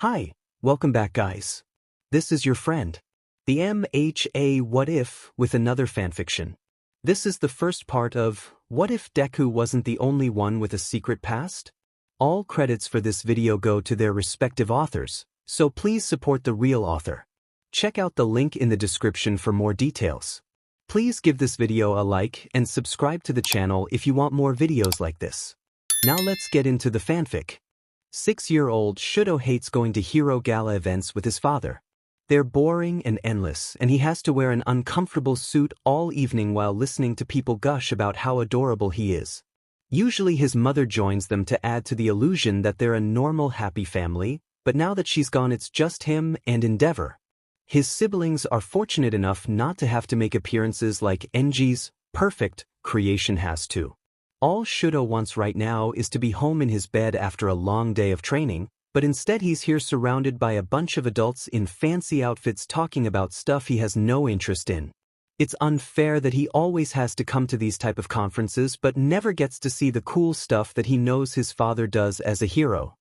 Hi, welcome back guys. This is your friend, the MHA What If with another fanfiction. This is the first part of What If Deku Wasn't the Only One with a Secret Past? All credits for this video go to their respective authors, so please support the real author. Check out the link in the description for more details. Please give this video a like and subscribe to the channel if you want more videos like this. Now let's get into the fanfic. 6-year-old Shudo hates going to hero gala events with his father. They're boring and endless, and he has to wear an uncomfortable suit all evening while listening to people gush about how adorable he is. Usually his mother joins them to add to the illusion that they're a normal happy family, but now that she's gone it's just him and Endeavor. His siblings are fortunate enough not to have to make appearances like Enji's perfect creation has to. All Shudo wants right now is to be home in his bed after a long day of training, but instead he's here surrounded by a bunch of adults in fancy outfits talking about stuff he has no interest in. It's unfair that he always has to come to these type of conferences but never gets to see the cool stuff that he knows his father does as a hero.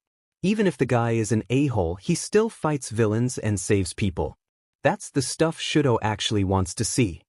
Even if the guy is an a-hole, he still fights villains and saves people. That's the stuff Shudo actually wants to see.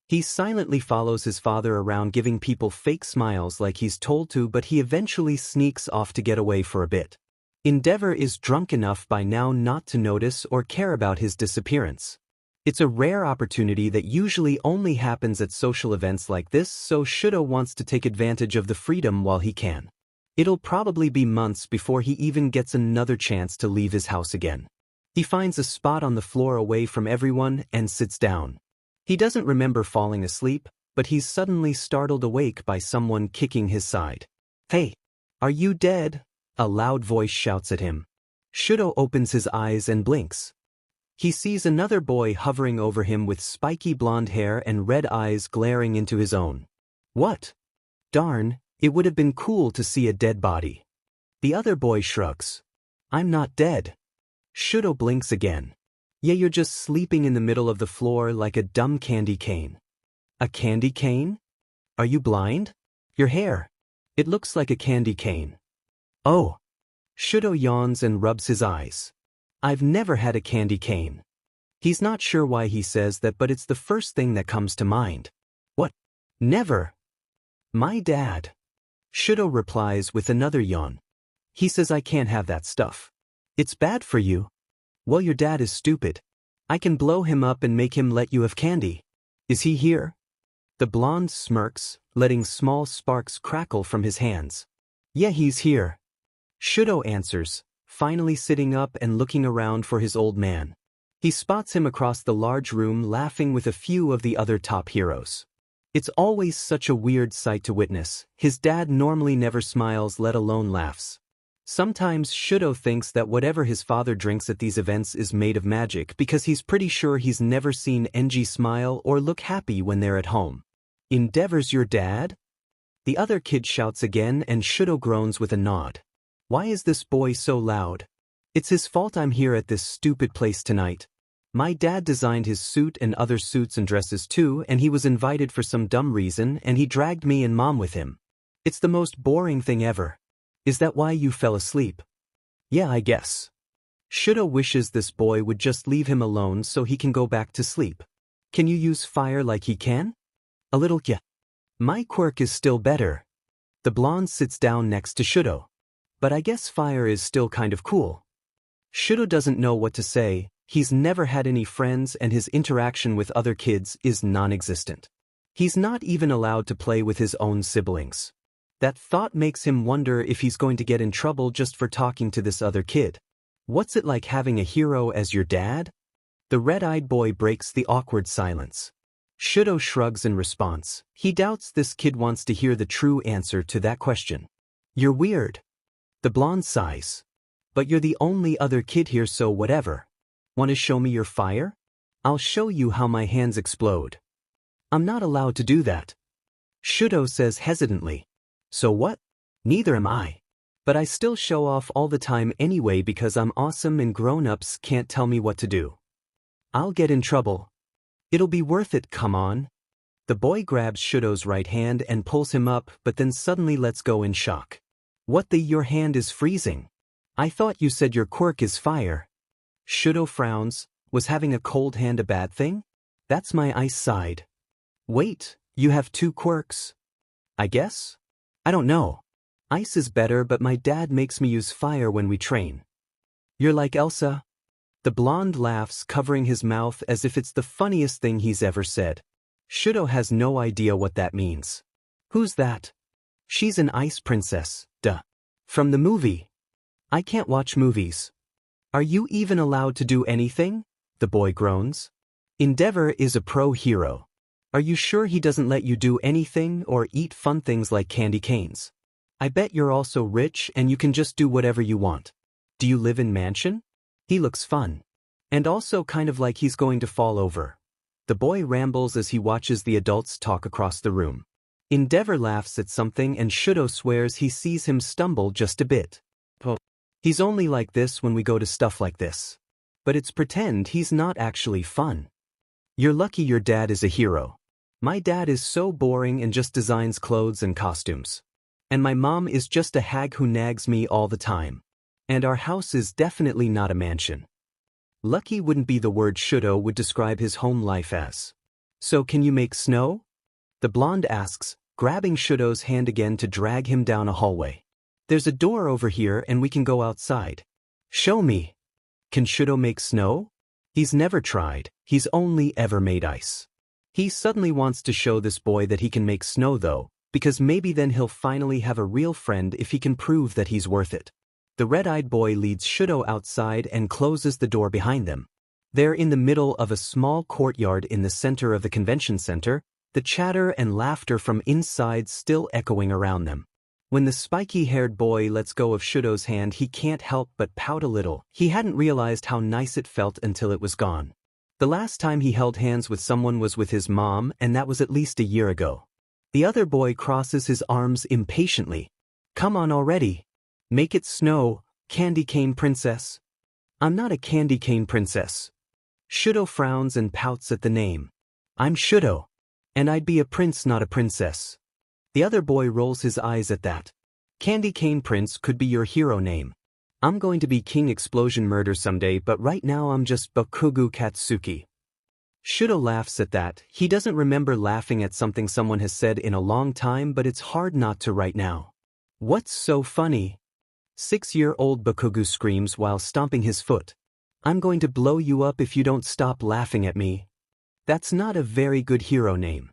He silently follows his father around giving people fake smiles like he's told to, but he eventually sneaks off to get away for a bit. Endeavor is drunk enough by now not to notice or care about his disappearance. It's a rare opportunity that usually only happens at social events like this, so Shudo wants to take advantage of the freedom while he can. It'll probably be months before he even gets another chance to leave his house again. He finds a spot on the floor away from everyone and sits down. He doesn't remember falling asleep, but he's suddenly startled awake by someone kicking his side. "Hey, are you dead?" a loud voice shouts at him. Shudo opens his eyes and blinks. He sees another boy hovering over him with spiky blonde hair and red eyes glaring into his own. What? Darn, it would have been cool to see a dead body. The other boy shrugs. "I'm not dead." Shudo blinks again. "Yeah, you're just sleeping in the middle of the floor like a dumb candy cane." "A candy cane? Are you blind? Your hair. It looks like a candy cane." "Oh." Shudo yawns and rubs his eyes. "I've never had a candy cane." He's not sure why he says that, but it's the first thing that comes to mind. "What? Never?" "My dad." Shudo replies with another yawn. "He says I can't have that stuff. It's bad for you." "Well, your dad is stupid. I can blow him up and make him let you have candy. Is he here?" The blonde smirks, letting small sparks crackle from his hands. "Yeah, he's here." Shudo answers, finally sitting up and looking around for his old man. He spots him across the large room laughing with a few of the other top heroes. It's always such a weird sight to witness. His dad normally never smiles, let alone laughs. Sometimes Shudo thinks that whatever his father drinks at these events is made of magic because he's pretty sure he's never seen Enji smile or look happy when they're at home. "Endeavor's your dad?" The other kid shouts again and Shudo groans with a nod. "Why is this boy so loud? It's his fault I'm here at this stupid place tonight. My dad designed his suit and other suits and dresses too, and he was invited for some dumb reason and he dragged me and mom with him. It's the most boring thing ever. Is that why you fell asleep?" "Yeah, I guess." Shudo wishes this boy would just leave him alone so he can go back to sleep. "Can you use fire like he can?" "A little, yeah. My quirk is still better." The blonde sits down next to Shudo. "But I guess fire is still kind of cool." Shudo doesn't know what to say. He's never had any friends and his interaction with other kids is non-existent. He's not even allowed to play with his own siblings. That thought makes him wonder if he's going to get in trouble just for talking to this other kid. What's it like having a hero as your dad? The red-eyed boy breaks the awkward silence. Shudo shrugs in response. He doubts this kid wants to hear the true answer to that question. "You're weird." The blonde sighs. "But you're the only other kid here, so whatever. Want to show me your fire? I'll show you how my hands explode." "I'm not allowed to do that." Shudo says hesitantly. "So what? Neither am I. But I still show off all the time anyway because I'm awesome and grown-ups can't tell me what to do." "I'll get in trouble." "It'll be worth it, come on." The boy grabs Shudo's right hand and pulls him up, but then suddenly lets go in shock. "What the? Your hand is freezing." I thought you said your quirk is fire. Shudo frowns. Was having a cold hand a bad thing? That's my ice side. Wait, you have two quirks? I guess? I don't know. Ice is better, but my dad makes me use fire when we train. You're like Elsa? The blonde laughs, covering his mouth as if it's the funniest thing he's ever said. Shudo has no idea what that means. Who's that? She's an ice princess, duh. From the movie. I can't watch movies. Are you even allowed to do anything? The boy groans. Endeavor is a pro hero. Are you sure he doesn't let you do anything or eat fun things like candy canes? I bet you're also rich and you can just do whatever you want. Do you live in mansion? He looks fun. And also kind of like he's going to fall over. The boy rambles as he watches the adults talk across the room. Endeavor laughs at something and Shudo swears he sees him stumble just a bit. He's only like this when we go to stuff like this. But it's pretend he's not actually fun. You're lucky your dad is a hero. My dad is so boring and just designs clothes and costumes. And my mom is just a hag who nags me all the time. And our house is definitely not a mansion. Lucky wouldn't be the word Shudo would describe his home life as. So can you make snow? The blonde asks, grabbing Shudo's hand again to drag him down a hallway. There's a door over here and we can go outside. Show me. Can Shudo make snow? He's never tried, he's only ever made ice. He suddenly wants to show this boy that he can make snow though, because maybe then he'll finally have a real friend if he can prove that he's worth it. The red-eyed boy leads Shudo outside and closes the door behind them. They're in the middle of a small courtyard in the center of the convention center, the chatter and laughter from inside still echoing around them. When the spiky-haired boy lets go of Shudo's hand, he can't help but pout a little. He hadn't realized how nice it felt until it was gone. The last time he held hands with someone was with his mom, and that was at least a year ago. The other boy crosses his arms impatiently. Come on already. Make it snow, candy cane princess. I'm not a candy cane princess. Shudo frowns and pouts at the name. I'm Shudo. And I'd be a prince, not a princess. The other boy rolls his eyes at that. Candy cane prince could be your hero name. I'm going to be King Explosion Murder someday, but right now I'm just Bakugo Katsuki. Shudo laughs at that. He doesn't remember laughing at something someone has said in a long time, but it's hard not to right now. What's so funny? 6-year-old Bakugo screams while stomping his foot. I'm going to blow you up if you don't stop laughing at me. That's not a very good hero name.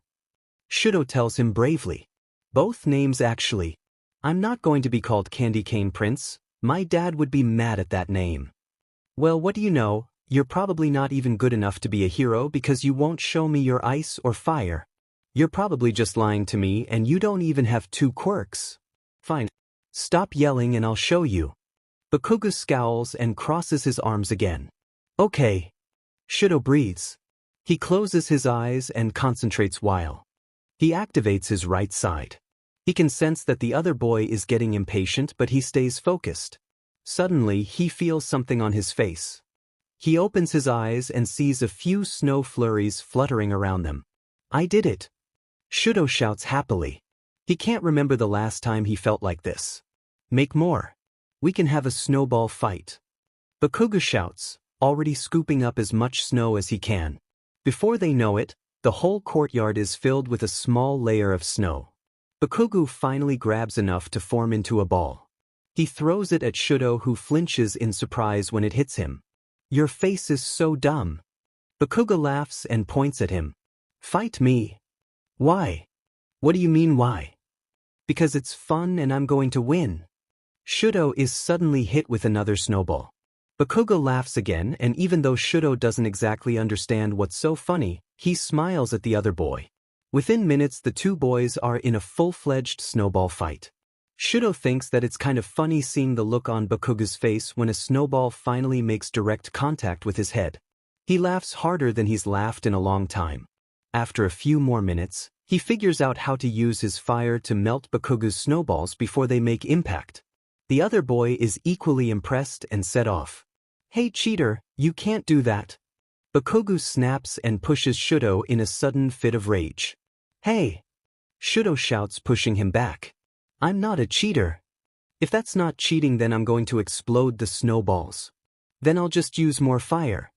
Shudo tells him bravely. Both names actually. I'm not going to be called Candy Cane Prince. My dad would be mad at that name. Well, what do you know? You're probably not even good enough to be a hero because you won't show me your ice or fire. You're probably just lying to me and you don't even have two quirks. Fine. Stop yelling and I'll show you. Bakugo scowls and crosses his arms again. Okay. Shudo breathes. He closes his eyes and concentrates while he activates his right side. He can sense that the other boy is getting impatient, but he stays focused. Suddenly, he feels something on his face. He opens his eyes and sees a few snow flurries fluttering around them. I did it. Shudo shouts happily. He can't remember the last time he felt like this. Make more. We can have a snowball fight. Bakugo shouts, already scooping up as much snow as he can. Before they know it, the whole courtyard is filled with a small layer of snow. Bakugo finally grabs enough to form into a ball. He throws it at Shudo, who flinches in surprise when it hits him. Your face is so dumb. Bakugo laughs and points at him. Fight me. Why? What do you mean why? Because it's fun and I'm going to win. Shudo is suddenly hit with another snowball. Bakugo laughs again, and even though Shudo doesn't exactly understand what's so funny, he smiles at the other boy. Within minutes, the two boys are in a full-fledged snowball fight. Shudo thinks that it's kind of funny seeing the look on Bakugo's face when a snowball finally makes direct contact with his head. He laughs harder than he's laughed in a long time. After a few more minutes, he figures out how to use his fire to melt Bakugo's snowballs before they make impact. The other boy is equally impressed and set off. Hey cheater, you can't do that. Bakugo snaps and pushes Shudo in a sudden fit of rage. Hey! Shudo shouts, pushing him back. I'm not a cheater. If that's not cheating, then I'm going to explode the snowballs. Then I'll just use more fire.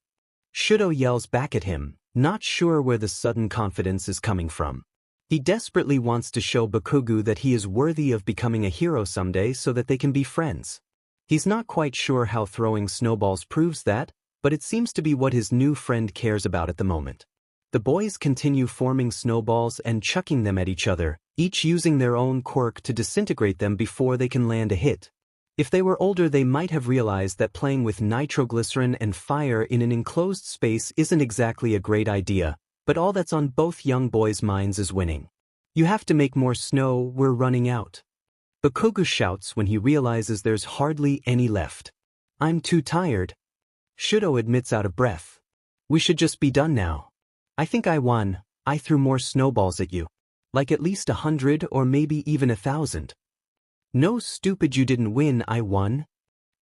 Shudo yells back at him, not sure where the sudden confidence is coming from. He desperately wants to show Bakugo that he is worthy of becoming a hero someday so that they can be friends. He's not quite sure how throwing snowballs proves that, but it seems to be what his new friend cares about at the moment. The boys continue forming snowballs and chucking them at each other, each using their own quirk to disintegrate them before they can land a hit. If they were older, they might have realized that playing with nitroglycerin and fire in an enclosed space isn't exactly a great idea, but all that's on both young boys' minds is winning. You have to make more snow, we're running out. Bakugo shouts when he realizes there's hardly any left. I'm too tired. Shudo admits out of breath. We should just be done now. I think I won. I threw more snowballs at you. Like at least 100 or maybe even 1,000. No, stupid, you didn't win, I won.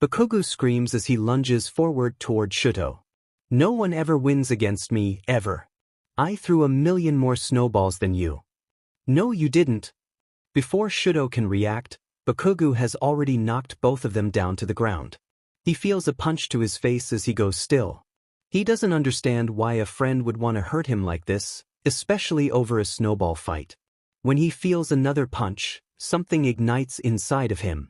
Bakugo screams as he lunges forward toward Shudo. No one ever wins against me, ever. I threw 1,000,000 more snowballs than you. No, you didn't. Before Shudo can react, Bakugo has already knocked both of them down to the ground. He feels a punch to his face as he goes still. He doesn't understand why a friend would want to hurt him like this, especially over a snowball fight. When he feels another punch, something ignites inside of him.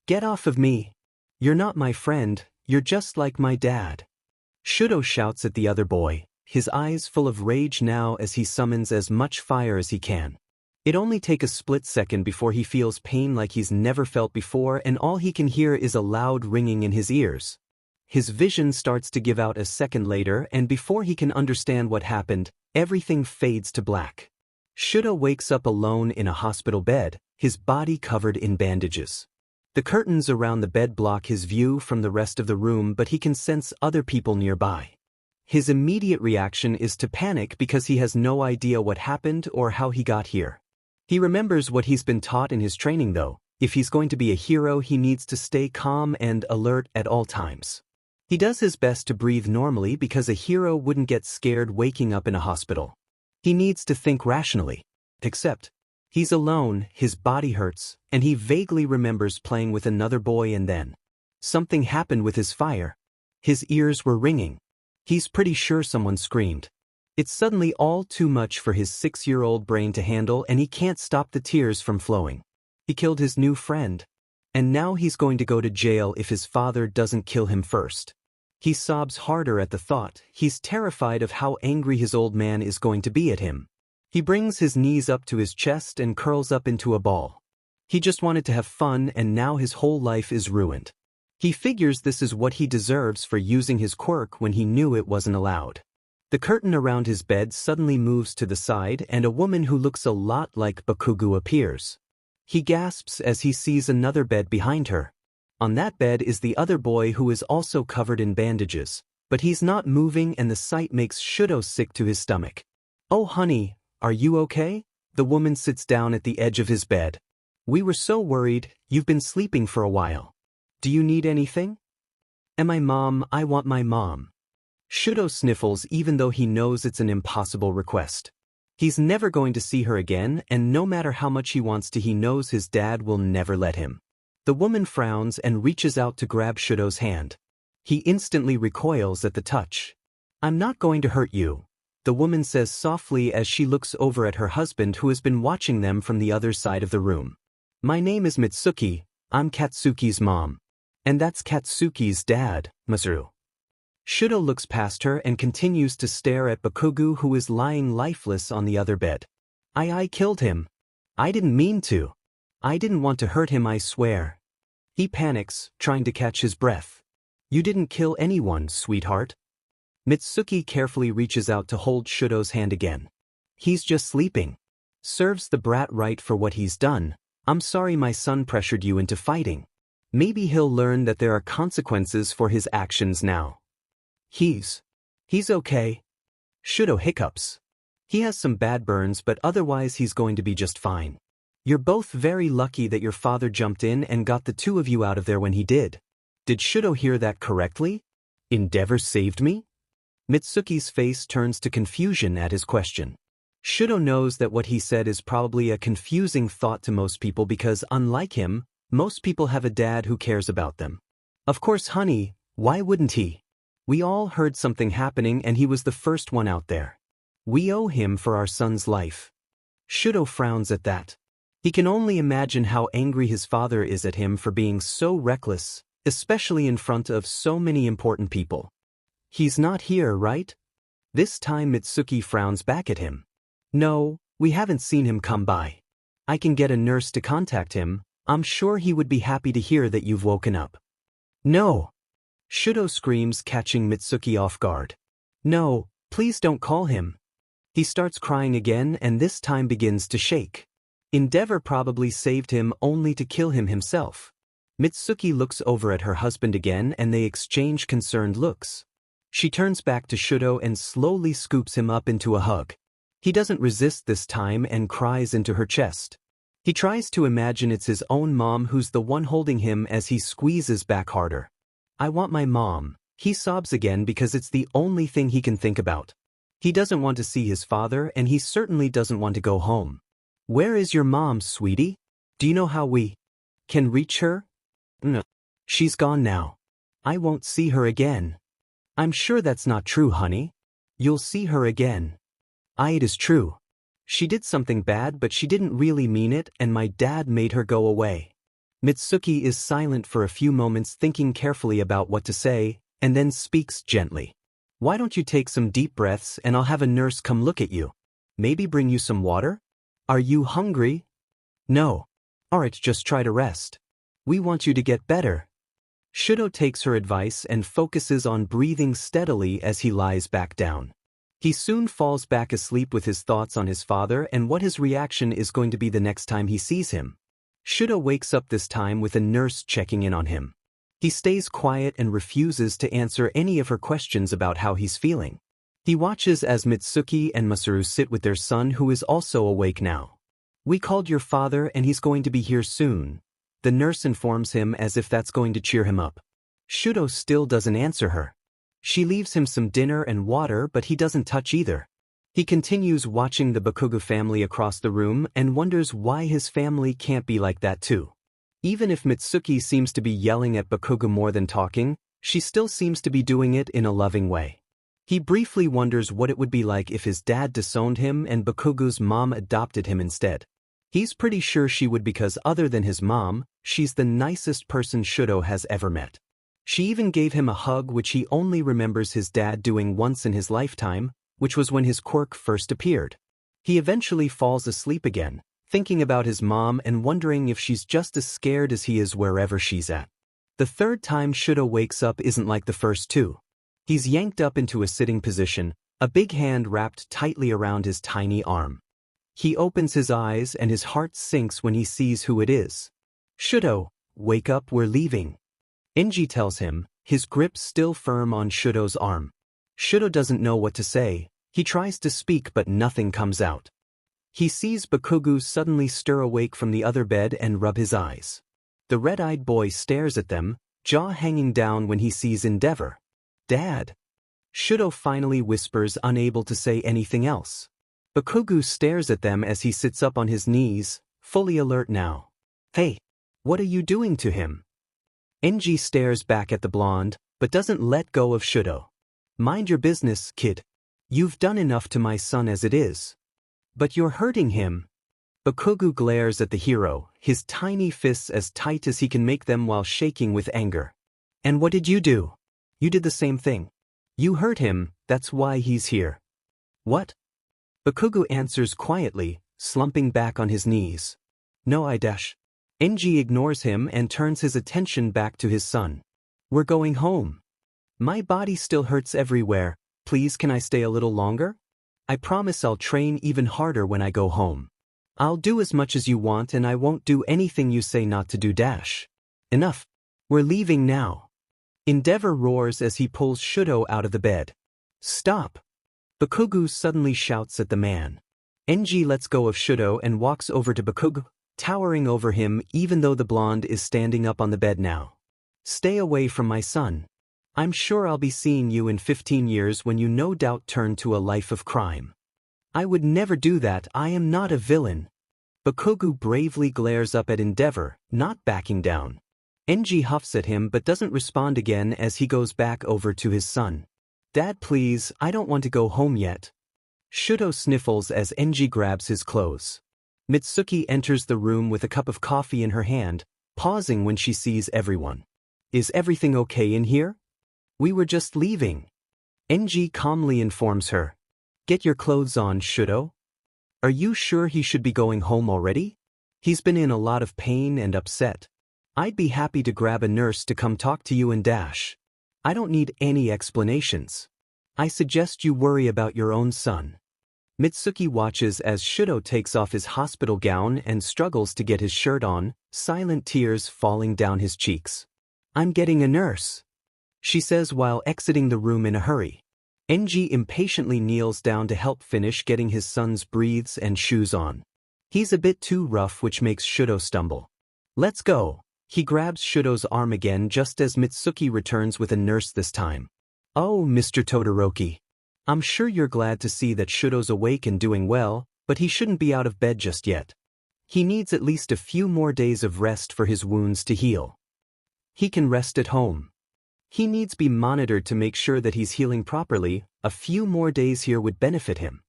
Get off of me. You're not my friend, you're just like my dad. Shudo shouts at the other boy, his eyes full of rage now as he summons as much fire as he can. It only takes a split second before he feels pain like he's never felt before, and all he can hear is a loud ringing in his ears. His vision starts to give out a second later, and before he can understand what happened, everything fades to black. Shudo wakes up alone in a hospital bed, his body covered in bandages. The curtains around the bed block his view from the rest of the room, but he can sense other people nearby. His immediate reaction is to panic because he has no idea what happened or how he got here. He remembers what he's been taught in his training though. If he's going to be a hero, he needs to stay calm and alert at all times. He does his best to breathe normally because a hero wouldn't get scared waking up in a hospital. He needs to think rationally. Except, he's alone, his body hurts, and he vaguely remembers playing with another boy, and then something happened with his fire. His ears were ringing. He's pretty sure someone screamed. It's suddenly all too much for his 6-year-old brain to handle, and he can't stop the tears from flowing. He killed his new friend. And now he's going to go to jail if his father doesn't kill him first. He sobs harder at the thought. He's terrified of how angry his old man is going to be at him. He brings his knees up to his chest and curls up into a ball. He just wanted to have fun, and now his whole life is ruined. He figures this is what he deserves for using his quirk when he knew it wasn't allowed. The curtain around his bed suddenly moves to the side, and a woman who looks a lot like Bakugo appears. He gasps as he sees another bed behind her. On that bed is the other boy, who is also covered in bandages, but he's not moving, and the sight makes Shudo sick to his stomach. Oh honey, are you okay? The woman sits down at the edge of his bed. We were so worried, you've been sleeping for a while. Do you need anything? Am I mom? I want my mom. Shudo sniffles even though he knows it's an impossible request. He's never going to see her again, and no matter how much he wants to, he knows his dad will never let him. The woman frowns and reaches out to grab Shudo's hand. He instantly recoils at the touch. I'm not going to hurt you, the woman says softly as she looks over at her husband, who has been watching them from the other side of the room. My name is Mitsuki, I'm Katsuki's mom. And that's Katsuki's dad, Masaru. Shudo looks past her and continues to stare at Bakugo, who is lying lifeless on the other bed. I killed him. I didn't mean to. I didn't want to hurt him, I swear. He panics, trying to catch his breath. You didn't kill anyone, sweetheart. Mitsuki carefully reaches out to hold Shudo's hand again. He's just sleeping. Serves the brat right for what he's done. I'm sorry my son pressured you into fighting. Maybe he'll learn that there are consequences for his actions now. He's okay. Shudo hiccups. He has some bad burns, but otherwise he's going to be just fine. You're both very lucky that your father jumped in and got the two of you out of there when he did. Did Shudo hear that correctly? Endeavor saved me? Mitsuki's face turns to confusion at his question. Shudo knows that what he said is probably a confusing thought to most people because, unlike him, Most people have a dad who cares about them. Of course, honey, why wouldn't he? We all heard something happening and he was the first one out there. We owe him for our son's life. Shudo frowns at that. He can only imagine how angry his father is at him for being so reckless, especially in front of so many important people. He's not here, right? This time Mitsuki frowns back at him. No, we haven't seen him come by. I can get a nurse to contact him. I'm sure he would be happy to hear that you've woken up. No! Shudo screams, catching Mitsuki off guard. No, please don't call him. He starts crying again and this time begins to shake. Endeavor probably saved him only to kill him himself. Mitsuki looks over at her husband again and they exchange concerned looks. She turns back to Shudo and slowly scoops him up into a hug. He doesn't resist this time and cries into her chest. He tries to imagine it's his own mom who's the one holding him as he squeezes back harder. I want my mom. He sobs again because it's the only thing he can think about. He doesn't want to see his father and he certainly doesn't want to go home. Where is your mom, sweetie? Do you know how we can reach her? No. She's gone now. I won't see her again. I'm sure that's not true, honey. You'll see her again. It is true. She did something bad but she didn't really mean it and my dad made her go away. Mitsuki is silent for a few moments thinking carefully about what to say, and then speaks gently. Why don't you take some deep breaths and I'll have a nurse come look at you. Maybe bring you some water? Are you hungry? No. Alright, just try to rest. We want you to get better. Shudo takes her advice and focuses on breathing steadily as he lies back down. He soon falls back asleep with his thoughts on his father and what his reaction is going to be the next time he sees him. Shudo wakes up this time with a nurse checking in on him. He stays quiet and refuses to answer any of her questions about how he's feeling. He watches as Mitsuki and Masaru sit with their son who is also awake now. We called your father and he's going to be here soon. The nurse informs him as if that's going to cheer him up. Shudo still doesn't answer her. She leaves him some dinner and water but he doesn't touch either. He continues watching the Bakugo family across the room and wonders why his family can't be like that too. Even if Mitsuki seems to be yelling at Bakugo more than talking, she still seems to be doing it in a loving way. He briefly wonders what it would be like if his dad disowned him and Bakugo's mom adopted him instead. He's pretty sure she would because other than his mom, she's the nicest person Shudo has ever met. She even gave him a hug which he only remembers his dad doing once in his lifetime, which was when his quirk first appeared. He eventually falls asleep again, thinking about his mom and wondering if she's just as scared as he is wherever she's at. The third time Shudo wakes up isn't like the first two. He's yanked up into a sitting position, a big hand wrapped tightly around his tiny arm. He opens his eyes and his heart sinks when he sees who it is. Shudo, wake up, we're leaving. Enji tells him, his grip still firm on Shudo's arm. Shudo doesn't know what to say. He tries to speak but nothing comes out. He sees Bakugo suddenly stir awake from the other bed and rub his eyes. The red-eyed boy stares at them, jaw hanging down when he sees Endeavor. Dad. Shudo finally whispers, unable to say anything else. Bakugo stares at them as he sits up on his knees, fully alert now. Hey, what are you doing to him? Enji stares back at the blonde, but doesn't let go of Shudo. Mind your business, kid. You've done enough to my son as it is. But you're hurting him. Bakugo glares at the hero, his tiny fists as tight as he can make them while shaking with anger. And what did you do? You did the same thing. You hurt him, that's why he's here. What? Bakugo answers quietly, slumping back on his knees. No, Enji ignores him and turns his attention back to his son. We're going home. My body still hurts everywhere. Please, can I stay a little longer? I promise I'll train even harder when I go home. I'll do as much as you want and I won't do anything you say not to do. Enough. We're leaving now. Endeavor roars as he pulls Shudo out of the bed. Stop. Bakugo suddenly shouts at the man. Enji lets go of Shudo and walks over to Bakugo, towering over him even though the blonde is standing up on the bed now. Stay away from my son. I'm sure I'll be seeing you in 15 years when you no doubt turn to a life of crime. I would never do that. I am not a villain. Bakugo bravely glares up at Endeavor, not backing down. Enji huffs at him but doesn't respond again as he goes back over to his son. Dad, please, I don't want to go home yet. Shudo sniffles as Enji grabs his clothes. Mitsuki enters the room with a cup of coffee in her hand, pausing when she sees everyone. Is everything okay in here? We were just leaving. Enji calmly informs her. Get your clothes on, Shudo. Are you sure he should be going home already? He's been in a lot of pain and upset. I'd be happy to grab a nurse to come talk to you and Dash. I don't need any explanations. I suggest you worry about your own son. Mitsuki watches as Shudo takes off his hospital gown and struggles to get his shirt on, silent tears falling down his cheeks. I'm getting a nurse, she says while exiting the room in a hurry. Enji impatiently kneels down to help finish getting his son's breathes and shoes on. He's a bit too rough, which makes Shudo stumble. Let's go. He grabs Shudo's arm again just as Mitsuki returns with a nurse this time. Oh, Mr. Todoroki. I'm sure you're glad to see that Shudo's awake and doing well, but he shouldn't be out of bed just yet. He needs at least a few more days of rest for his wounds to heal. He can rest at home. He needs be monitored to make sure that he's healing properly. A few more days here would benefit him.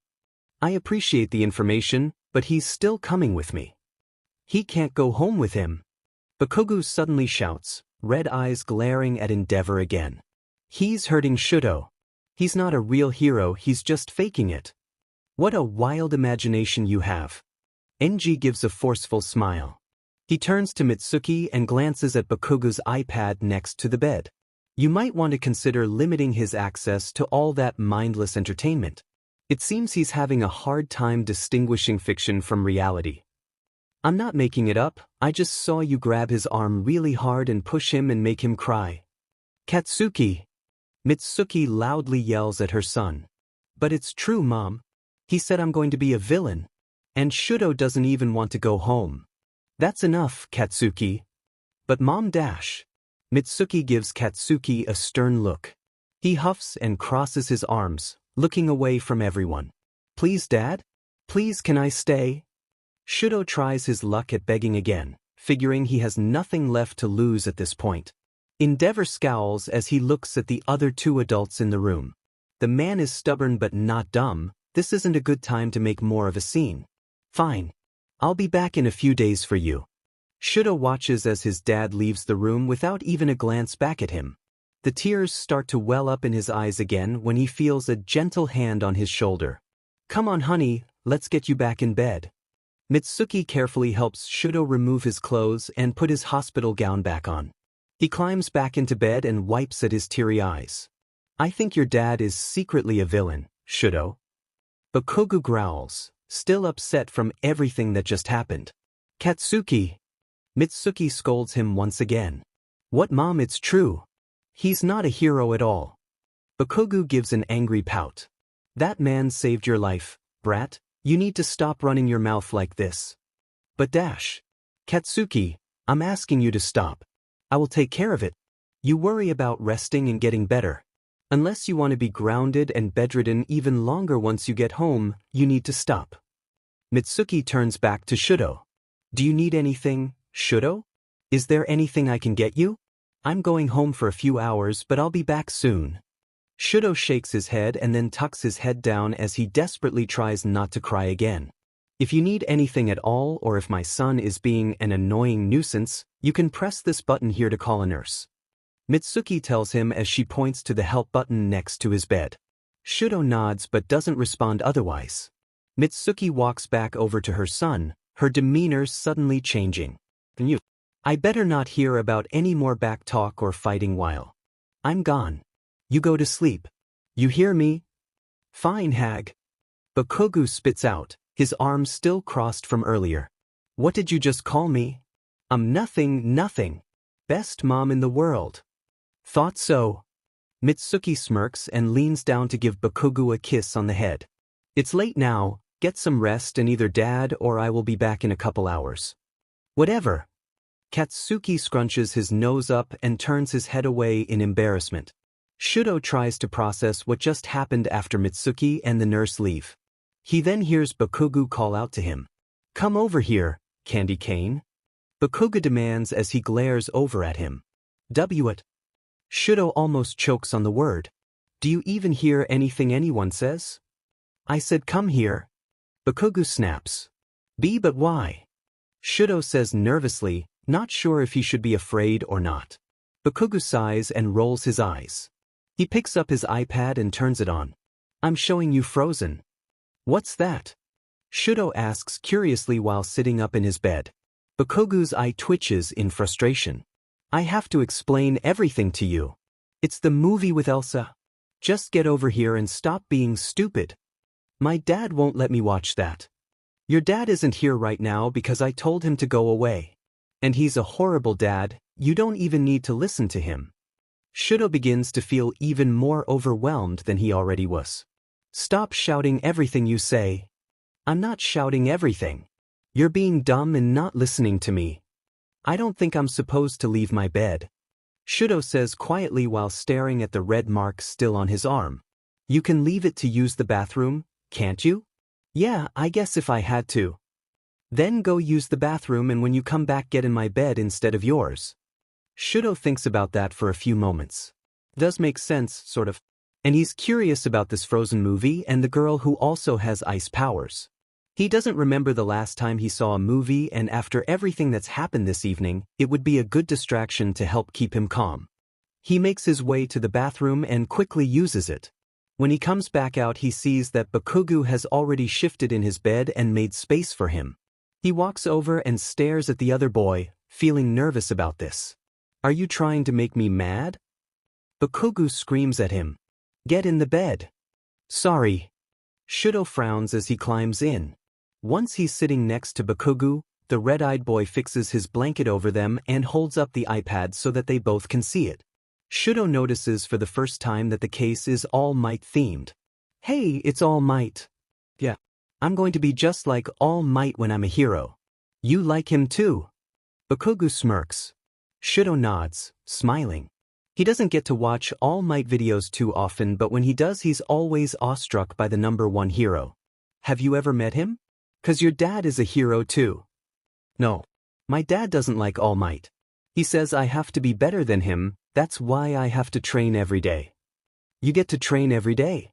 I appreciate the information, but he's still coming with me. He can't go home with him. Bakugo suddenly shouts, red eyes glaring at Endeavor again. He's hurting Shudo. He's not a real hero, he's just faking it. What a wild imagination you have. Enji gives a forceful smile. He turns to Mitsuki and glances at Bakugo's iPad next to the bed. You might want to consider limiting his access to all that mindless entertainment. It seems he's having a hard time distinguishing fiction from reality. I'm not making it up, I just saw you grab his arm really hard and push him and make him cry. Katsuki! Mitsuki loudly yells at her son. But it's true, Mom. He said I'm going to be a villain. And Shudo doesn't even want to go home. That's enough, Katsuki. But Mom Dash. Mitsuki gives Katsuki a stern look. He huffs and crosses his arms, looking away from everyone. Please, Dad? Please, can I stay? Shudo tries his luck at begging again, figuring he has nothing left to lose at this point. Endeavor scowls as he looks at the other two adults in the room. The man is stubborn but not dumb. This isn't a good time to make more of a scene. Fine. I'll be back in a few days for you. Shudo watches as his dad leaves the room without even a glance back at him. The tears start to well up in his eyes again when he feels a gentle hand on his shoulder. Come on, honey, let's get you back in bed. Mitsuki carefully helps Shudo remove his clothes and put his hospital gown back on. He climbs back into bed and wipes at his teary eyes. I think your dad is secretly a villain, Shudo. Bakugo growls, still upset from everything that just happened. Katsuki! Mitsuki scolds him once again. What, Mom, it's true. He's not a hero at all. Bakugo gives an angry pout. That man saved your life, brat. You need to stop running your mouth like this. But Dash. Katsuki, I'm asking you to stop. I will take care of it. You worry about resting and getting better. Unless you want to be grounded and bedridden even longer once you get home, you need to stop. Mitsuki turns back to Shudo. Do you need anything, Shudo? Is there anything I can get you? I'm going home for a few hours, but I'll be back soon. Shudo shakes his head and then tucks his head down as he desperately tries not to cry again. If you need anything at all, or if my son is being an annoying nuisance, you can press this button here to call a nurse. Mitsuki tells him as she points to the help button next to his bed. Shudo nods but doesn't respond otherwise. Mitsuki walks back over to her son, her demeanor suddenly changing. I better not hear about any more back talk or fighting while I'm gone. You go to sleep. You hear me? Fine, hag. Bakugo spits out, his arms still crossed from earlier. What did you just call me? Nothing. Best mom in the world. Thought so. Mitsuki smirks and leans down to give Bakugo a kiss on the head. It's late now, get some rest and either Dad or I will be back in a couple hours. Whatever. Katsuki scrunches his nose up and turns his head away in embarrassment. Shudo tries to process what just happened after Mitsuki and the nurse leave. He then hears Bakugo call out to him. Come over here, candy cane. Bakugo demands as he glares over at him. What? Shudo almost chokes on the word. Do you even hear anything anyone says? I said come here. Bakugo snaps. But why? Shudo says nervously, not sure if he should be afraid or not. Bakugo sighs and rolls his eyes. He picks up his iPad and turns it on. I'm showing you Frozen. What's that? Shudo asks curiously while sitting up in his bed. Bakugo's eye twitches in frustration. I have to explain everything to you. It's the movie with Elsa. Just get over here and stop being stupid. My dad won't let me watch that. Your dad isn't here right now because I told him to go away. And he's a horrible dad, you don't even need to listen to him. Shudo begins to feel even more overwhelmed than he already was. Stop shouting everything you say. I'm not shouting everything. You're being dumb and not listening to me. I don't think I'm supposed to leave my bed. Shudo says quietly while staring at the red mark still on his arm. You can leave it to use the bathroom, can't you? Yeah, I guess if I had to. Then go use the bathroom and when you come back get in my bed instead of yours. Shudo thinks about that for a few moments. Does make sense, sort of. And he's curious about this Frozen movie and the girl who also has ice powers. He doesn't remember the last time he saw a movie, and after everything that's happened this evening, it would be a good distraction to help keep him calm. He makes his way to the bathroom and quickly uses it. When he comes back out he sees that Bakugo has already shifted in his bed and made space for him. He walks over and stares at the other boy, feeling nervous about this. Are you trying to make me mad? Bakugo screams at him. Get in the bed. Sorry. Shudo frowns as he climbs in. Once he's sitting next to Bakugo, the red-eyed boy fixes his blanket over them and holds up the iPad so that they both can see it. Shudo notices for the first time that the case is All Might themed. Hey, it's All Might. Yeah. I'm going to be just like All Might when I'm a hero. You like him too? Bakugo smirks. Shudo nods, smiling. He doesn't get to watch All Might videos too often, but when he does he's always awestruck by the #1 hero. Have you ever met him? 'Cause your dad is a hero too. No. My dad doesn't like All Might. He says I have to be better than him, that's why I have to train every day. You get to train every day.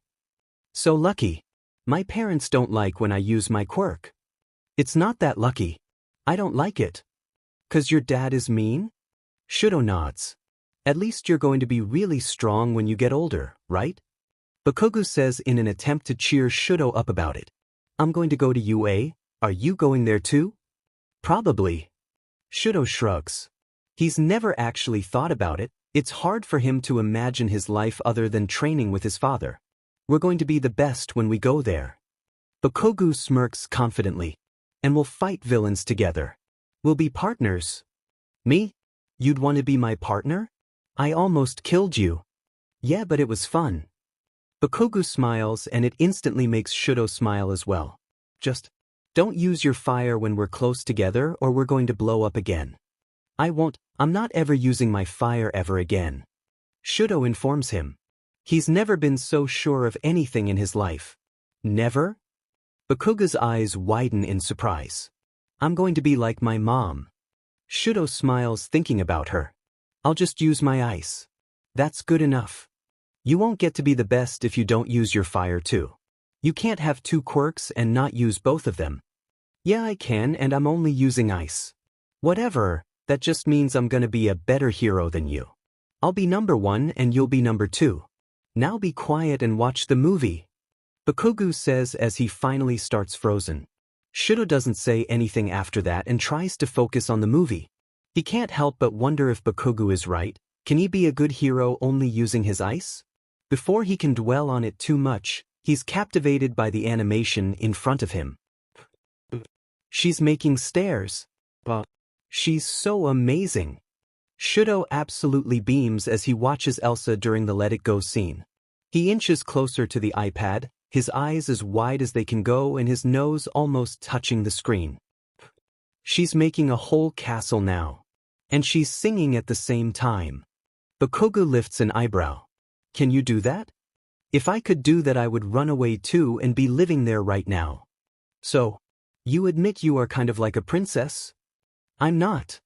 So lucky. My parents don't like when I use my quirk. It's not that lucky. I don't like it. 'Cause your dad is mean? Shudo nods. At least you're going to be really strong when you get older, right? Bakugo says in an attempt to cheer Shudo up about it. I'm going to go to UA, are you going there too? Probably. Shudo shrugs. He's never actually thought about it, it's hard for him to imagine his life other than training with his father. We're going to be the best when we go there. Bakugo smirks confidently. And we'll fight villains together. We'll be partners. Me? You'd want to be my partner? I almost killed you. Yeah, but it was fun. Bakugo smiles and it instantly makes Shudo smile as well. Just, don't use your fire when we're close together or we're going to blow up again. I won't, I'm not ever using my fire ever again. Shudo informs him. He's never been so sure of anything in his life. Never? Bakugo's eyes widen in surprise. I'm going to be like my mom. Shudo smiles thinking about her. I'll just use my ice. That's good enough. You won't get to be the best if you don't use your fire too. You can't have 2 quirks and not use both of them. Yeah, I can, and I'm only using ice. Whatever, that just means I'm gonna be a better hero than you. I'll be #1 and you'll be #2. Now be quiet and watch the movie. Bakugo says as he finally starts Frozen. Shudo doesn't say anything after that and tries to focus on the movie. He can't help but wonder if Bakugo is right. Can he be a good hero only using his ice? Before he can dwell on it too much, he's captivated by the animation in front of him. She's making stairs. She's so amazing. Shudo absolutely beams as he watches Elsa during the Let It Go scene. He inches closer to the iPad, his eyes as wide as they can go and his nose almost touching the screen. She's making a whole castle now. And she's singing at the same time. Bakugo lifts an eyebrow. Can you do that? If I could do that I would run away too and be living there right now. So, You admit you are kind of like a princess? I'm not.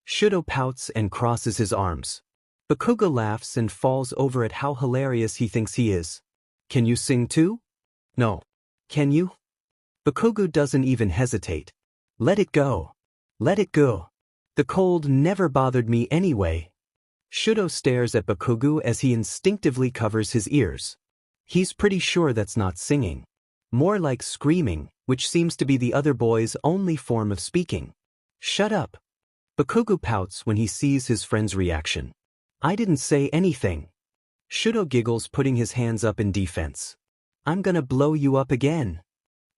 Shudo pouts and crosses his arms. Bakugo laughs and falls over at how hilarious he thinks he is. Can you sing too? No. Can you? Bakugo doesn't even hesitate. Let it go. Let it go. The cold never bothered me anyway. Shudo stares at Bakugo as he instinctively covers his ears. He's pretty sure that's not singing. More like screaming, which seems to be the other boy's only form of speaking. Shut up. Bakugo pouts when he sees his friend's reaction. I didn't say anything. Shudo giggles, putting his hands up in defense. I'm gonna blow you up again.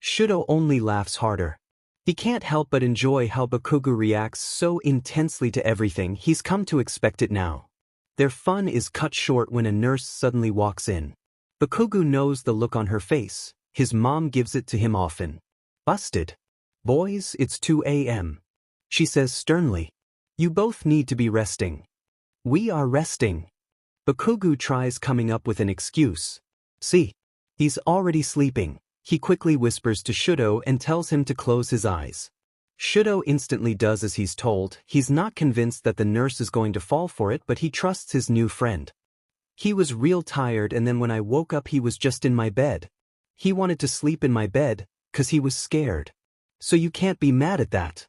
Shudo only laughs harder. He can't help but enjoy how Bakugo reacts so intensely to everything. He's come to expect it now. Their fun is cut short when a nurse suddenly walks in. Bakugo knows the look on her face. His mom gives it to him often. Busted. Boys, it's 2 a.m. She says sternly. You both need to be resting. We are resting. Bakugo tries coming up with an excuse. See, he's already sleeping. He quickly whispers to Shudo and tells him to close his eyes. Shudo instantly does as he's told. He's not convinced that the nurse is going to fall for it, but he trusts his new friend. He was real tired, and then when I woke up he was just in my bed. He wanted to sleep in my bed, 'cause he was scared. So you can't be mad at that.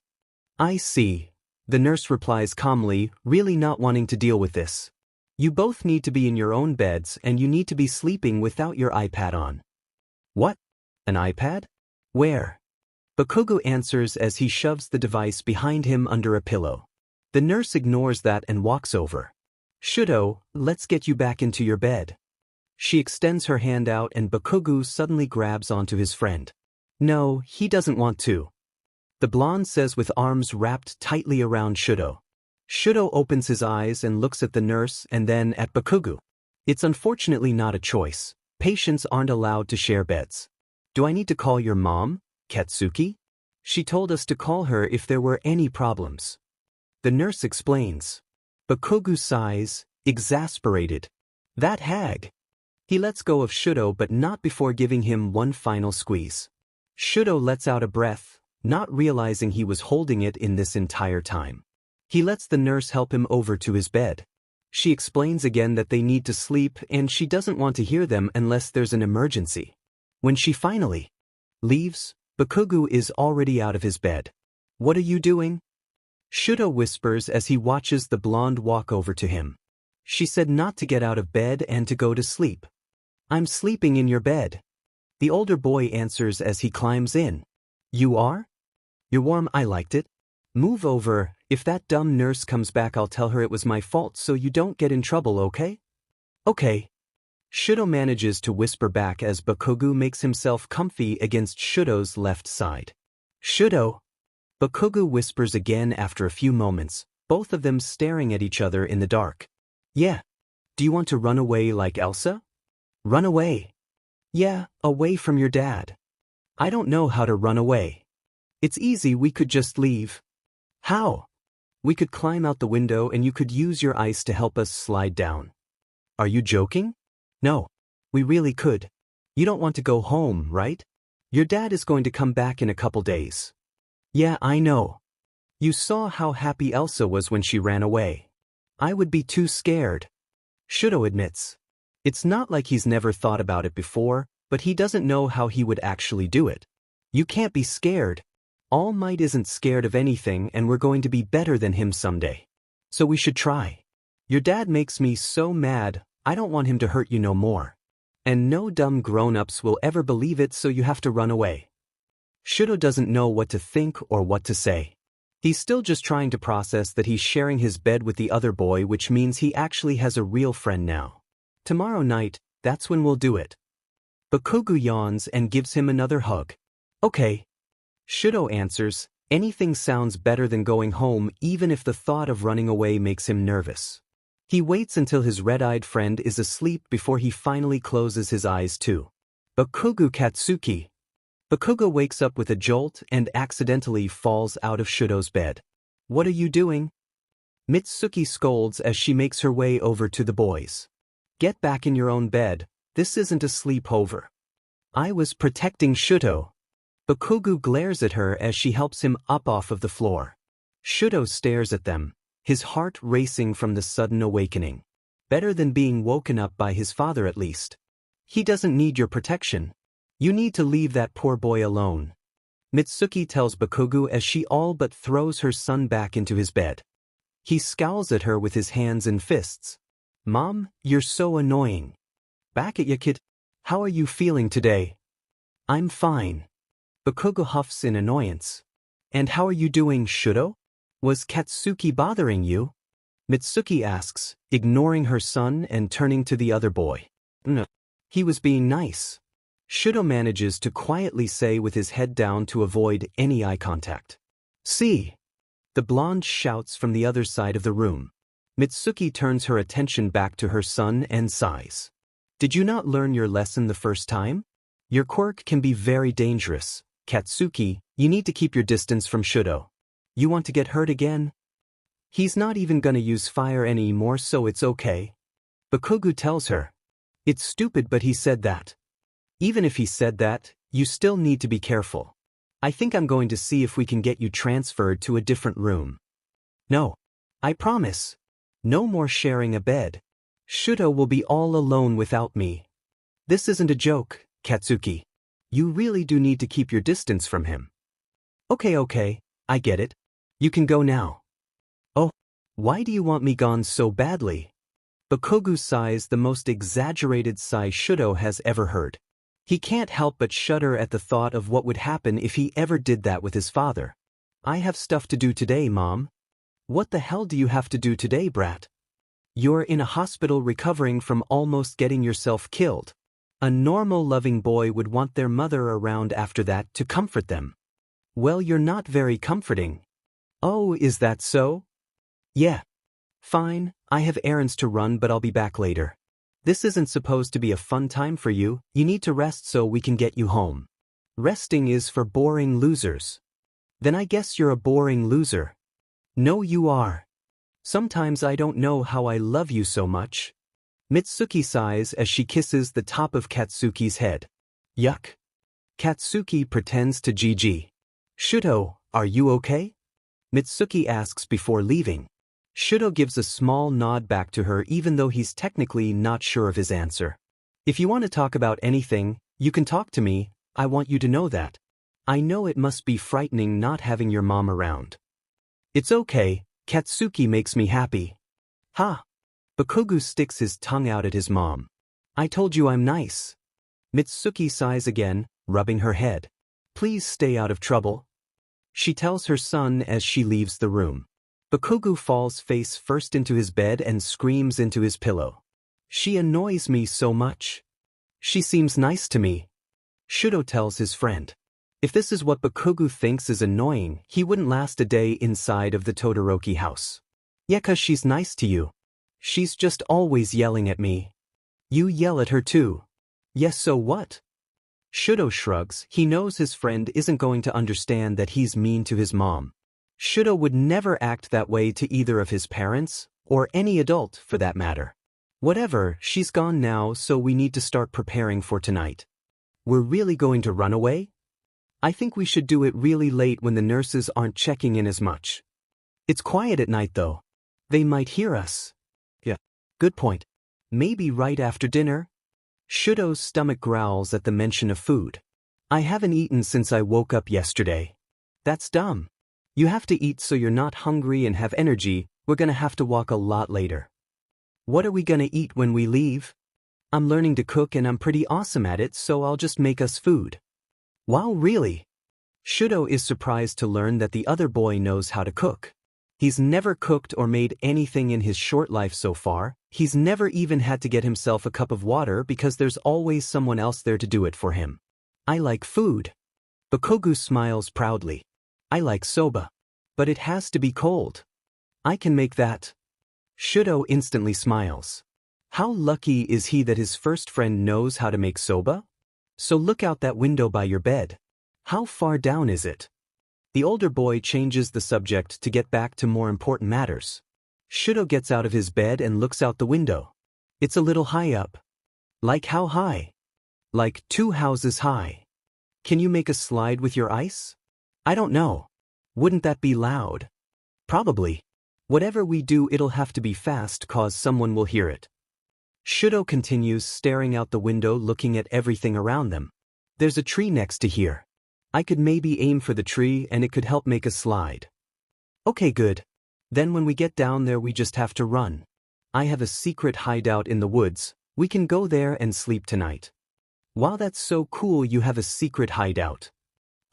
I see. The nurse replies calmly, really not wanting to deal with this. You both need to be in your own beds and you need to be sleeping without your iPad on. What? An iPad? Where? Bakugo answers as he shoves the device behind him under a pillow. The nurse ignores that and walks over. Shudo, let's get you back into your bed. She extends her hand out and Bakugo suddenly grabs onto his friend. No, he doesn't want to. The blonde says with arms wrapped tightly around Shudo. Shudo opens his eyes and looks at the nurse and then at Bakugo. It's unfortunately not a choice. Patients aren't allowed to share beds. Do I need to call your mom, Katsuki? She told us to call her if there were any problems. The nurse explains. Bakugo sighs, exasperated. That hag. He lets go of Shudo but not before giving him one final squeeze. Shudo lets out a breath, not realizing he was holding it in this entire time. He lets the nurse help him over to his bed. She explains again that they need to sleep and she doesn't want to hear them unless there's an emergency. When she finally leaves, Bakugo is already out of his bed. What are you doing? Shudo whispers as he watches the blonde walk over to him. She said not to get out of bed and to go to sleep. I'm sleeping in your bed. The older boy answers as he climbs in. You are? You're warm, I liked it. Move over. If that dumb nurse comes back I'll tell her it was my fault so you don't get in trouble, okay? Okay. Shudo manages to whisper back as Bakugo makes himself comfy against Shudo's left side. Shudo! Bakugo whispers again after a few moments, both of them staring at each other in the dark. Yeah. Do you want to run away like Elsa? Run away? Yeah, away from your dad. I don't know how to run away. It's easy, we could just leave. How? We could climb out the window and you could use your ice to help us slide down. Are you joking? No. We really could. You don't want to go home, right? Your dad is going to come back in a couple days. Yeah, I know. You saw how happy Elsa was when she ran away. I would be too scared. Shudo admits. It's not like he's never thought about it before, but he doesn't know how he would actually do it. You can't be scared. All Might isn't scared of anything and we're going to be better than him someday. So we should try. Your dad makes me so mad, I don't want him to hurt you no more. And no dumb grown-ups will ever believe it, so you have to run away. Shudo doesn't know what to think or what to say. He's still just trying to process that he's sharing his bed with the other boy, which means he actually has a real friend now. Tomorrow night, that's when we'll do it. Bakugo yawns and gives him another hug. Okay. Shudo answers, anything sounds better than going home even if the thought of running away makes him nervous. He waits until his red-eyed friend is asleep before he finally closes his eyes too. Bakugo Katsuki. Bakugo wakes up with a jolt and accidentally falls out of Shudo's bed. What are you doing? Mitsuki scolds as she makes her way over to the boys. Get back in your own bed, this isn't a sleepover. I was protecting Shudo. Bakugo glares at her as she helps him up off of the floor. Shudo stares at them, his heart racing from the sudden awakening. Better than being woken up by his father at least. He doesn't need your protection. You need to leave that poor boy alone. Mitsuki tells Bakugo as she all but throws her son back into his bed. He scowls at her with his hands and fists. Mom, you're so annoying. Back at ya, kid. How are you feeling today? I'm fine. Bakugo huffs in annoyance. And how are you doing, Shudo? Was Katsuki bothering you? Mitsuki asks, ignoring her son and turning to the other boy. No. He was being nice. Shudo manages to quietly say with his head down to avoid any eye contact. See. The blonde shouts from the other side of the room. Mitsuki turns her attention back to her son and sighs. Did you not learn your lesson the first time? Your quirk can be very dangerous. Katsuki, you need to keep your distance from Shudo. You want to get hurt again? He's not even gonna use fire anymore, so it's okay. Bakugo tells her. It's stupid, but he said that. Even if he said that, you still need to be careful. I think I'm going to see if we can get you transferred to a different room. No. I promise. No more sharing a bed. Shudo will be all alone without me. This isn't a joke, Katsuki. You really do need to keep your distance from him. Okay, I get it. You can go now. Oh, why do you want me gone so badly? Bakugo sighs, the most exaggerated sigh Shudo has ever heard. He can't help but shudder at the thought of what would happen if he ever did that with his father. I have stuff to do today, Mom. What the hell do you have to do today, brat? You're in a hospital recovering from almost getting yourself killed. A normal loving boy would want their mother around after that to comfort them. Well, you're not very comforting. Oh, is that so? Yeah. Fine, I have errands to run, but I'll be back later. This isn't supposed to be a fun time for you. You need to rest so we can get you home. Resting is for boring losers. Then I guess you're a boring loser. No, you are. Sometimes I don't know how I love you so much. Mitsuki sighs as she kisses the top of Katsuki's head. Yuck. Katsuki pretends to GG. Shudo, are you okay? Mitsuki asks before leaving. Shudo gives a small nod back to her, even though he's technically not sure of his answer. If you want to talk about anything, you can talk to me. I want you to know that. I know it must be frightening not having your mom around. It's okay, Katsuki makes me happy. Ha! Bakugo sticks his tongue out at his mom. I told you I'm nice. Mitsuki sighs again, rubbing her head. Please stay out of trouble. She tells her son as she leaves the room. Bakugo falls face first into his bed and screams into his pillow. She annoys me so much. She seems nice to me. Shudo tells his friend. If this is what Bakugo thinks is annoying, he wouldn't last a day inside of the Todoroki house. Yeah, 'cause she's nice to you. She's just always yelling at me. You yell at her too. Yes, so what? Shudo shrugs. He knows his friend isn't going to understand that he's mean to his mom. Shudo would never act that way to either of his parents, or any adult for that matter. Whatever, she's gone now, so we need to start preparing for tonight. We're really going to run away? I think we should do it really late when the nurses aren't checking in as much. It's quiet at night though. They might hear us. Yeah, good point. Maybe right after dinner? Shudo's stomach growls at the mention of food. I haven't eaten since I woke up yesterday. That's dumb. You have to eat so you're not hungry and have energy. We're gonna have to walk a lot later. What are we gonna eat when we leave? I'm learning to cook and I'm pretty awesome at it, so I'll just make us food. Wow, really? Shudo is surprised to learn that the other boy knows how to cook. He's never cooked or made anything in his short life so far. He's never even had to get himself a cup of water because there's always someone else there to do it for him. I like food. Bakugo smiles proudly. I like soba. But it has to be cold. I can make that. Shudo instantly smiles. How lucky is he that his first friend knows how to make soba? So look out that window by your bed. How far down is it? The older boy changes the subject to get back to more important matters. Shudo gets out of his bed and looks out the window. It's a little high up. Like how high? Like 2 houses high. Can you make a slide with your ice? I don't know. Wouldn't that be loud? Probably. Whatever we do, it'll have to be fast, cause someone will hear it. Shudo continues staring out the window, looking at everything around them. There's a tree next to here. I could maybe aim for the tree and it could help make a slide. Okay, good. Then when we get down there we just have to run. I have a secret hideout in the woods. We can go there and sleep tonight. Wow, that's so cool, you have a secret hideout.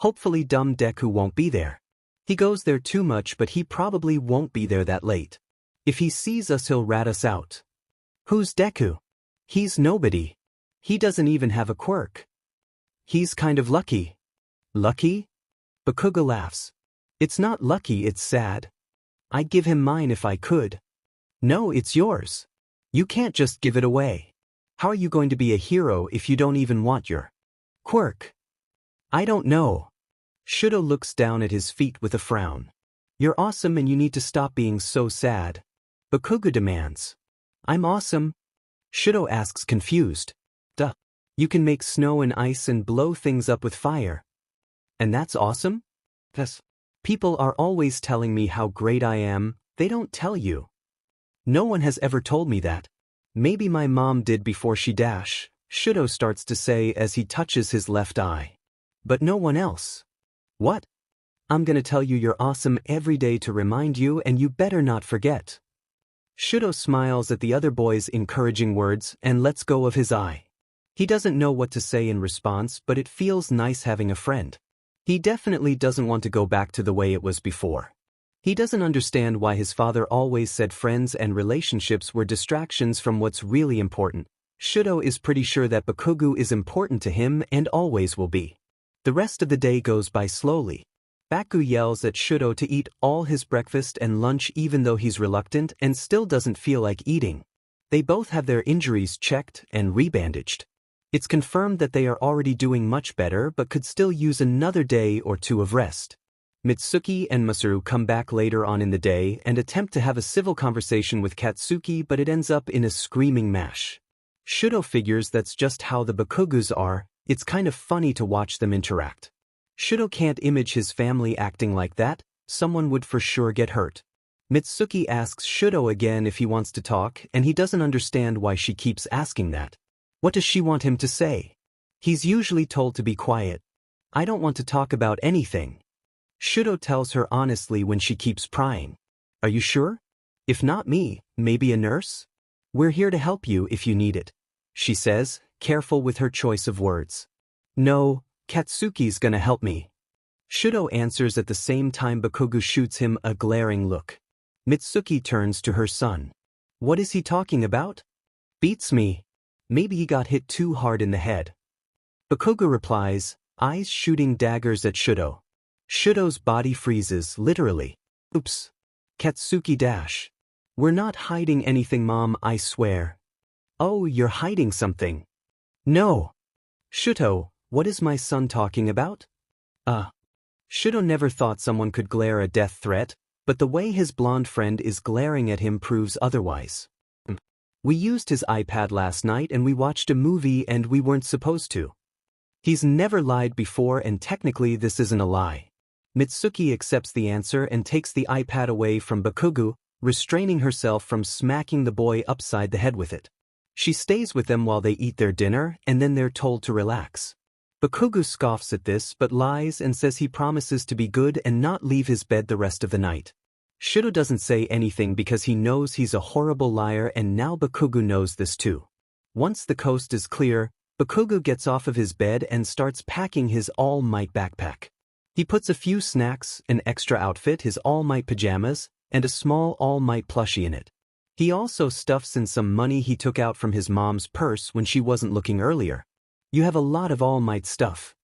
Hopefully dumb Deku won't be there. He goes there too much, but he probably won't be there that late. If he sees us he'll rat us out. Who's Deku? He's nobody. He doesn't even have a quirk. He's kind of lucky. Lucky? Bakugo laughs. It's not lucky, it's sad. I'd give him mine if I could. No, it's yours. You can't just give it away. How are you going to be a hero if you don't even want your quirk? I don't know. Shudo looks down at his feet with a frown. You're awesome and you need to stop being so sad. Bakugo demands. I'm awesome? Shudo asks, confused. Duh. You can make snow and ice and blow things up with fire. And that's awesome? Yes. People are always telling me how great I am, they don't tell you. No one has ever told me that. Maybe my mom did before she dash, Shudo starts to say as he touches his left eye. But no one else. What? I'm gonna tell you you're awesome every day to remind you, and you better not forget. Shudo smiles at the other boy's encouraging words and lets go of his eye. He doesn't know what to say in response, but it feels nice having a friend. He definitely doesn't want to go back to the way it was before. He doesn't understand why his father always said friends and relationships were distractions from what's really important. Shudo is pretty sure that Bakugo is important to him and always will be. The rest of the day goes by slowly. Baku yells at Shudo to eat all his breakfast and lunch even though he's reluctant and still doesn't feel like eating. They both have their injuries checked and rebandaged. It's confirmed that they are already doing much better but could still use another day or two of rest. Mitsuki and Masaru come back later on in the day and attempt to have a civil conversation with Katsuki, but it ends up in a screaming mash. Shudo figures that's just how the Bakugos are. It's kind of funny to watch them interact. Shudo can't image his family acting like that. Someone would for sure get hurt. Mitsuki asks Shudo again if he wants to talk, and he doesn't understand why she keeps asking that. What does she want him to say? He's usually told to be quiet. I don't want to talk about anything. Shudo tells her honestly when she keeps prying. Are you sure? If not me, maybe a nurse? We're here to help you if you need it, she says, careful with her choice of words. No, Katsuki's gonna help me. Shudo answers at the same time Bakugo shoots him a glaring look. Mitsuki turns to her son. What is he talking about? Beats me. Maybe he got hit too hard in the head. Bakugo replies, eyes shooting daggers at Shudo. Shudo's body freezes, literally. Oops. Katsuki dash. We're not hiding anything, Mom, I swear. Oh, you're hiding something. No. Shudo, what is my son talking about? Shudo never thought someone could glare a death threat, but the way his blonde friend is glaring at him proves otherwise. We used his iPad last night and we watched a movie and we weren't supposed to. He's never lied before and technically this isn't a lie. Mitsuki accepts the answer and takes the iPad away from Bakugo, restraining herself from smacking the boy upside the head with it. She stays with them while they eat their dinner and then they're told to relax. Bakugo scoffs at this but lies and says he promises to be good and not leave his bed the rest of the night. Shudo doesn't say anything because he knows he's a horrible liar, and now Bakugo knows this too. Once the coast is clear, Bakugo gets off of his bed and starts packing his All Might backpack. He puts a few snacks, an extra outfit, his All Might pajamas, and a small All Might plushie in it. He also stuffs in some money he took out from his mom's purse when she wasn't looking earlier. You have a lot of All Might stuff.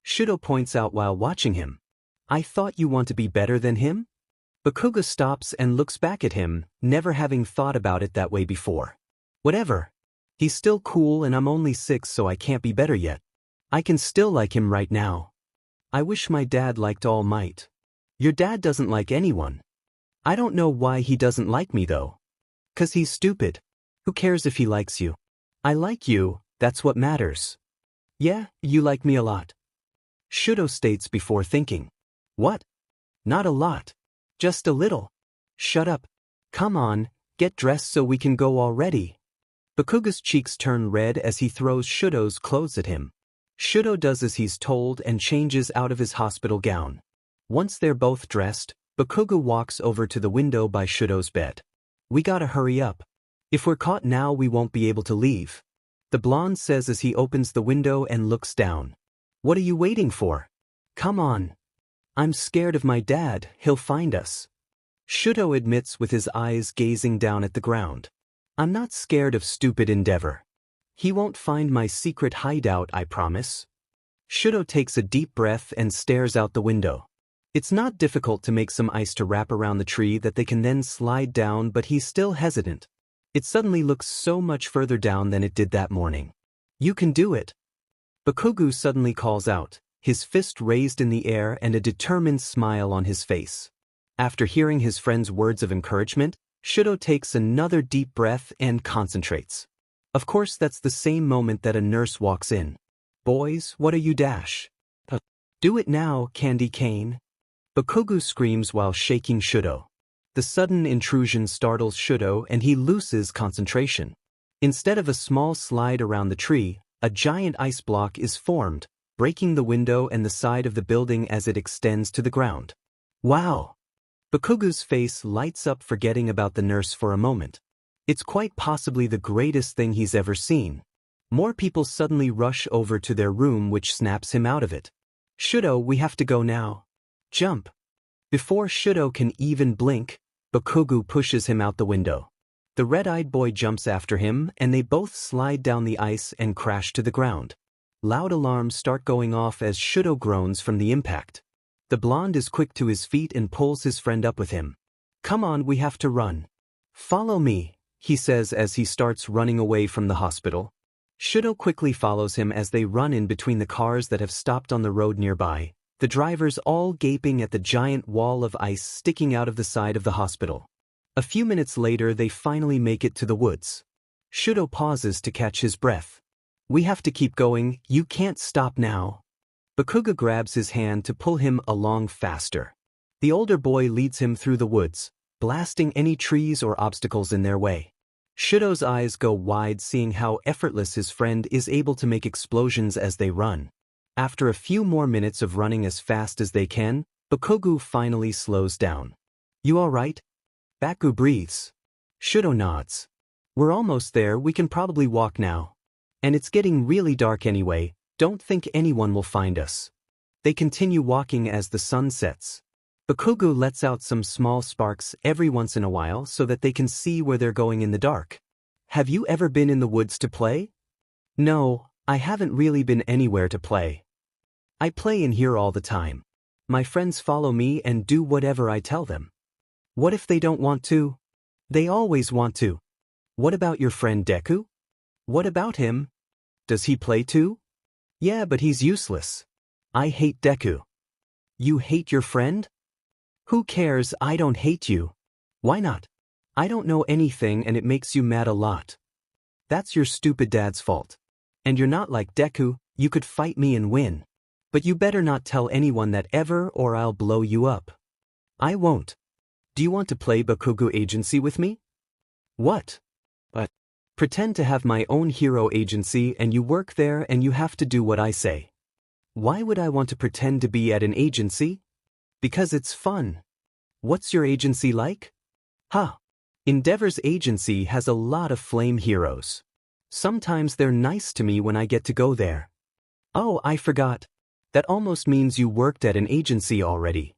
Shudo points out while watching him. I thought you want to be better than him? Bakugo stops and looks back at him, never having thought about it that way before. Whatever. He's still cool and I'm only 6, so I can't be better yet. I can still like him right now. I wish my dad liked All Might. Your dad doesn't like anyone. I don't know why he doesn't like me though. 'Cause he's stupid. Who cares if he likes you? I like you, that's what matters. Yeah, you like me a lot. Shudo states before thinking. What? Not a lot. Just a little. Shut up. Come on, get dressed so we can go already. Bakuga's cheeks turn red as he throws Shudo's clothes at him. Shudo does as he's told and changes out of his hospital gown. Once they're both dressed, Bakuga walks over to the window by Shudo's bed. We gotta hurry up. If we're caught now we won't be able to leave. The blonde says as he opens the window and looks down. What are you waiting for? Come on. I'm scared of my dad, he'll find us. Shudo admits with his eyes gazing down at the ground. I'm not scared of stupid Endeavor. He won't find my secret hideout, I promise. Shudo takes a deep breath and stares out the window. It's not difficult to make some ice to wrap around the tree that they can then slide down, but he's still hesitant. It suddenly looks so much further down than it did that morning. You can do it. Bakuga suddenly calls out, his fist raised in the air and a determined smile on his face. After hearing his friend's words of encouragement, Shudo takes another deep breath and concentrates. Of course, that's the same moment that a nurse walks in. Boys, what are you dash? Do it now, Candy Cane. Bakuga screams while shaking Shudo. The sudden intrusion startles Shudo and he loses concentration. Instead of a small slide around the tree, a giant ice block is formed, breaking the window and the side of the building as it extends to the ground. Wow! Bakuga's face lights up, forgetting about the nurse for a moment. It's quite possibly the greatest thing he's ever seen. More people suddenly rush over to their room, which snaps him out of it. Shudo, we have to go now. Jump. Before Shudo can even blink, Bakuga pushes him out the window. The red-eyed boy jumps after him and they both slide down the ice and crash to the ground. Loud alarms start going off as Shudo groans from the impact. The blonde is quick to his feet and pulls his friend up with him. Come on, we have to run. Follow me, he says as he starts running away from the hospital. Shudo quickly follows him as they run in between the cars that have stopped on the road nearby, the drivers all gaping at the giant wall of ice sticking out of the side of the hospital. A few minutes later they finally make it to the woods. Shudo pauses to catch his breath. We have to keep going, you can't stop now. Bakuga grabs his hand to pull him along faster. The older boy leads him through the woods, blasting any trees or obstacles in their way. Shudo's eyes go wide seeing how effortless his friend is able to make explosions as they run. After a few more minutes of running as fast as they can, Bakuga finally slows down. You alright? Baku breathes. Shudo nods. We're almost there, we can probably walk now. And it's getting really dark anyway, don't think anyone will find us. They continue walking as the sun sets. Bakuga lets out some small sparks every once in a while so that they can see where they're going in the dark. Have you ever been in the woods to play? No, I haven't really been anywhere to play. I play in here all the time. My friends follow me and do whatever I tell them. What if they don't want to? They always want to. What about your friend Deku? What about him? Does he play too? Yeah, but he's useless. I hate Deku. You hate your friend? Who cares, I don't hate you. Why not? I don't know anything and it makes you mad a lot. That's your stupid dad's fault. And you're not like Deku, you could fight me and win. But you better not tell anyone that ever or I'll blow you up. I won't. Do you want to play Bakuga Agency with me? What? But pretend to have my own hero agency and you work there and you have to do what I say. Why would I want to pretend to be at an agency? Because it's fun. What's your agency like? Huh. Endeavor's agency has a lot of flame heroes. Sometimes they're nice to me when I get to go there. Oh, I forgot. That almost means you worked at an agency already.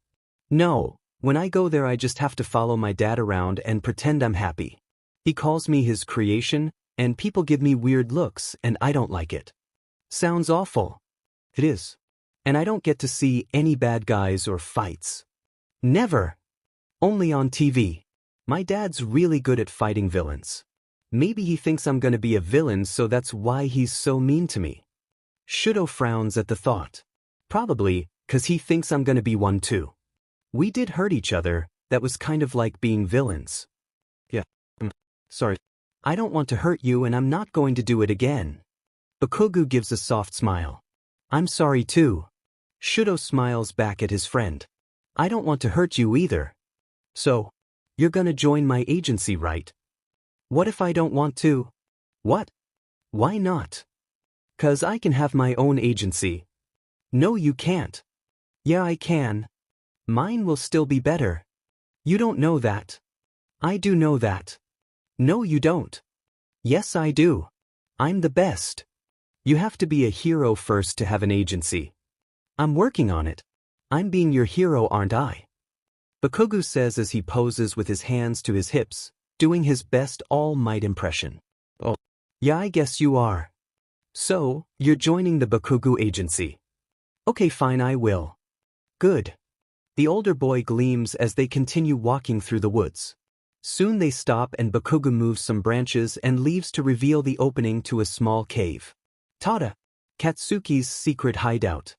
No, when I go there I just have to follow my dad around and pretend I'm happy. He calls me his creation, and people give me weird looks and I don't like it. Sounds awful. It is. And I don't get to see any bad guys or fights. Never. Only on TV. My dad's really good at fighting villains. Maybe he thinks I'm gonna be a villain, so that's why he's so mean to me. Shudo frowns at the thought. Probably, 'cause he thinks I'm gonna be one too. We did hurt each other, that was kind of like being villains. Yeah, sorry. I don't want to hurt you and I'm not going to do it again. Bakuga gives a soft smile. I'm sorry too. Shudo smiles back at his friend. I don't want to hurt you either. So, you're gonna join my agency, right? What if I don't want to? What? Why not? 'Cause I can have my own agency. No, you can't. Yeah, I can. Mine will still be better. You don't know that. I do know that. No, you don't. Yes, I do. I'm the best. You have to be a hero first to have an agency. I'm working on it. I'm being your hero, aren't I? Bakugo says as he poses with his hands to his hips, doing his best All Might impression. Oh, yeah, I guess you are. So, you're joining the Bakugo agency. Okay, fine, I will. Good. The older boy gleams as they continue walking through the woods. Soon they stop and Bakugo moves some branches and leaves to reveal the opening to a small cave. Tada! Katsuki's secret hideout.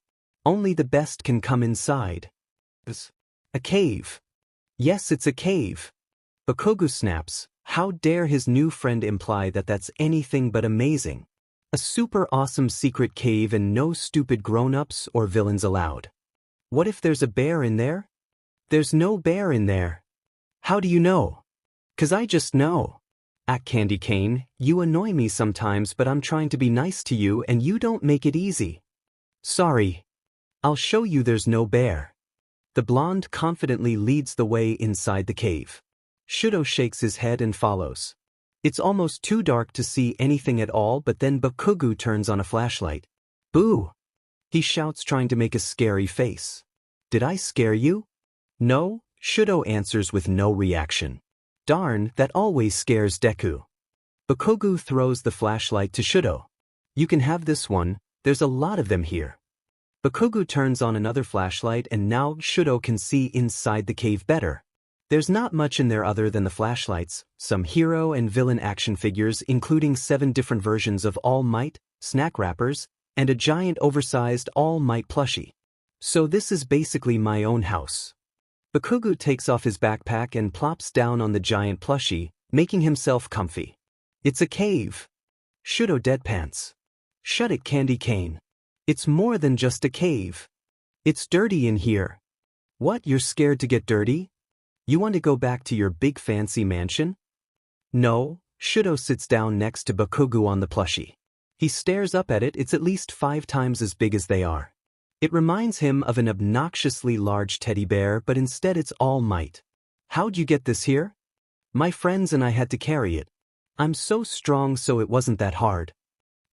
Only the best can come inside. A cave. Yes, it's a cave. Bakugo snaps. How dare his new friend imply that that's anything but amazing. A super awesome secret cave and no stupid grown-ups or villains allowed. What if there's a bear in there? There's no bear in there. How do you know? 'Cause I just know. Candy Cane, you annoy me sometimes, but I'm trying to be nice to you and you don't make it easy. Sorry. I'll show you there's no bear. The blonde confidently leads the way inside the cave. Shudo shakes his head and follows. It's almost too dark to see anything at all, but then Bakugo turns on a flashlight. Boo! He shouts, trying to make a scary face. Did I scare you? No, Shudo answers with no reaction. Darn, that always scares Deku. Bakugo throws the flashlight to Shudo. You can have this one, there's a lot of them here. Bakugo turns on another flashlight and now Shudo can see inside the cave better. There's not much in there other than the flashlights, some hero and villain action figures including 7 different versions of All Might, snack wrappers, and a giant oversized All Might plushie. So this is basically my own house. Bakugo takes off his backpack and plops down on the giant plushie, making himself comfy. It's a cave. Shudo deadpants. Shut it, Candy Cane. It's more than just a cave. It's dirty in here. What, you're scared to get dirty? You want to go back to your big fancy mansion? No, Shudo sits down next to Bakugo on the plushie. He stares up at it. It's at least 5 times as big as they are. It reminds him of an obnoxiously large teddy bear, but instead it's All Might. How'd you get this here? My friends and I had to carry it. I'm so strong, so it wasn't that hard.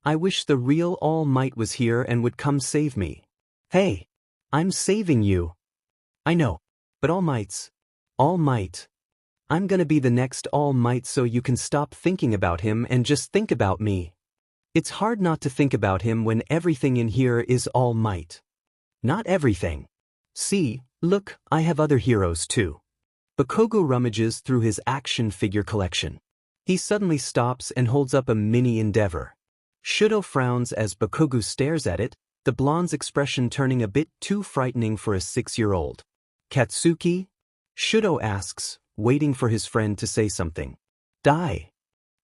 I wish the real All Might was here and would come save me. Hey, I'm saving you. I know, but All Might. I'm gonna be the next All Might, so you can stop thinking about him and just think about me. It's hard not to think about him when everything in here is All Might. Not everything. See, look, I have other heroes too. Bakugo rummages through his action figure collection. He suddenly stops and holds up a mini Endeavor. Shudo frowns as Bakugo stares at it, the blonde's expression turning a bit too frightening for a 6-year-old. Katsuki? Shudo asks, waiting for his friend to say something. Die.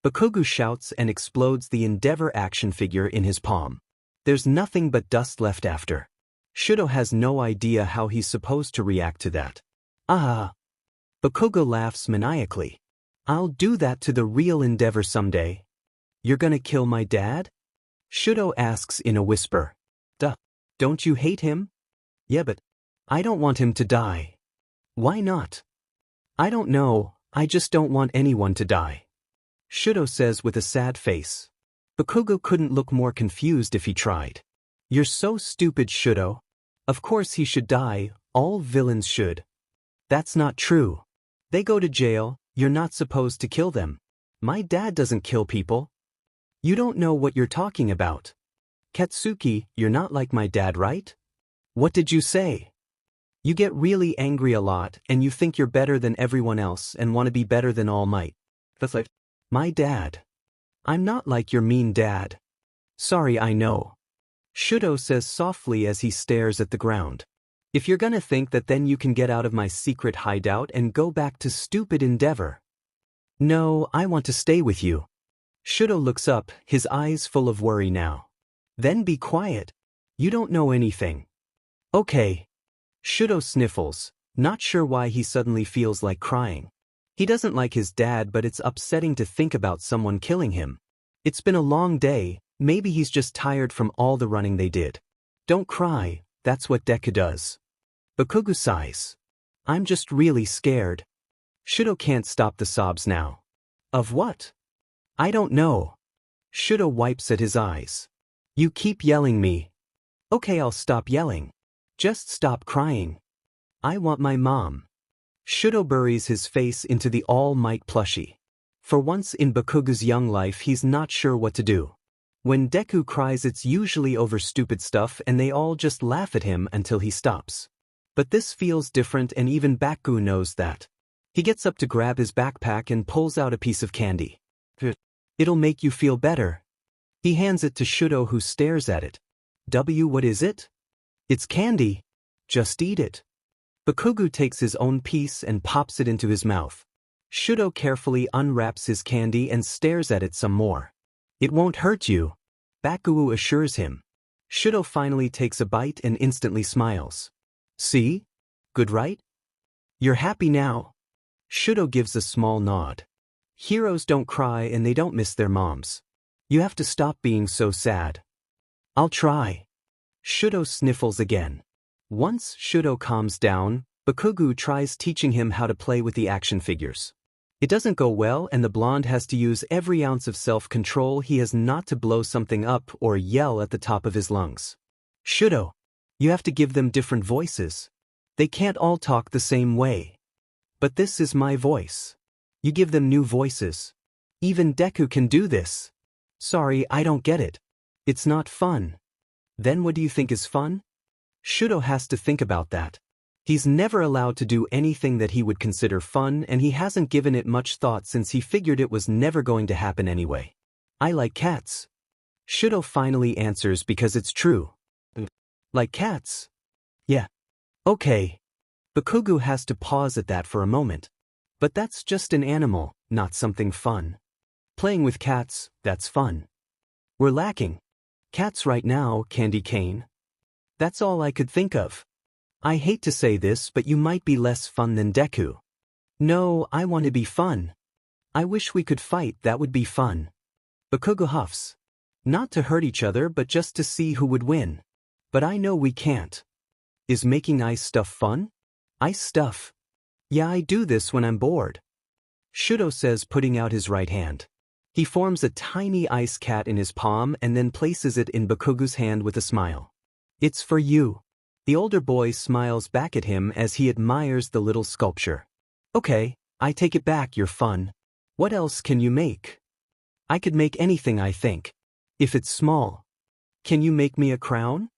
Bakugo shouts and explodes the Endeavor action figure in his palm. There's nothing but dust left after. Shudo has no idea how he's supposed to react to that. Ah! Bakugo laughs maniacally. I'll do that to the real Endeavor someday. You're gonna kill my dad? Shudo asks in a whisper. Duh. Don't you hate him? Yeah, but I don't want him to die. Why not? I don't know, I just don't want anyone to die. Shudo says with a sad face. Bakugo couldn't look more confused if he tried. You're so stupid, Shudo. Of course he should die, all villains should. That's not true. They go to jail, you're not supposed to kill them. My dad doesn't kill people. You don't know what you're talking about. Katsuki, you're not like my dad, right? What did you say? You get really angry a lot and you think you're better than everyone else and want to be better than All Might. That's like, my dad. I'm not like your mean dad. Sorry, I know. Shudo says softly as he stares at the ground. If you're gonna think that, then you can get out of my secret hideout and go back to stupid Endeavor. No, I want to stay with you. Shudo looks up, his eyes full of worry now. Then be quiet. You don't know anything. Okay. Shudo sniffles, not sure why he suddenly feels like crying. He doesn't like his dad, but it's upsetting to think about someone killing him. It's been a long day, maybe he's just tired from all the running they did. Don't cry, that's what Deku does. Bakugo sighs. I'm just really scared. Shudo can't stop the sobs now. Of what? I don't know. Shudo wipes at his eyes. You keep yelling me. Okay, I'll stop yelling. Just stop crying. I want my mom. Shudo buries his face into the All Might plushie. For once in Bakugo's young life, he's not sure what to do. When Deku cries, it's usually over stupid stuff and they all just laugh at him until he stops. But this feels different, and even Baku knows that. He gets up to grab his backpack and pulls out a piece of candy. It'll make you feel better. He hands it to Shudo, who stares at it. What is it? It's candy. Just eat it. Bakugo takes his own piece and pops it into his mouth. Shudo carefully unwraps his candy and stares at it some more. It won't hurt you, Bakugo assures him. Shudo finally takes a bite and instantly smiles. See? Good, right? You're happy now? Shudo gives a small nod. Heroes don't cry and they don't miss their moms. You have to stop being so sad. I'll try. Shudo sniffles again. Once Shudo calms down, Bakugo tries teaching him how to play with the action figures. It doesn't go well, and the blonde has to use every ounce of self-control he has not to blow something up or yell at the top of his lungs. Shudo, you have to give them different voices. They can't all talk the same way. But this is my voice. You give them new voices. Even Deku can do this. Sorry, I don't get it. It's not fun. Then what do you think is fun? Shudo has to think about that. He's never allowed to do anything that he would consider fun, and he hasn't given it much thought since he figured it was never going to happen anyway. I like cats. Shudo finally answers because it's true. Like cats? Yeah. Okay. Bakugo has to pause at that for a moment. But that's just an animal, not something fun. Playing with cats, that's fun. We're lacking cats right now, Candy Cane. That's all I could think of. I hate to say this, but you might be less fun than Deku. No, I want to be fun. I wish we could fight, that would be fun. Bakugo huffs. Not to hurt each other, but just to see who would win. But I know we can't. Is making ice stuff fun? Ice stuff? Yeah, I do this when I'm bored. Shudo says, putting out his right hand. He forms a tiny ice cat in his palm and then places it in Bakugo's hand with a smile. It's for you. The older boy smiles back at him as he admires the little sculpture. Okay, I take it back, you're fun. What else can you make? I could make anything, I think. If it's small. Can you make me a crown?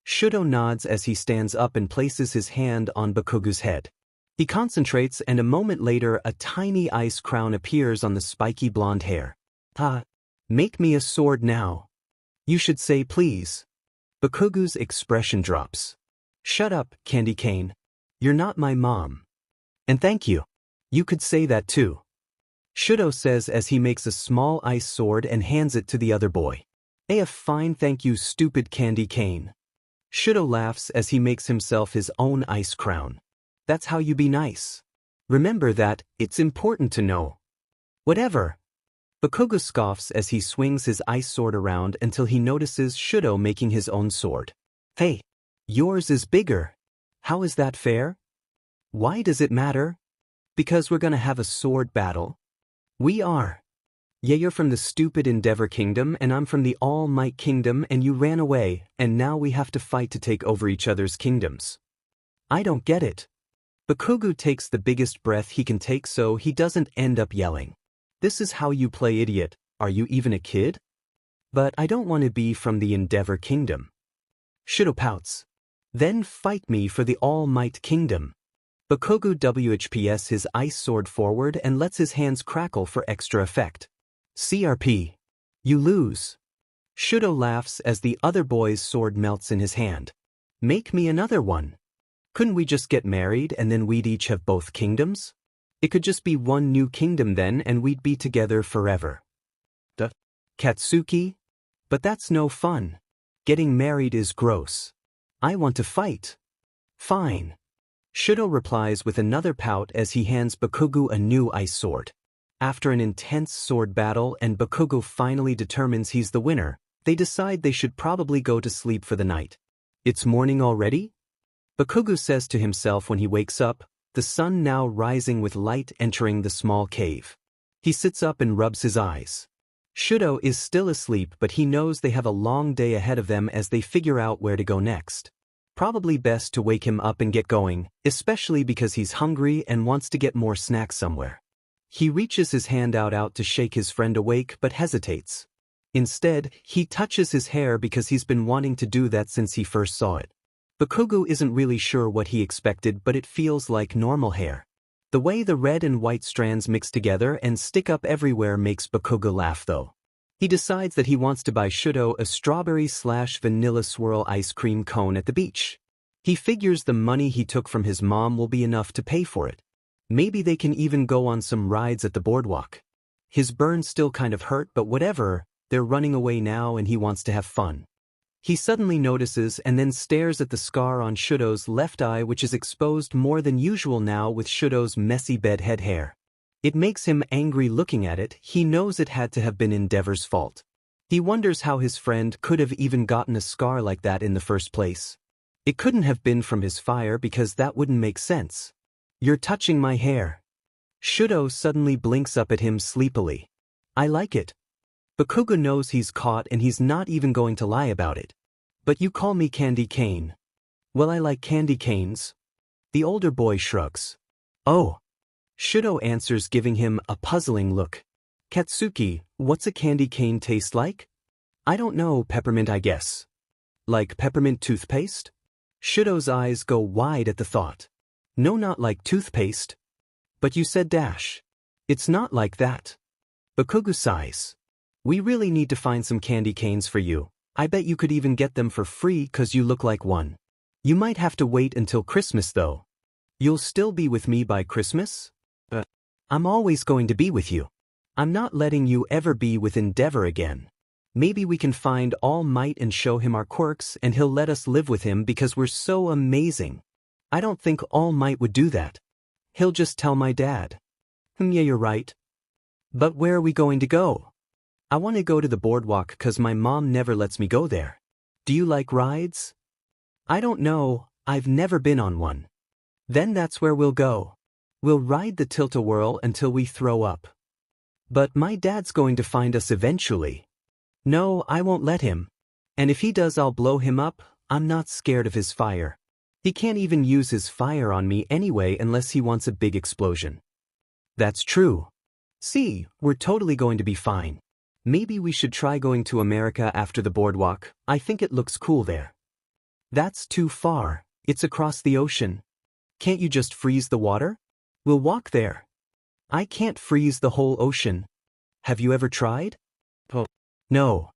Shudo nods as he stands up and places his hand on Bakugo's head. He concentrates, and a moment later a tiny ice crown appears on the spiky blonde hair. Make me a sword now. You should say please. Bakugo's expression drops. Shut up, Candy Cane. You're not my mom. And thank you. You could say that too. Shudo says as he makes a small ice sword and hands it to the other boy. A fine thank you, stupid Candy Cane. Shudo laughs as he makes himself his own ice crown. That's how you be nice. Remember that, it's important to know. Whatever. Bakugo scoffs as he swings his ice sword around until he notices Shudo making his own sword. Hey, yours is bigger. How is that fair? Why does it matter? Because we're gonna have a sword battle. We are. Yeah, you're from the stupid Endeavor Kingdom and I'm from the All Might Kingdom, and you ran away, and now we have to fight to take over each other's kingdoms. I don't get it. Bakugo takes the biggest breath he can take so he doesn't end up yelling. This is how you play idiot, are you even a kid? But I don't want to be from the Endeavor Kingdom. Shudo pouts. Then fight me for the All Might Kingdom. Bakugo WHPs his ice sword forward and lets his hands crackle for extra effect. CRP. You lose. Shudo laughs as the other boy's sword melts in his hand. Make me another one. Couldn't we just get married and then we'd each have both kingdoms? It could just be one new kingdom then and we'd be together forever. Katsuki? But that's no fun. Getting married is gross. I want to fight. Fine. Shudo replies with another pout as he hands Bakugo a new ice sword. After an intense sword battle and Bakugo finally determines he's the winner, they decide they should probably go to sleep for the night. It's morning already? Bakugo says to himself when he wakes up, the sun now rising with light entering the small cave. He sits up and rubs his eyes. Shudo is still asleep, but he knows they have a long day ahead of them as they figure out where to go next. Probably best to wake him up and get going, especially because he's hungry and wants to get more snacks somewhere. He reaches his hand out to shake his friend awake but hesitates. Instead, he touches his hair because he's been wanting to do that since he first saw it. Bakugo isn't really sure what he expected, but it feels like normal hair. The way the red and white strands mix together and stick up everywhere makes Bakugo laugh though. He decides that he wants to buy Shudo a strawberry/vanilla swirl ice cream cone at the beach. He figures the money he took from his mom will be enough to pay for it. Maybe they can even go on some rides at the boardwalk. His burns still kind of hurt, but whatever, they're running away now and he wants to have fun. He suddenly notices and then stares at the scar on Shudo's left eye, which is exposed more than usual now with Shudo's messy bedhead hair. It makes him angry looking at it. He knows it had to have been Endeavor's fault. He wonders how his friend could have even gotten a scar like that in the first place. It couldn't have been from his fire because that wouldn't make sense. You're touching my hair. Shudo suddenly blinks up at him sleepily. I like it. Bakugo knows he's caught and he's not even going to lie about it. But you call me candy cane. Well, I like candy canes. The older boy shrugs. Oh. Shudo answers, giving him a puzzling look. Katsuki, what's a candy cane taste like? I don't know, peppermint I guess. Like peppermint toothpaste? Shudo's eyes go wide at the thought. No, not like toothpaste. But you said dash. It's not like that. Bakugo sighs. We really need to find some candy canes for you. I bet you could even get them for free 'cause you look like one. You might have to wait until Christmas though. You'll still be with me by Christmas? I'm always going to be with you. I'm not letting you ever be with Endeavor again. Maybe we can find All Might and show him our quirks and he'll let us live with him because we're so amazing. I don't think All Might would do that. He'll just tell my dad. Yeah, you're right. But where are we going to go? I want to go to the boardwalk 'cause my mom never lets me go there. Do you like rides? I don't know, I've never been on one. Then that's where we'll go. We'll ride the tilt-a-whirl until we throw up. But my dad's going to find us eventually. No, I won't let him. And if he does, I'll blow him up. I'm not scared of his fire. He can't even use his fire on me anyway unless he wants a big explosion. That's true. See, we're totally going to be fine. Maybe we should try going to America after the boardwalk. I think it looks cool there. That's too far. It's across the ocean. Can't you just freeze the water? We'll walk there. I can't freeze the whole ocean. Have you ever tried? Oh. No.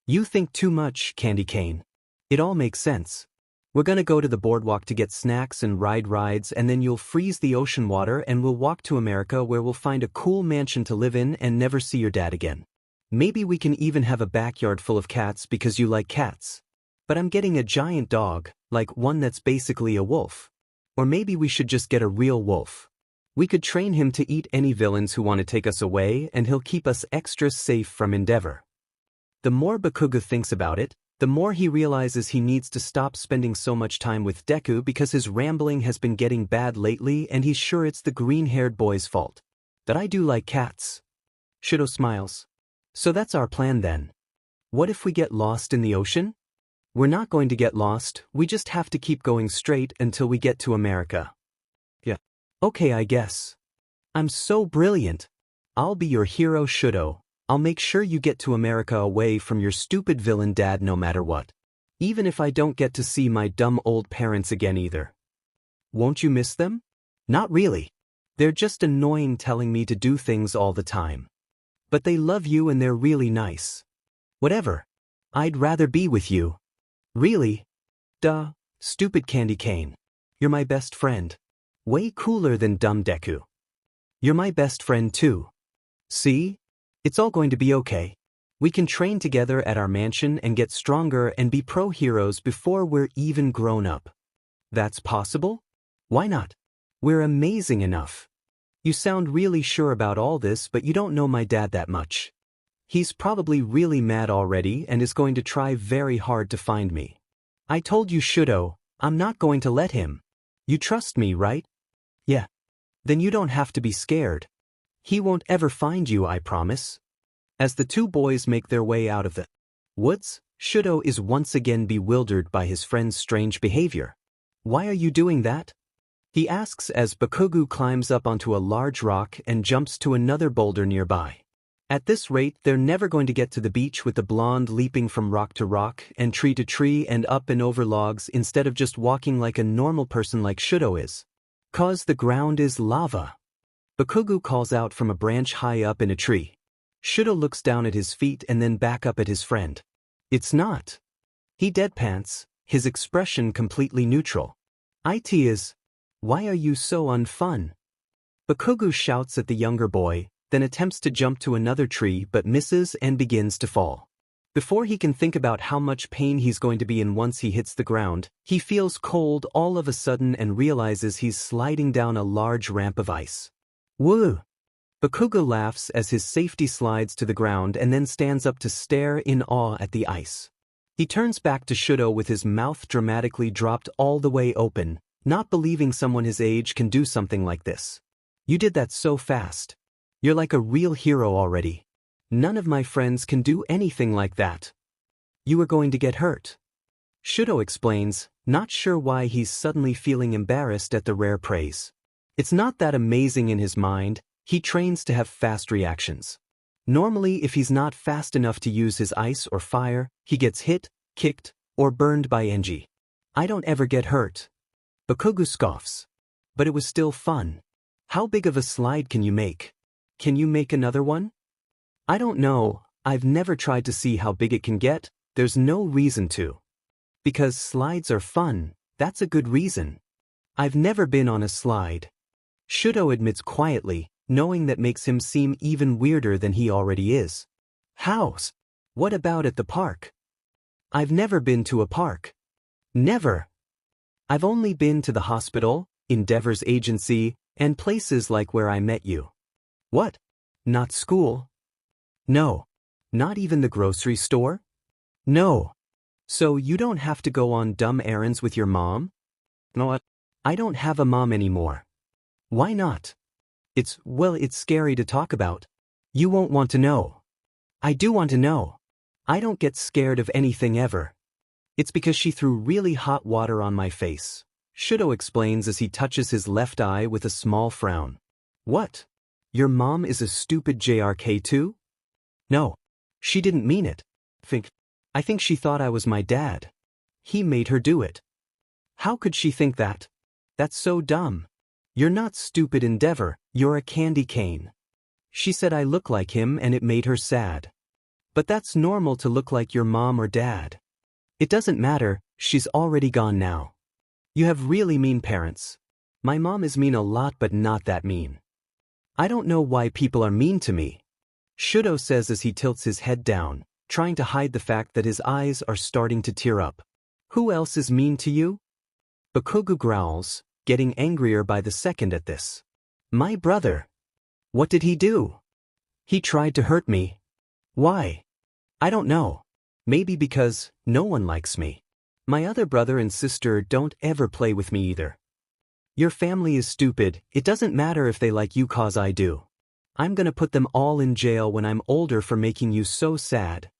You think too much, Candy Cane. It all makes sense. We're gonna go to the boardwalk to get snacks and ride rides, and then you'll freeze the ocean water and we'll walk to America where we'll find a cool mansion to live in and never see your dad again. Maybe we can even have a backyard full of cats because you like cats. But I'm getting a giant dog, like one that's basically a wolf. Or maybe we should just get a real wolf. We could train him to eat any villains who want to take us away, and he'll keep us extra safe from Endeavor. The more Bakugo thinks about it, the more he realizes he needs to stop spending so much time with Deku because his rambling has been getting bad lately and he's sure it's the green-haired boy's fault. But I do like cats. Shudo smiles. So that's our plan then. What if we get lost in the ocean? We're not going to get lost, we just have to keep going straight until we get to America. Yeah. Okay, I guess. I'm so brilliant. I'll be your hero, Shudo. I'll make sure you get to America away from your stupid villain dad no matter what. Even if I don't get to see my dumb old parents again either. Won't you miss them? Not really. They're just annoying telling me to do things all the time. But they love you and they're really nice. Whatever. I'd rather be with you. Really? Duh, stupid Candy Cane. You're my best friend. Way cooler than dumb Deku. You're my best friend too. See? It's all going to be okay. We can train together at our mansion and get stronger and be pro heroes before we're even grown up. That's possible? Why not? We're amazing enough. You sound really sure about all this, but you don't know my dad that much. He's probably really mad already and is going to try very hard to find me. I told you, Shudo, I'm not going to let him. You trust me, right? Yeah. Then you don't have to be scared. He won't ever find you, I promise. As the two boys make their way out of the woods, Shudo is once again bewildered by his friend's strange behavior. Why are you doing that? He asks as Bakugo climbs up onto a large rock and jumps to another boulder nearby. At this rate, they're never going to get to the beach with the blonde leaping from rock to rock and tree to tree and up and over logs instead of just walking like a normal person like Shudo is. 'Cause the ground is lava. Bakugo calls out from a branch high up in a tree. Shudo looks down at his feet and then back up at his friend. It's not. He deadpants, his expression completely neutral. It is. Why are you so unfun? Bakugo shouts at the younger boy, then attempts to jump to another tree but misses and begins to fall. Before he can think about how much pain he's going to be in once he hits the ground, he feels cold all of a sudden and realizes he's sliding down a large ramp of ice. Woo! Bakugo laughs as his safety slides to the ground and then stands up to stare in awe at the ice. He turns back to Shudo with his mouth dramatically dropped all the way open, not believing someone his age can do something like this. You did that so fast. You're like a real hero already. None of my friends can do anything like that. You are going to get hurt. Shudo explains, not sure why he's suddenly feeling embarrassed at the rare praise. It's not that amazing in his mind, he trains to have fast reactions. Normally, if he's not fast enough to use his ice or fire, he gets hit, kicked, or burned by Enji. I don't ever get hurt. Bakugo scoffs. But it was still fun. How big of a slide can you make? Can you make another one? I don't know, I've never tried to see how big it can get, there's no reason to. Because slides are fun, that's a good reason. I've never been on a slide. Shudo admits quietly, knowing that makes him seem even weirder than he already is. House? What about at the park? I've never been to a park. Never. I've only been to the hospital, Endeavor's agency, and places like where I met you. What? Not school? No. Not even the grocery store? No. So you don't have to go on dumb errands with your mom? No, I don't have a mom anymore. Why not? It's scary to talk about. You won't want to know. I do want to know. I don't get scared of anything ever. It's because she threw really hot water on my face. Shudo explains as he touches his left eye with a small frown. What? Your mom is a stupid JRK too? No. She didn't mean it. I think she thought I was my dad. He made her do it. How could she think that? That's so dumb. You're not stupid, Endeavor, you're a candy cane. She said I look like him and it made her sad. But that's normal to look like your mom or dad. It doesn't matter, she's already gone now. You have really mean parents. My mom is mean a lot but not that mean. I don't know why people are mean to me. Shudo says as he tilts his head down, trying to hide the fact that his eyes are starting to tear up. Who else is mean to you? Bakugo growls, getting angrier by the second at this. My brother. What did he do? He tried to hurt me. Why? I don't know. Maybe because no one likes me. My other brother and sister don't ever play with me either. Your family is stupid, it doesn't matter if they like you 'cause I do. I'm gonna put them all in jail when I'm older for making you so sad.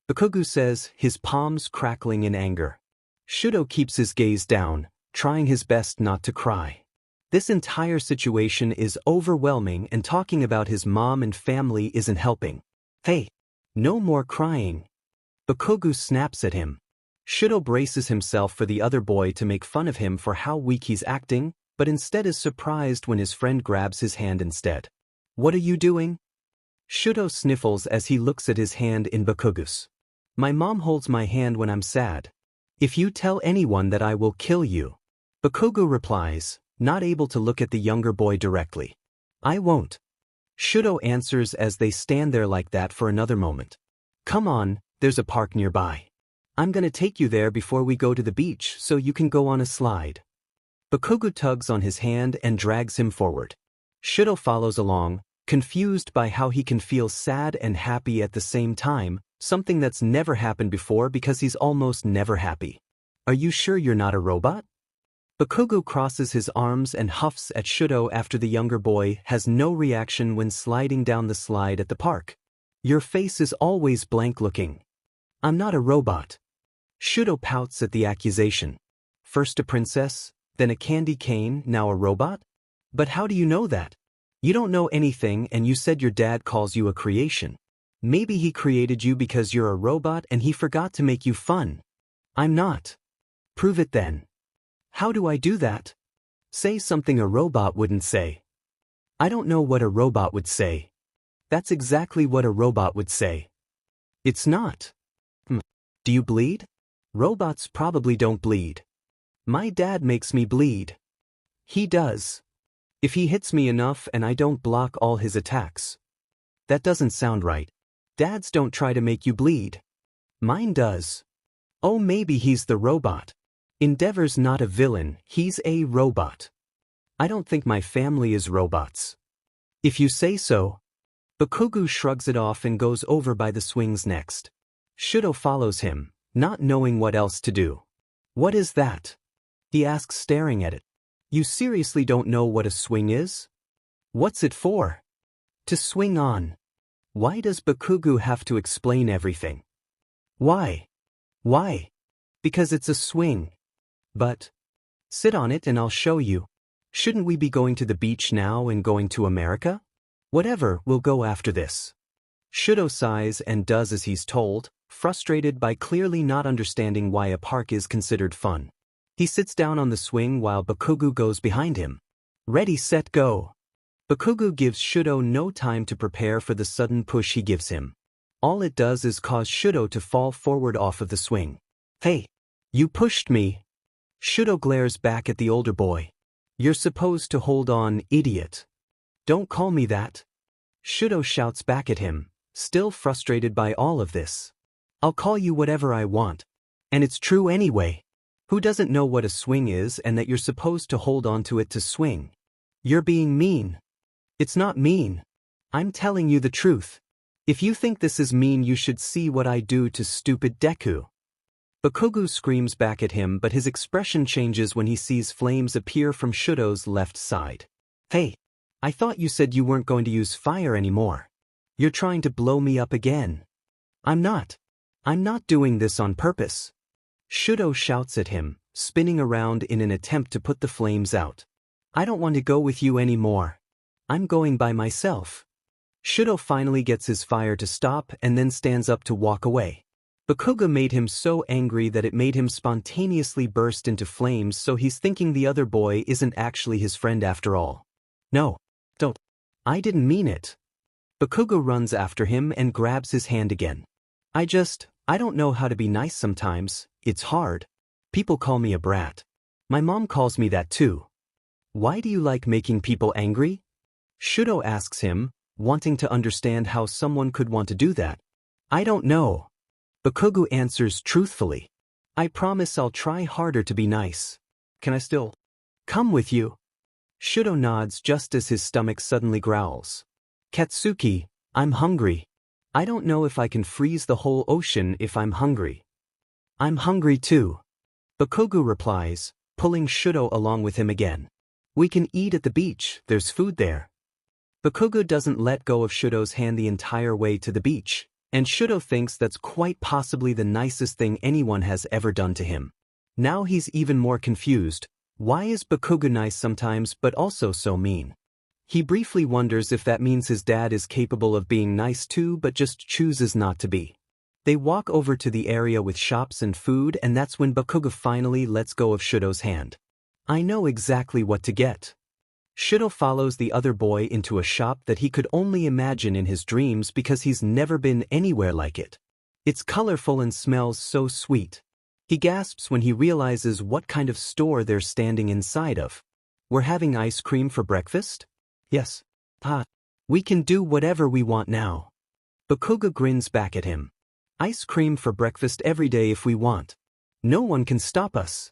Bakugo says, his palms crackling in anger. Shudo keeps his gaze down, trying his best not to cry. This entire situation is overwhelming and talking about his mom and family isn't helping. Hey, no more crying. Bakugo snaps at him. Shudo braces himself for the other boy to make fun of him for how weak he's acting, but instead is surprised when his friend grabs his hand instead. What are you doing? Shudo sniffles as he looks at his hand in Bakugo's. My mom holds my hand when I'm sad. If you tell anyone that I will kill you. Bakugo replies, not able to look at the younger boy directly. I won't. Shudo answers as they stand there like that for another moment. Come on, there's a park nearby. I'm gonna take you there before we go to the beach so you can go on a slide. Bakugo tugs on his hand and drags him forward. Shudo follows along, confused by how he can feel sad and happy at the same time, something that's never happened before because he's almost never happy. Are you sure you're not a robot? Bakugo crosses his arms and huffs at Shudo after the younger boy has no reaction when sliding down the slide at the park. Your face is always blank looking. I'm not a robot. Shudo pouts at the accusation. First a princess, then a candy cane, now a robot? But how do you know that? You don't know anything and you said your dad calls you a creation. Maybe he created you because you're a robot and he forgot to make you fun. I'm not. Prove it then. How do I do that? Say something a robot wouldn't say. I don't know what a robot would say. That's exactly what a robot would say. It's not. Do you bleed? Robots probably don't bleed. My dad makes me bleed. He does. If he hits me enough and I don't block all his attacks. That doesn't sound right. Dads don't try to make you bleed. Mine does. Oh, maybe he's the robot. Endeavor's not a villain, he's a robot. I don't think my family is robots. If you say so. Bakugo shrugs it off and goes over by the swings next. Shudo follows him, not knowing what else to do. What is that? He asks, staring at it. You seriously don't know what a swing is? What's it for? To swing on. Why does Bakugo have to explain everything? Why? Why? Because it's a swing. But sit on it and I'll show you. Shouldn't we be going to the beach now and going to America? Whatever, we'll go after this. Shudo sighs and does as he's told, frustrated by clearly not understanding why a park is considered fun. He sits down on the swing while Bakugo goes behind him. Ready, set, go. Bakugo gives Shudo no time to prepare for the sudden push he gives him. All it does is cause Shudo to fall forward off of the swing. Hey! You pushed me! Shudo glares back at the older boy. You're supposed to hold on, idiot. Don't call me that. Shudo shouts back at him, still frustrated by all of this. I'll call you whatever I want. And it's true anyway. Who doesn't know what a swing is and that you're supposed to hold on to it to swing? You're being mean. It's not mean. I'm telling you the truth. If you think this is mean, you should see what I do to stupid Deku. Bakugo screams back at him, but his expression changes when he sees flames appear from Shudo's left side. Hey, I thought you said you weren't going to use fire anymore. You're trying to blow me up again. I'm not. I'm not doing this on purpose. Shudo shouts at him, spinning around in an attempt to put the flames out. I don't want to go with you anymore. I'm going by myself. Shudo finally gets his fire to stop and then stands up to walk away. Bakugo made him so angry that it made him spontaneously burst into flames, so he's thinking the other boy isn't actually his friend after all. No, don't. I didn't mean it. Bakugo runs after him and grabs his hand again. I don't know how to be nice sometimes, it's hard. People call me a brat. My mom calls me that too. Why do you like making people angry? Shudo asks him, wanting to understand how someone could want to do that. I don't know. Bakugo answers truthfully. I promise I'll try harder to be nice. Can I still come with you? Shudo nods just as his stomach suddenly growls. Katsuki, I'm hungry. I don't know if I can freeze the whole ocean if I'm hungry. I'm hungry too. Bakugo replies, pulling Shudo along with him again. We can eat at the beach, there's food there. Bakugo doesn't let go of Shudo's hand the entire way to the beach, and Shudo thinks that's quite possibly the nicest thing anyone has ever done to him. Now he's even more confused. Why is Bakugo nice sometimes but also so mean? He briefly wonders if that means his dad is capable of being nice too but just chooses not to be. They walk over to the area with shops and food, and that's when Bakugo finally lets go of Shudo's hand. I know exactly what to get. Shudo follows the other boy into a shop that he could only imagine in his dreams because he's never been anywhere like it. It's colorful and smells so sweet. He gasps when he realizes what kind of store they're standing inside of. We're having ice cream for breakfast? Yes. We can do whatever we want now. Bakugo grins back at him. Ice cream for breakfast every day if we want. No one can stop us.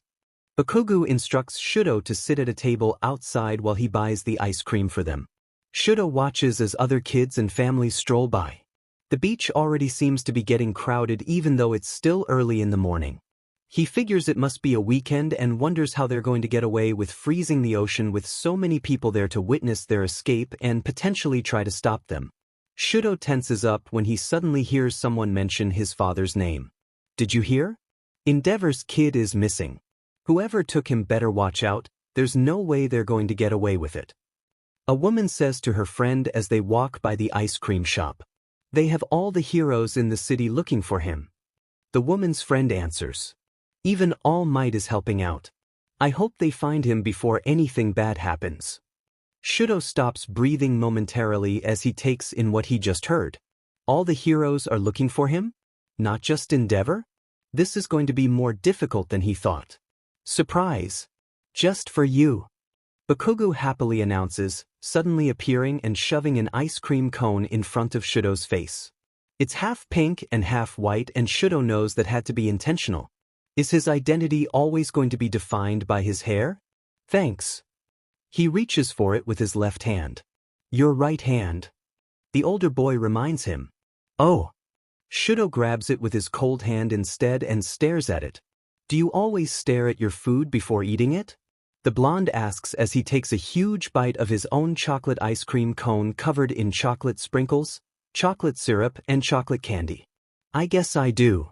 Bakugo instructs Shudo to sit at a table outside while he buys the ice cream for them. Shudo watches as other kids and families stroll by. The beach already seems to be getting crowded even though it's still early in the morning. He figures it must be a weekend and wonders how they're going to get away with freezing the ocean with so many people there to witness their escape and potentially try to stop them. Shudo tenses up when he suddenly hears someone mention his father's name. Did you hear? Endeavor's kid is missing. Whoever took him better watch out, there's no way they're going to get away with it. A woman says to her friend as they walk by the ice cream shop. They have all the heroes in the city looking for him. The woman's friend answers. Even All Might is helping out. I hope they find him before anything bad happens. Shudo stops breathing momentarily as he takes in what he just heard. All the heroes are looking for him? Not just Endeavor? This is going to be more difficult than he thought. Surprise! Just for you. Bakugo happily announces, suddenly appearing and shoving an ice cream cone in front of Shudo's face. It's half pink and half white and Shudo knows that had to be intentional. Is his identity always going to be defined by his hair? Thanks. He reaches for it with his left hand. Your right hand. The older boy reminds him. Oh. Shudo grabs it with his cold hand instead and stares at it. Do you always stare at your food before eating it? The blonde asks as he takes a huge bite of his own chocolate ice cream cone covered in chocolate sprinkles, chocolate syrup, and chocolate candy. I guess I do.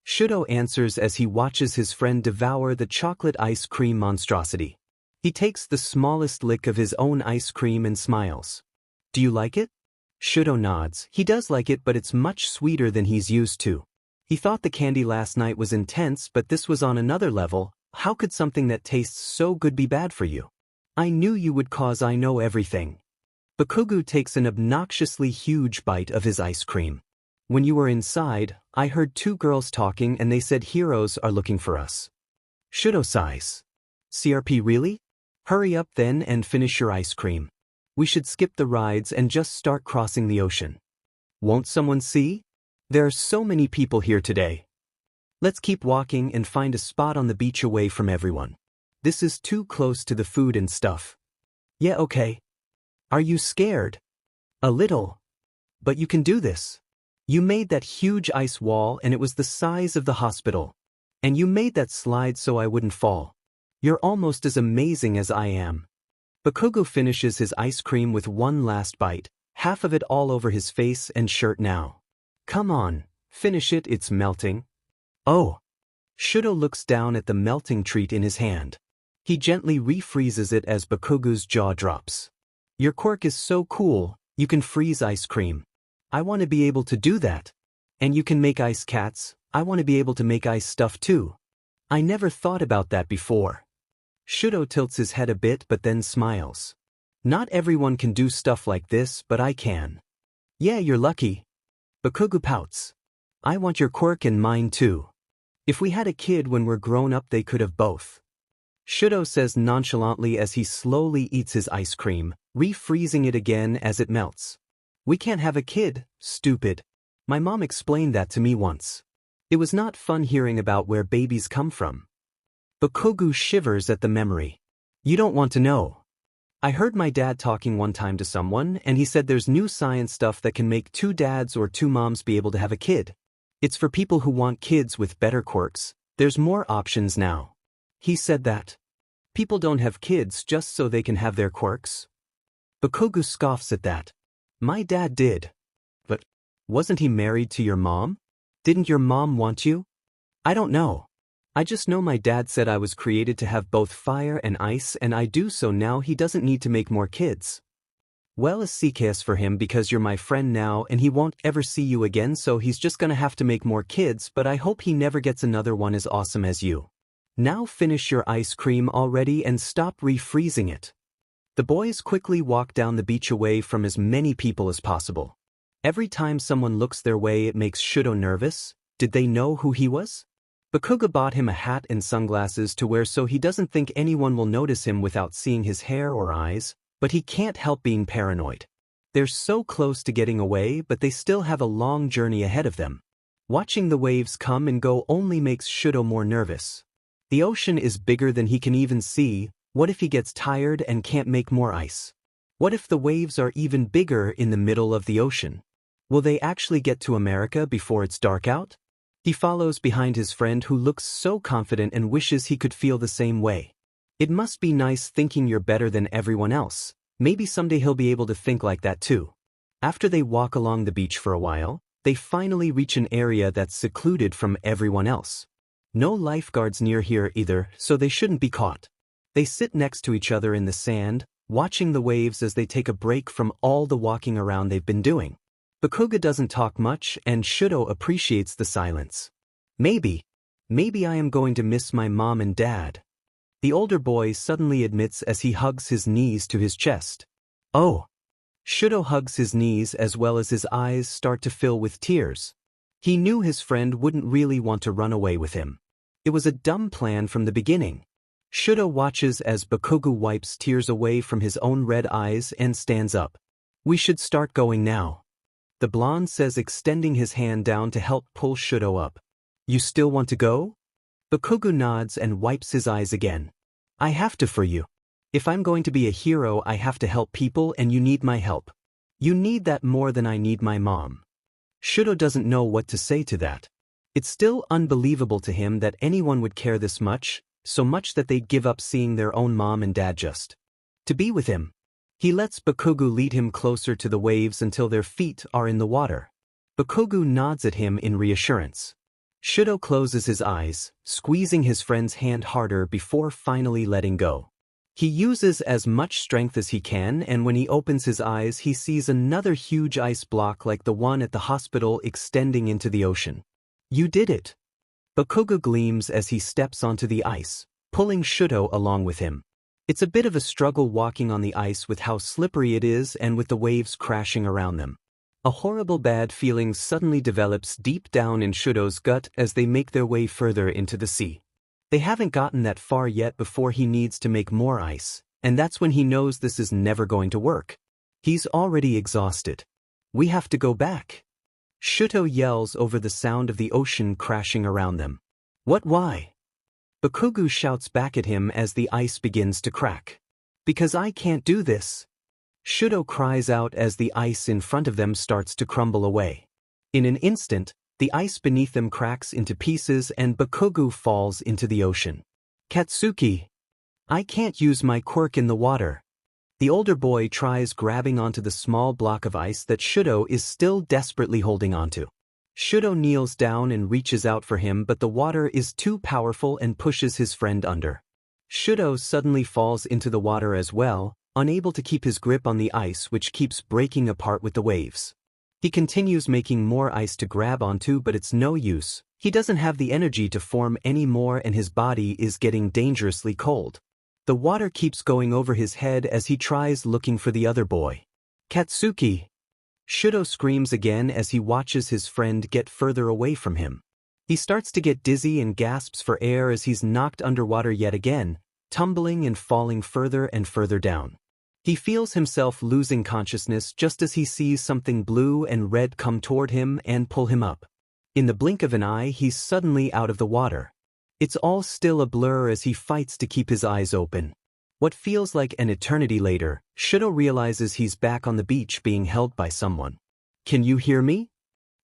Shudo answers as he watches his friend devour the chocolate ice cream monstrosity. He takes the smallest lick of his own ice cream and smiles. Do you like it? Shudo nods. He does like it, but it's much sweeter than he's used to. He thought the candy last night was intense, but this was on another level. How could something that tastes so good be bad for you? I knew you would cause I know everything. Bakugo takes an obnoxiously huge bite of his ice cream. When you were inside, I heard two girls talking and they said heroes are looking for us. Shudo sighs. CRP really? Hurry up then and finish your ice cream. We should skip the rides and just start crossing the ocean. Won't someone see? There are so many people here today. Let's keep walking and find a spot on the beach away from everyone. This is too close to the food and stuff. Yeah, okay. Are you scared? A little. But you can do this. You made that huge ice wall and it was the size of the hospital. And you made that slide so I wouldn't fall. You're almost as amazing as I am. Bakugo finishes his ice cream with one last bite, half of it all over his face and shirt now. Come on, finish it, it's melting. Oh. Shudo looks down at the melting treat in his hand. He gently refreezes it as Bakugo's jaw drops. Your quirk is so cool, you can freeze ice cream. I want to be able to do that. And you can make ice cats, I want to be able to make ice stuff too. I never thought about that before. Shudo tilts his head a bit but then smiles. Not everyone can do stuff like this, but I can. Yeah, you're lucky. Bakugo pouts. I want your quirk and mine too. If we had a kid when we're grown up they could have both. Shudo says nonchalantly as he slowly eats his ice cream, refreezing it again as it melts. We can't have a kid, stupid. My mom explained that to me once. It was not fun hearing about where babies come from. Bakugo shivers at the memory. You don't want to know. I heard my dad talking one time to someone and he said there's new science stuff that can make two dads or two moms be able to have a kid. It's for people who want kids with better quirks. There's more options now. He said that. People don't have kids just so they can have their quirks. Bakugo scoffs at that. My dad did. But wasn't he married to your mom? Didn't your mom want you? I don't know. I just know my dad said I was created to have both fire and ice and I do, so now he doesn't need to make more kids. Well, a CKS for him because you're my friend now and he won't ever see you again, so he's just gonna have to make more kids, but I hope he never gets another one as awesome as you. Now finish your ice cream already and stop refreezing it. The boys quickly walk down the beach away from as many people as possible. Every time someone looks their way it makes Shudo nervous. Did they know who he was? Bakugo bought him a hat and sunglasses to wear so he doesn't think anyone will notice him without seeing his hair or eyes, but he can't help being paranoid. They're so close to getting away, but they still have a long journey ahead of them. Watching the waves come and go only makes Shudo more nervous. The ocean is bigger than he can even see. What if he gets tired and can't make more ice? What if the waves are even bigger in the middle of the ocean? Will they actually get to America before it's dark out? He follows behind his friend who looks so confident and wishes he could feel the same way. It must be nice thinking you're better than everyone else. Maybe someday he'll be able to think like that too. After they walk along the beach for a while, they finally reach an area that's secluded from everyone else. No lifeguards near here either, so they shouldn't be caught. They sit next to each other in the sand, watching the waves as they take a break from all the walking around they've been doing. Bakugo doesn't talk much and Shudo appreciates the silence. Maybe I am going to miss my mom and dad. The older boy suddenly admits as he hugs his knees to his chest. Oh. Shudo hugs his knees as well as his eyes start to fill with tears. He knew his friend wouldn't really want to run away with him. It was a dumb plan from the beginning. Shudo watches as Bakugo wipes tears away from his own red eyes and stands up. We should start going now. The blonde says, extending his hand down to help pull Shudo up. You still want to go? Bakugo nods and wipes his eyes again. I have to for you. If I'm going to be a hero, I have to help people and you need my help. You need that more than I need my mom. Shudo doesn't know what to say to that. It's still unbelievable to him that anyone would care this much, so much that they'd give up seeing their own mom and dad just to be with him. He lets Bakugo lead him closer to the waves until their feet are in the water. Bakugo nods at him in reassurance. Shudo closes his eyes, squeezing his friend's hand harder before finally letting go. He uses as much strength as he can, and when he opens his eyes he sees another huge ice block like the one at the hospital extending into the ocean. You did it! Bakugo gleams as he steps onto the ice, pulling Shudo along with him. It's a bit of a struggle walking on the ice with how slippery it is and with the waves crashing around them. A horrible bad feeling suddenly develops deep down in Shudo's gut as they make their way further into the sea. They haven't gotten that far yet before he needs to make more ice, and that's when he knows this is never going to work. He's already exhausted. We have to go back. Shudo yells over the sound of the ocean crashing around them. What, why? Bakugo shouts back at him as the ice begins to crack. Because I can't do this. Shudo cries out as the ice in front of them starts to crumble away. In an instant, the ice beneath them cracks into pieces and Bakugo falls into the ocean. Katsuki! I can't use my quirk in the water. The older boy tries grabbing onto the small block of ice that Shudo is still desperately holding onto. Shudo kneels down and reaches out for him, but the water is too powerful and pushes his friend under. Shudo suddenly falls into the water as well, unable to keep his grip on the ice which keeps breaking apart with the waves. He continues making more ice to grab onto, but it's no use. He doesn't have the energy to form any more and his body is getting dangerously cold. The water keeps going over his head as he tries looking for the other boy. Katsuki! Shudo screams again as he watches his friend get further away from him. He starts to get dizzy and gasps for air as he's knocked underwater yet again, tumbling and falling further and further down. He feels himself losing consciousness just as he sees something blue and red come toward him and pull him up. In the blink of an eye, he's suddenly out of the water. It's all still a blur as he fights to keep his eyes open. What feels like an eternity later, Shudo realizes he's back on the beach being held by someone. Can you hear me?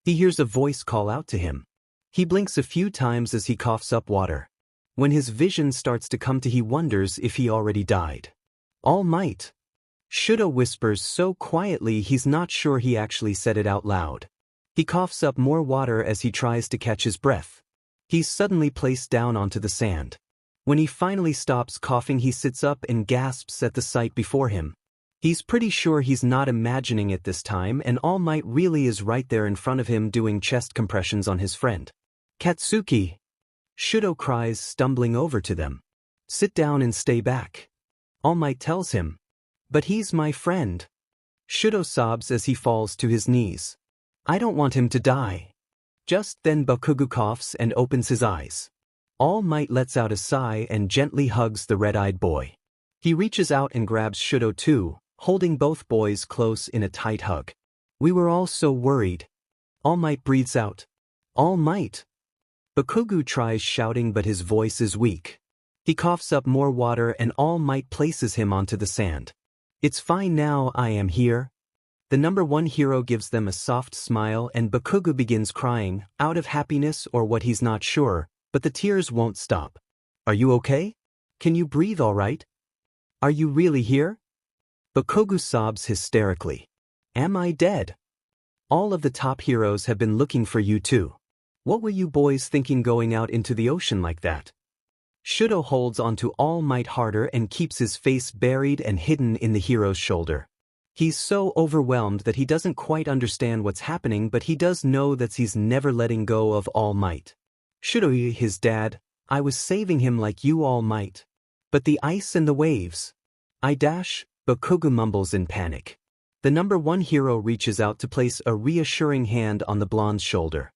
He hears a voice call out to him. He blinks a few times as he coughs up water. When his vision starts to come to, he wonders if he already died. All Might. Shudo whispers so quietly he's not sure he actually said it out loud. He coughs up more water as he tries to catch his breath. He's suddenly placed down onto the sand. When he finally stops coughing, he sits up and gasps at the sight before him. He's pretty sure he's not imagining it this time, and All Might really is right there in front of him doing chest compressions on his friend. Katsuki! Shudo cries, stumbling over to them. Sit down and stay back. All Might tells him. But he's my friend. Shudo sobs as he falls to his knees. I don't want him to die. Just then Bakugo coughs and opens his eyes. All Might lets out a sigh and gently hugs the red-eyed boy. He reaches out and grabs Shudo too, holding both boys close in a tight hug. We were all so worried. All Might breathes out. All Might. Bakugo tries shouting but his voice is weak. He coughs up more water and All Might places him onto the sand. It's fine now, I am here. The number one hero gives them a soft smile and Bakugo begins crying, out of happiness or what he's not sure, but the tears won't stop. Are you okay? Can you breathe all right? Are you really here? Bakugo sobs hysterically. Am I dead? All of the top heroes have been looking for you too. What were you boys thinking going out into the ocean like that? Shudo holds onto All Might harder and keeps his face buried and hidden in the hero's shoulder. He's so overwhelmed that he doesn't quite understand what's happening, but he does know that he's never letting go of All Might. Shudo, his dad, I was saving him like you All Might. But the ice and the waves. Bakugo mumbles in panic. The number one hero reaches out to place a reassuring hand on the blonde's shoulder.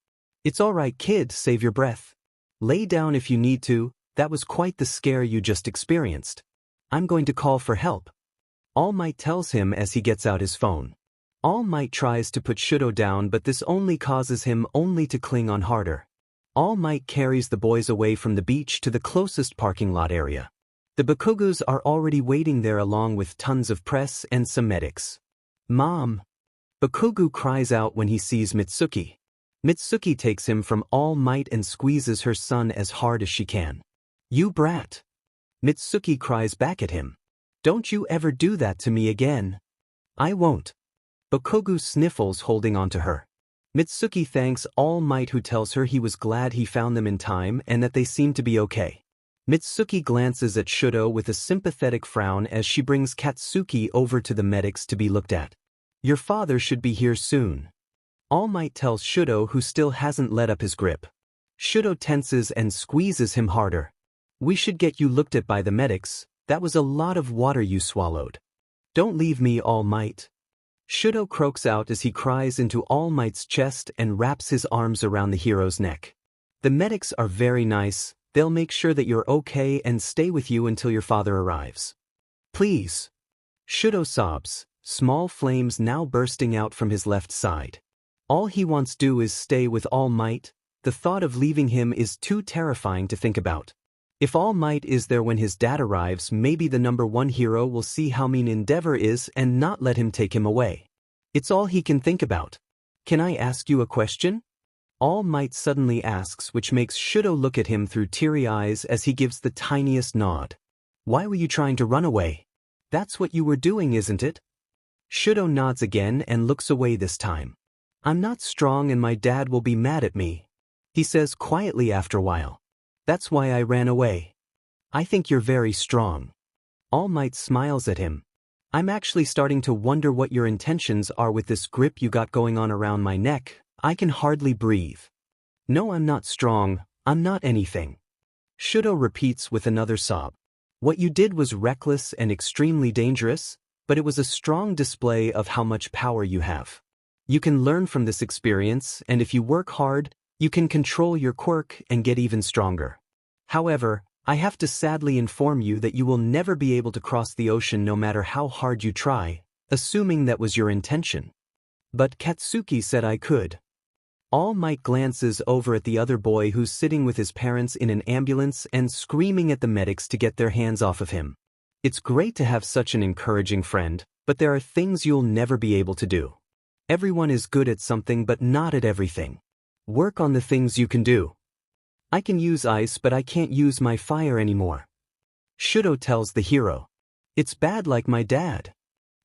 It's alright kid, save your breath. Lay down if you need to, that was quite the scare you just experienced. I'm going to call for help. All Might tells him as he gets out his phone. All Might tries to put Shudo down but this only causes him only to cling on harder. All Might carries the boys away from the beach to the closest parking lot area. The Bakugos are already waiting there along with tons of press and some medics. Mom! Bakugo cries out when he sees Mitsuki. Mitsuki takes him from All Might and squeezes her son as hard as she can. You brat! Mitsuki cries back at him. Don't you ever do that to me again. I won't. Bakugo sniffles holding onto her. Mitsuki thanks All Might who tells her he was glad he found them in time and that they seem to be okay. Mitsuki glances at Shudo with a sympathetic frown as she brings Katsuki over to the medics to be looked at. Your father should be here soon. All Might tells Shudo who still hasn't let up his grip. Shudo tenses and squeezes him harder. We should get you looked at by the medics, that was a lot of water you swallowed. Don't leave me All Might. Shudo croaks out as he cries into All Might's chest and wraps his arms around the hero's neck. The medics are very nice. They'll make sure that you're okay and stay with you until your father arrives. Please. Shudo sobs, small flames now bursting out from his left side. All he wants to do is stay with All Might. The thought of leaving him is too terrifying to think about. If All Might is there when his dad arrives, maybe the number one hero will see how mean Endeavor is and not let him take him away. It's all he can think about. Can I ask you a question? All Might suddenly asks, which makes Shudo look at him through teary eyes as he gives the tiniest nod. Why were you trying to run away? That's what you were doing, isn't it? Shudo nods again and looks away this time. I'm not strong and my dad will be mad at me, he says quietly after a while. That's why I ran away. I think you're very strong. All Might smiles at him. I'm actually starting to wonder what your intentions are with this grip you got going on around my neck. I can hardly breathe. No, I'm not strong, I'm not anything. Shudo repeats with another sob. What you did was reckless and extremely dangerous, but it was a strong display of how much power you have. You can learn from this experience, and if you work hard, you can control your quirk and get even stronger. However, I have to sadly inform you that you will never be able to cross the ocean no matter how hard you try, assuming that was your intention. But Katsuki said I could. All Might glances over at the other boy who's sitting with his parents in an ambulance and screaming at the medics to get their hands off of him. It's great to have such an encouraging friend, but there are things you'll never be able to do. Everyone is good at something but not at everything. Work on the things you can do. I can use ice but I can't use my fire anymore. Shudo tells the hero. It's bad like my dad.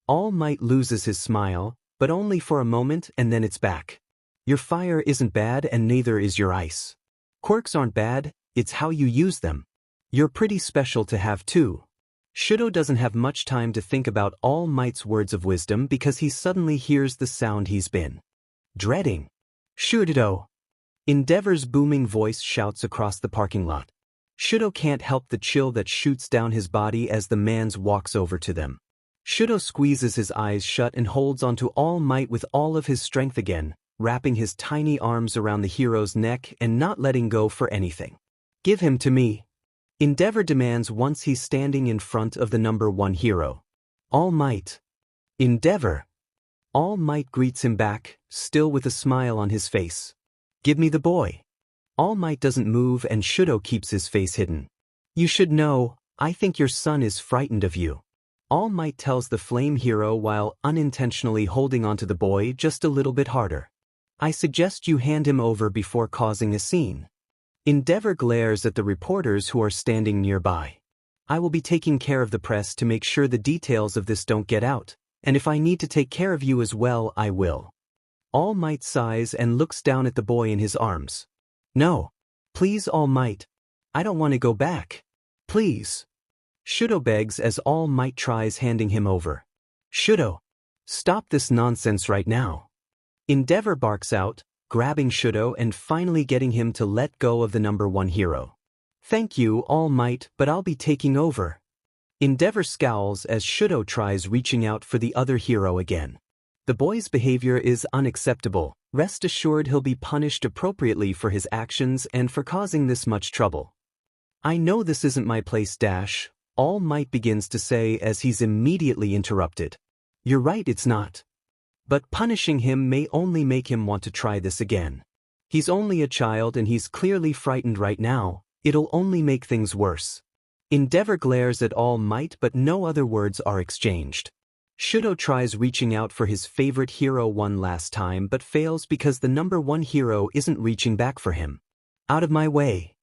All Might loses his smile, but only for a moment and then it's back. Your fire isn't bad and neither is your ice. Quirks aren't bad, it's how you use them. You're pretty special to have too. Shudo doesn't have much time to think about All Might's words of wisdom because he suddenly hears the sound he's been dreading. Shudo! Endeavor's booming voice shouts across the parking lot. Shudo can't help the chill that shoots down his body as the man walks over to them. Shudo squeezes his eyes shut and holds onto All Might with all of his strength again, wrapping his tiny arms around the hero's neck and not letting go for anything. Give him to me. Endeavor demands once he's standing in front of the number one hero. All Might. Endeavor. All Might greets him back, still with a smile on his face. Give me the boy. All Might doesn't move and Shudo keeps his face hidden. You should know, I think your son is frightened of you. All Might tells the flame hero while unintentionally holding onto the boy just a little bit harder. I suggest you hand him over before causing a scene. Endeavor glares at the reporters who are standing nearby. I will be taking care of the press to make sure the details of this don't get out, and if I need to take care of you as well, I will. All Might sighs and looks down at the boy in his arms. No. Please, All Might. I don't want to go back. Please. Shudo begs as All Might tries handing him over. Shudo. Stop this nonsense right now. Endeavor barks out, grabbing Shudo and finally getting him to let go of the #1 hero. Thank you, All Might, but I'll be taking over. Endeavor scowls as Shudo tries reaching out for the other hero again. The boy's behavior is unacceptable. Rest assured he'll be punished appropriately for his actions and for causing this much trouble. I know this isn't my place, All Might begins to say as he's immediately interrupted. You're right, it's not. But punishing him may only make him want to try this again. He's only a child and he's clearly frightened right now. It'll only make things worse. Endeavor glares at All Might but no other words are exchanged. Shudo tries reaching out for his favorite hero one last time but fails because the #1 hero isn't reaching back for him. Out of my way.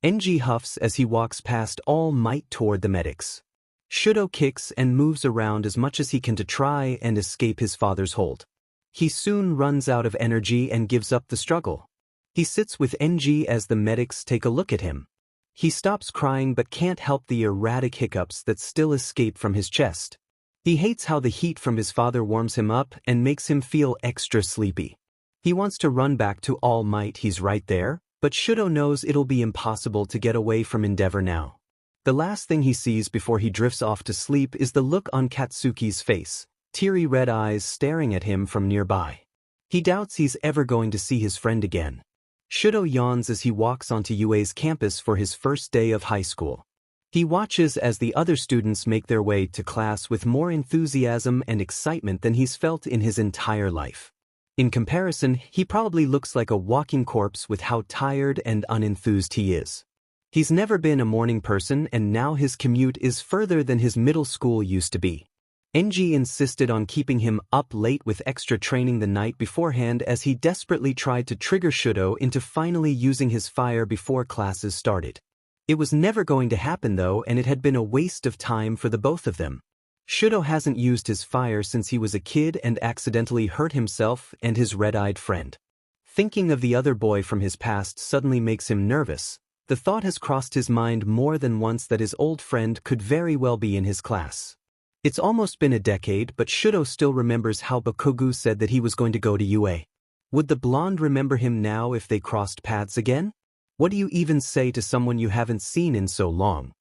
NG huffs as he walks past All Might toward the medics. Shudo kicks and moves around as much as he can to try and escape his father's hold. He soon runs out of energy and gives up the struggle. He sits with NG as the medics take a look at him. He stops crying but can't help the erratic hiccups that still escape from his chest. He hates how the heat from his father warms him up and makes him feel extra sleepy. He wants to run back to All Might, he's right there, but Shudo knows it'll be impossible to get away from Endeavor now. The last thing he sees before he drifts off to sleep is the look on Katsuki's face, teary red eyes staring at him from nearby. He doubts he's ever going to see his friend again. Shudo yawns as he walks onto UA's campus for his first day of high school. He watches as the other students make their way to class with more enthusiasm and excitement than he's felt in his entire life. In comparison, he probably looks like a walking corpse with how tired and unenthused he is. He's never been a morning person and now his commute is further than his middle school used to be. NG insisted on keeping him up late with extra training the night beforehand as he desperately tried to trigger Shudo into finally using his fire before classes started. It was never going to happen though, and it had been a waste of time for the both of them. Shudo hasn't used his fire since he was a kid and accidentally hurt himself and his red-eyed friend. Thinking of the other boy from his past suddenly makes him nervous. The thought has crossed his mind more than once that his old friend could very well be in his class. It's almost been a decade, but Shudo still remembers how Bakugo said that he was going to go to UA. Would the blonde remember him now if they crossed paths again? What do you even say to someone you haven't seen in so long?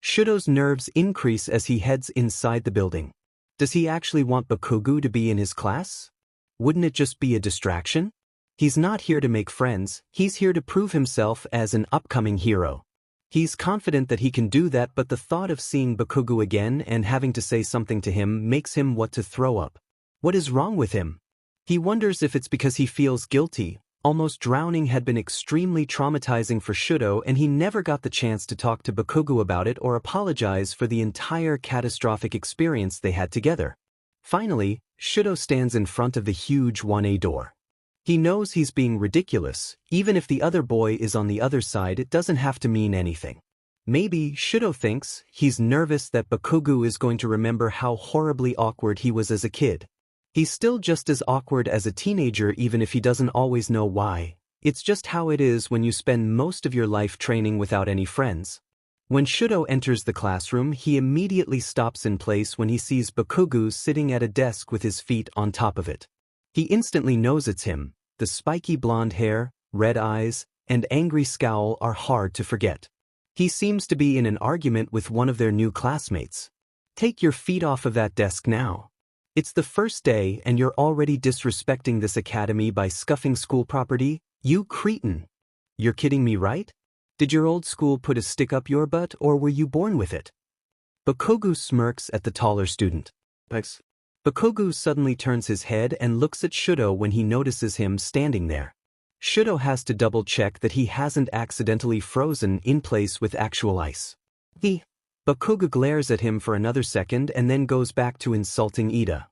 Shudo's nerves increase as he heads inside the building. Does he actually want Bakugo to be in his class? Wouldn't it just be a distraction? He's not here to make friends, he's here to prove himself as an upcoming hero. He's confident that he can do that, but the thought of seeing Bakugo again and having to say something to him makes him want to throw up. What is wrong with him? He wonders if it's because he feels guilty. Almost drowning had been extremely traumatizing for Shudo and he never got the chance to talk to Bakugo about it or apologize for the entire catastrophic experience they had together. Finally, Shudo stands in front of the huge 1A door. He knows he's being ridiculous. Even if the other boy is on the other side, it doesn't have to mean anything. Maybe, Shudo thinks, he's nervous that Bakugo is going to remember how horribly awkward he was as a kid. He's still just as awkward as a teenager even if he doesn't always know why. It's just how it is when you spend most of your life training without any friends. When Shudo enters the classroom, he immediately stops in place when he sees Bakugo sitting at a desk with his feet on top of it. He instantly knows it's him. The spiky blonde hair, red eyes, and angry scowl are hard to forget. He seems to be in an argument with one of their new classmates. Take your feet off of that desk now. It's the first day and you're already disrespecting this academy by scuffing school property? You cretin. You're kidding me, right? Did your old school put a stick up your butt or were you born with it? Bakugo smirks at the taller student. Thanks. Bakugo suddenly turns his head and looks at Shudo when he notices him standing there. Shudo has to double-check that he hasn't accidentally frozen in place with actual ice. Bakugo glares at him for another second and then goes back to insulting Ida.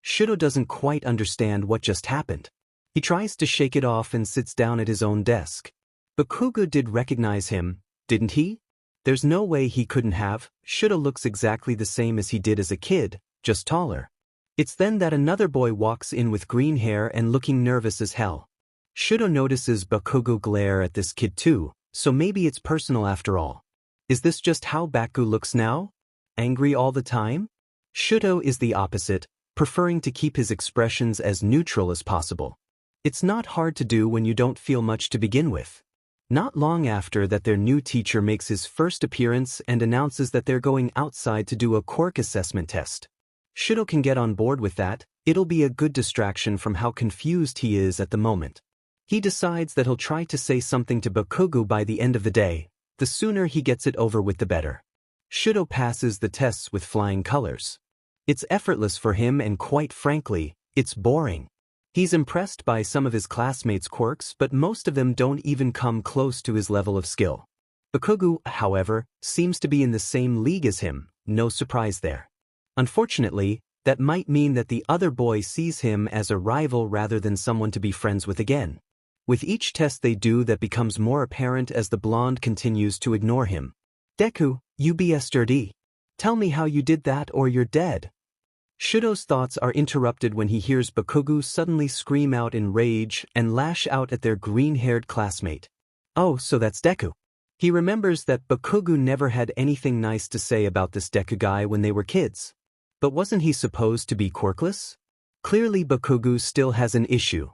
Shudo doesn't quite understand what just happened. He tries to shake it off and sits down at his own desk. Bakugo did recognize him, didn't he? There's no way he couldn't have. Shudo looks exactly the same as he did as a kid, just taller. It's then that another boy walks in with green hair and looking nervous as hell. Shudo notices Bakugo glare at this kid too, so maybe it's personal after all. Is this just how Baku looks now? Angry all the time? Shudo is the opposite, preferring to keep his expressions as neutral as possible. It's not hard to do when you don't feel much to begin with. Not long after that, their new teacher makes his first appearance and announces that they're going outside to do a quirk assessment test. Shudo can get on board with that. It'll be a good distraction from how confused he is at the moment. He decides that he'll try to say something to Bakugo by the end of the day. The sooner he gets it over with the better. Shudo passes the tests with flying colors. It's effortless for him and quite frankly, it's boring. He's impressed by some of his classmates' quirks, but most of them don't even come close to his level of skill. Bakugo, however, seems to be in the same league as him, no surprise there. Unfortunately, that might mean that the other boy sees him as a rival rather than someone to be friends with again. With each test they do, that becomes more apparent as the blonde continues to ignore him. Deku, you be sturdy. Tell me how you did that or you're dead. Shudo's thoughts are interrupted when he hears Bakugo suddenly scream out in rage and lash out at their green-haired classmate. Oh, so that's Deku. He remembers that Bakugo never had anything nice to say about this Deku guy when they were kids. But wasn't he supposed to be quirkless? Clearly Bakugo still has an issue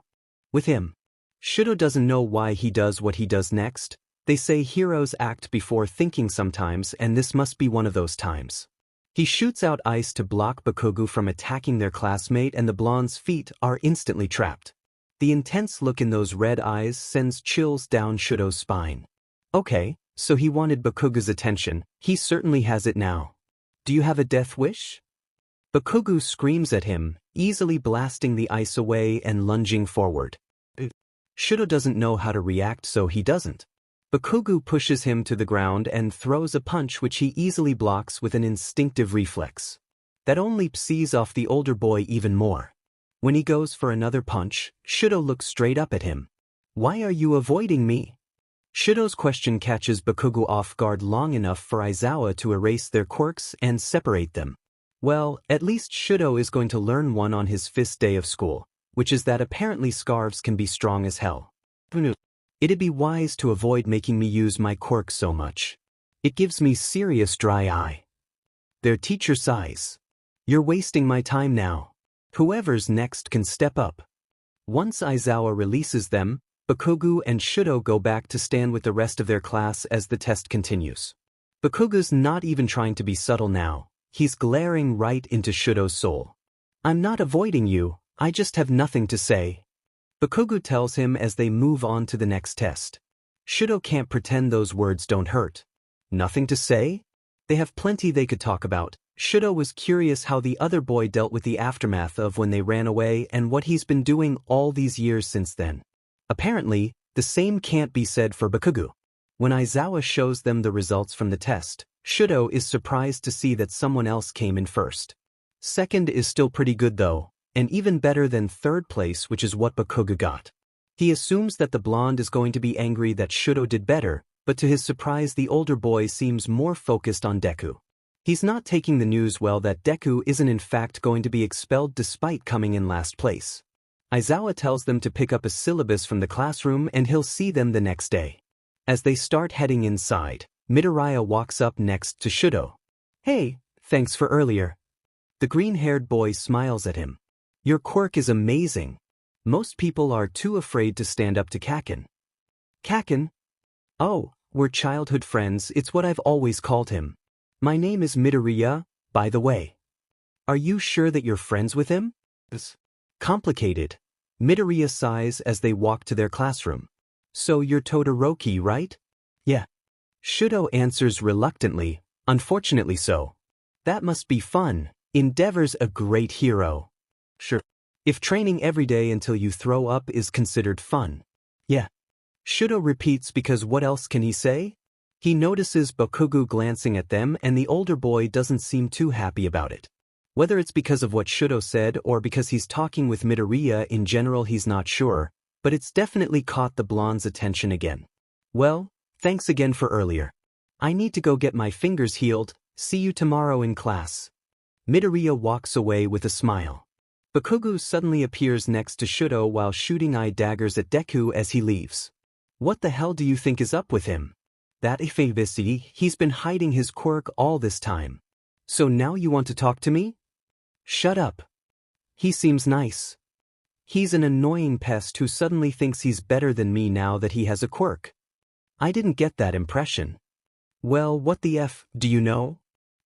with him. Shudo doesn't know why he does what he does next. They say heroes act before thinking sometimes, and this must be one of those times. He shoots out ice to block Bakugo from attacking their classmate, and the blonde's feet are instantly trapped. The intense look in those red eyes sends chills down Shudo's spine. Okay, so he wanted Bakugo's attention. He certainly has it now. Do you have a death wish? Bakugo screams at him, easily blasting the ice away and lunging forward. Shudo doesn't know how to react, so he doesn't. Bakugo pushes him to the ground and throws a punch which he easily blocks with an instinctive reflex. That only pisses off the older boy even more. When he goes for another punch, Shudo looks straight up at him. Why are you avoiding me? Shudo's question catches Bakugo off guard long enough for Aizawa to erase their quirks and separate them. Well, at least Shudo is going to learn one on his first day of school, which is that apparently scarves can be strong as hell. It'd be wise to avoid making me use my quirk so much. It gives me serious dry eye. Their teacher sighs. You're wasting my time now. Whoever's next can step up. Once Aizawa releases them, Bakugo and Shudo go back to stand with the rest of their class as the test continues. Bakugo's not even trying to be subtle now. He's glaring right into Shudo's soul. I'm not avoiding you, I just have nothing to say. Bakugo tells him as they move on to the next test. Shudo can't pretend those words don't hurt. Nothing to say? They have plenty they could talk about. Shudo was curious how the other boy dealt with the aftermath of when they ran away and what he's been doing all these years since then. Apparently, the same can't be said for Bakugo. When Aizawa shows them the results from the test, Shudo is surprised to see that someone else came in first. Second is still pretty good though, and even better than third place, which is what Bakugo got. He assumes that the blonde is going to be angry that Shudo did better, but to his surprise the older boy seems more focused on Deku. He's not taking the news well that Deku isn't in fact going to be expelled despite coming in last place. Aizawa tells them to pick up a syllabus from the classroom and he'll see them the next day. As they start heading inside, Midoriya walks up next to Shudo. Hey, thanks for earlier. The green-haired boy smiles at him. Your quirk is amazing. Most people are too afraid to stand up to Kaken. Kaken? Oh, we're childhood friends, it's what I've always called him. My name is Midoriya, by the way. Are you sure that you're friends with him? It's complicated. Midoriya sighs as they walk to their classroom. So you're Todoroki, right? Yeah. Shudo answers reluctantly, unfortunately so. That must be fun. Endeavor's a great hero. Sure. If training every day until you throw up is considered fun. Yeah. Shudo repeats because what else can he say? He notices Bakugo glancing at them and the older boy doesn't seem too happy about it. Whether it's because of what Shudo said or because he's talking with Midoriya in general he's not sure, but it's definitely caught the blonde's attention again. Well, thanks again for earlier. I need to go get my fingers healed, see you tomorrow in class. Midoriya walks away with a smile. Bakugo suddenly appears next to Shudo while shooting eye daggers at Deku as he leaves. What the hell do you think is up with him? That Ifavisi, he's been hiding his quirk all this time. So now you want to talk to me? Shut up. He seems nice. He's an annoying pest who suddenly thinks he's better than me now that he has a quirk. I didn't get that impression. Well, what the F, do you know?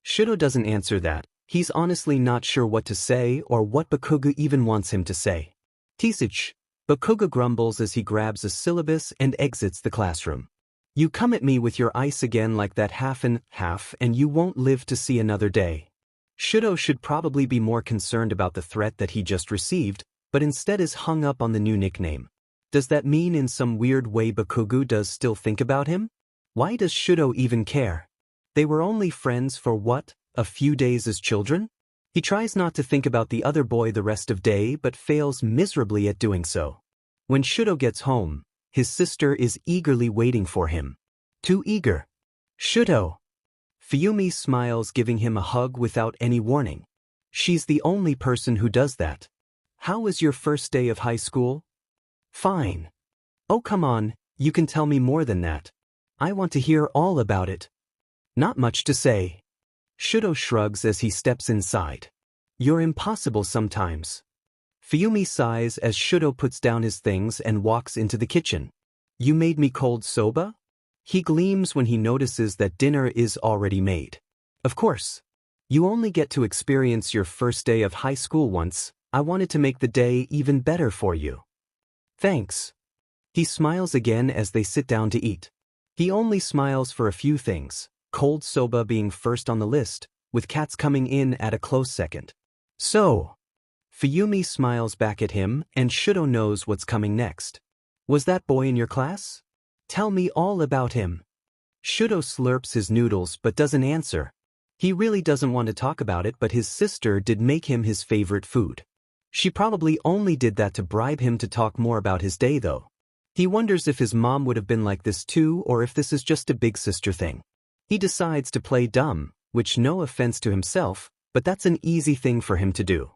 Shudo doesn't answer that. He's honestly not sure what to say or what Bakugo even wants him to say. Tisich. Bakugo grumbles as he grabs a syllabus and exits the classroom. You come at me with your ice again like that half and you won't live to see another day. Shudo should probably be more concerned about the threat that he just received, but instead is hung up on the new nickname. Does that mean in some weird way Bakugo does still think about him? Why does Shudo even care? They were only friends for what, a few days as children? He tries not to think about the other boy the rest of day but fails miserably at doing so. When Shudo gets home, his sister is eagerly waiting for him. Too eager. Shudo. Fuyumi smiles, giving him a hug without any warning. She's the only person who does that. How was your first day of high school? Fine. Oh come on, you can tell me more than that. I want to hear all about it. Not much to say. Shudo shrugs as he steps inside. You're impossible sometimes. Fuyumi sighs as Shudo puts down his things and walks into the kitchen. You made me cold soba? He gleams when he notices that dinner is already made. Of course. You only get to experience your first day of high school once. I wanted to make the day even better for you. Thanks. He smiles again as they sit down to eat. He only smiles for a few things, cold soba being first on the list, with cats coming in at a close second. So. Fuyumi smiles back at him and Shudo knows what's coming next. Was that boy in your class? Tell me all about him. Shudo slurps his noodles but doesn't answer. He really doesn't want to talk about it, but his sister did make him his favorite food. She probably only did that to bribe him to talk more about his day though. He wonders if his mom would have been like this too or if this is just a big sister thing. He decides to play dumb, which no offense to himself, but that's an easy thing for him to do.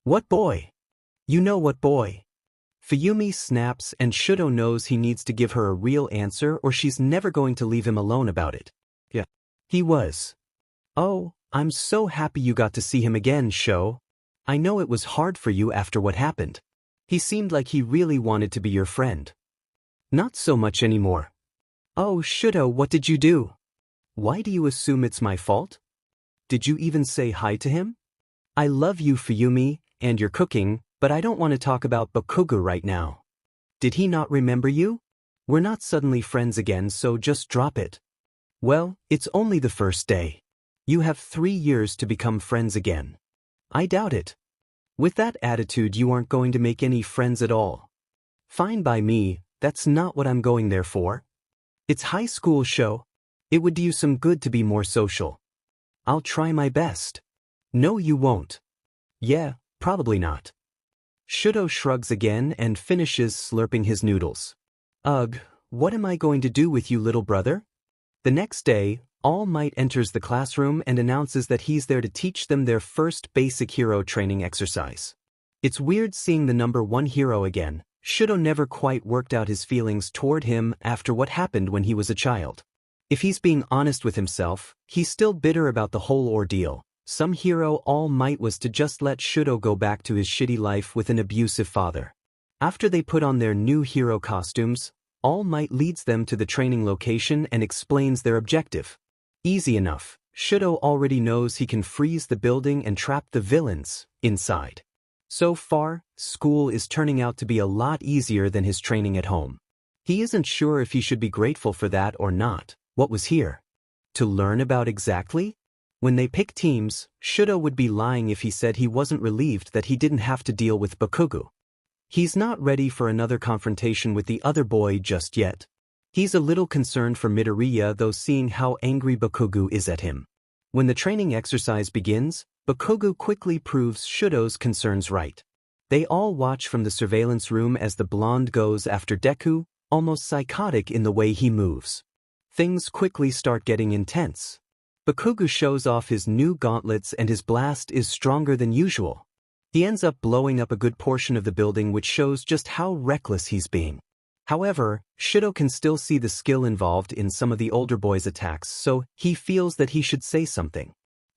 What boy? You know what boy? Fuyumi snaps and Shudo knows he needs to give her a real answer or she's never going to leave him alone about it. Yeah. He was. Oh, I'm so happy you got to see him again, Sho. I know it was hard for you after what happened. He seemed like he really wanted to be your friend. Not so much anymore. Oh, Shudo, what did you do? Why do you assume it's my fault? Did you even say hi to him? I love you, Fuyumi, and your cooking, but I don't want to talk about Bakugo right now. Did he not remember you? We're not suddenly friends again, so just drop it. Well, it's only the first day. You have 3 years to become friends again. I doubt it. With that attitude you aren't going to make any friends at all. Fine by me, that's not what I'm going there for. It's high school, Sho. It would do you some good to be more social. I'll try my best. No, you won't. Yeah, probably not. Shudo shrugs again and finishes slurping his noodles. Ugh, what am I going to do with you, little brother? The next day, All Might enters the classroom and announces that he's there to teach them their first basic hero training exercise. It's weird seeing the number 1 hero again. Shudo never quite worked out his feelings toward him after what happened when he was a child. If he's being honest with himself, he's still bitter about the whole ordeal. Some hero All Might was to just let Shudo go back to his shitty life with an abusive father. After they put on their new hero costumes, All Might leads them to the training location and explains their objective. Easy enough. Shudo already knows he can freeze the building and trap the villains inside. So far, school is turning out to be a lot easier than his training at home. He isn't sure if he should be grateful for that or not. What was here? To learn about exactly? When they pick teams, Shudo would be lying if he said he wasn't relieved that he didn't have to deal with Bakugo. He's not ready for another confrontation with the other boy just yet. He's a little concerned for Midoriya though, seeing how angry Bakugo is at him. When the training exercise begins, Bakugo quickly proves Shudo's concerns right. They all watch from the surveillance room as the blonde goes after Deku, almost psychotic in the way he moves. Things quickly start getting intense. Bakugo shows off his new gauntlets and his blast is stronger than usual. He ends up blowing up a good portion of the building, which shows just how reckless he's being. However, Shudo can still see the skill involved in some of the older boy's attacks, so he feels that he should say something.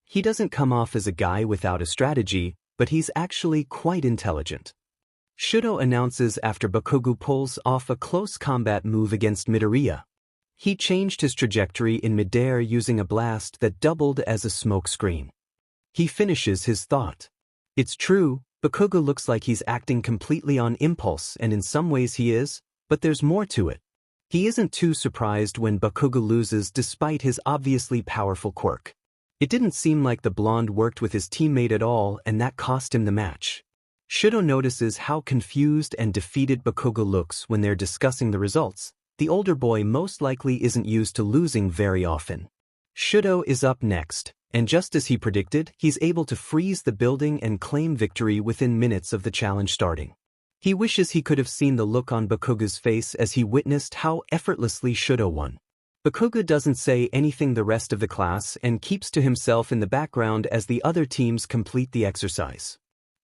He doesn't come off as a guy without a strategy, but he's actually quite intelligent. Shudo announces after Bakugo pulls off a close combat move against Midoriya. He changed his trajectory in midair using a blast that doubled as a smoke screen. He finishes his thought. It's true, Bakugo looks like he's acting completely on impulse, and in some ways he is, but there's more to it. He isn't too surprised when Bakugo loses despite his obviously powerful quirk. It didn't seem like the blonde worked with his teammate at all, and that cost him the match. Shudo notices how confused and defeated Bakugo looks when they're discussing the results. The older boy most likely isn't used to losing very often. Shudo is up next, and just as he predicted, he's able to freeze the building and claim victory within minutes of the challenge starting. He wishes he could have seen the look on Bakugo's face as he witnessed how effortlessly Shudo won. Bakugo doesn't say anything the rest of the class and keeps to himself in the background as the other teams complete the exercise.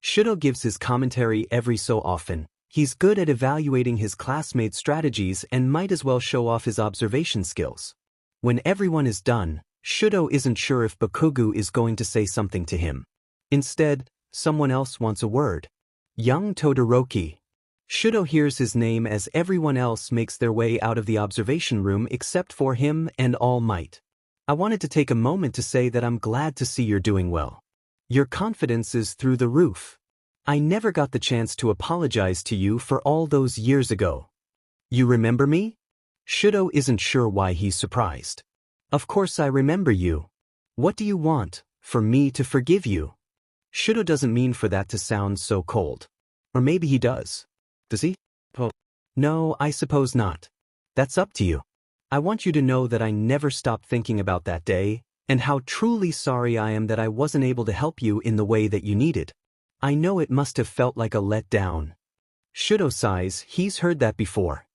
Shudo gives his commentary every so often. He's good at evaluating his classmates' strategies and might as well show off his observation skills. When everyone is done, Shudo isn't sure if Bakugo is going to say something to him. Instead, someone else wants a word. Young Todoroki. Shudo hears his name as everyone else makes their way out of the observation room except for him and All Might. I wanted to take a moment to say that I'm glad to see you're doing well. Your confidence is through the roof. I never got the chance to apologize to you for all those years ago. You remember me? Shudo isn't sure why he's surprised. Of course I remember you. What do you want, for me to forgive you? Shudo doesn't mean for that to sound so cold. Or maybe he does. Does he? Oh. No, I suppose not. That's up to you. I want you to know that I never stopped thinking about that day, and how truly sorry I am that I wasn't able to help you in the way that you needed. I know it must have felt like a letdown. Shudo sighs, he's heard that before.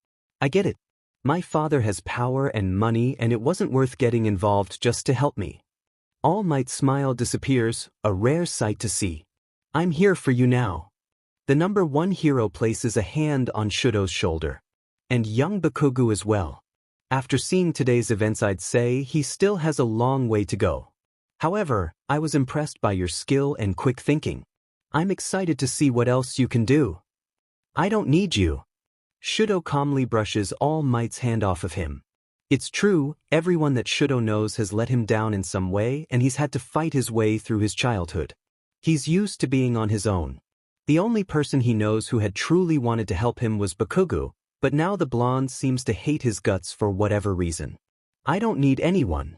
I get it. My father has power and money, and it wasn't worth getting involved just to help me. All Might's smile disappears, a rare sight to see. I'm here for you now. The number one hero places a hand on Shudo's shoulder. And young Bakugo as well. After seeing today's events, I'd say he still has a long way to go. However, I was impressed by your skill and quick thinking. I'm excited to see what else you can do. I don't need you. Shudo calmly brushes All Might's hand off of him. It's true, everyone that Shudo knows has let him down in some way, and he's had to fight his way through his childhood. He's used to being on his own. The only person he knows who had truly wanted to help him was Bakugo, but now the blonde seems to hate his guts for whatever reason. I don't need anyone.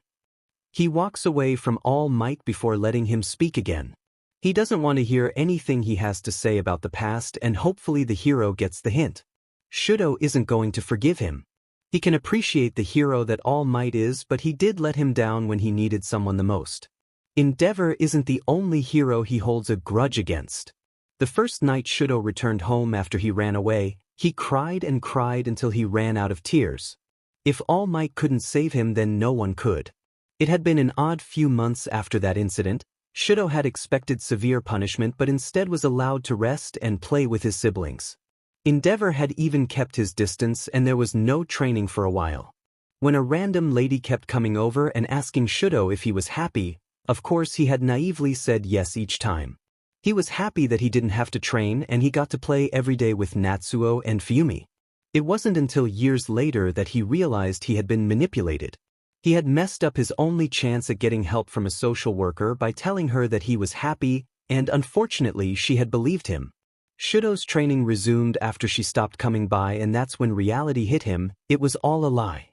He walks away from All Might before letting him speak again. He doesn't want to hear anything he has to say about the past, and hopefully the hero gets the hint. Shudo isn't going to forgive him. He can appreciate the hero that All Might is, but he did let him down when he needed someone the most. Endeavor isn't the only hero he holds a grudge against. The first night Shudo returned home after he ran away, he cried and cried until he ran out of tears. If All Might couldn't save him, then no one could. It had been an odd few months after that incident. Shudo had expected severe punishment but instead was allowed to rest and play with his siblings. Endeavor had even kept his distance, and there was no training for a while. When a random lady kept coming over and asking Shudo if he was happy, of course he had naively said yes each time. He was happy that he didn't have to train and he got to play every day with Natsuo and Fuyumi. It wasn't until years later that he realized he had been manipulated. He had messed up his only chance at getting help from a social worker by telling her that he was happy, and unfortunately she had believed him. Shudo's training resumed after she stopped coming by, and that's when reality hit him. It was all a lie.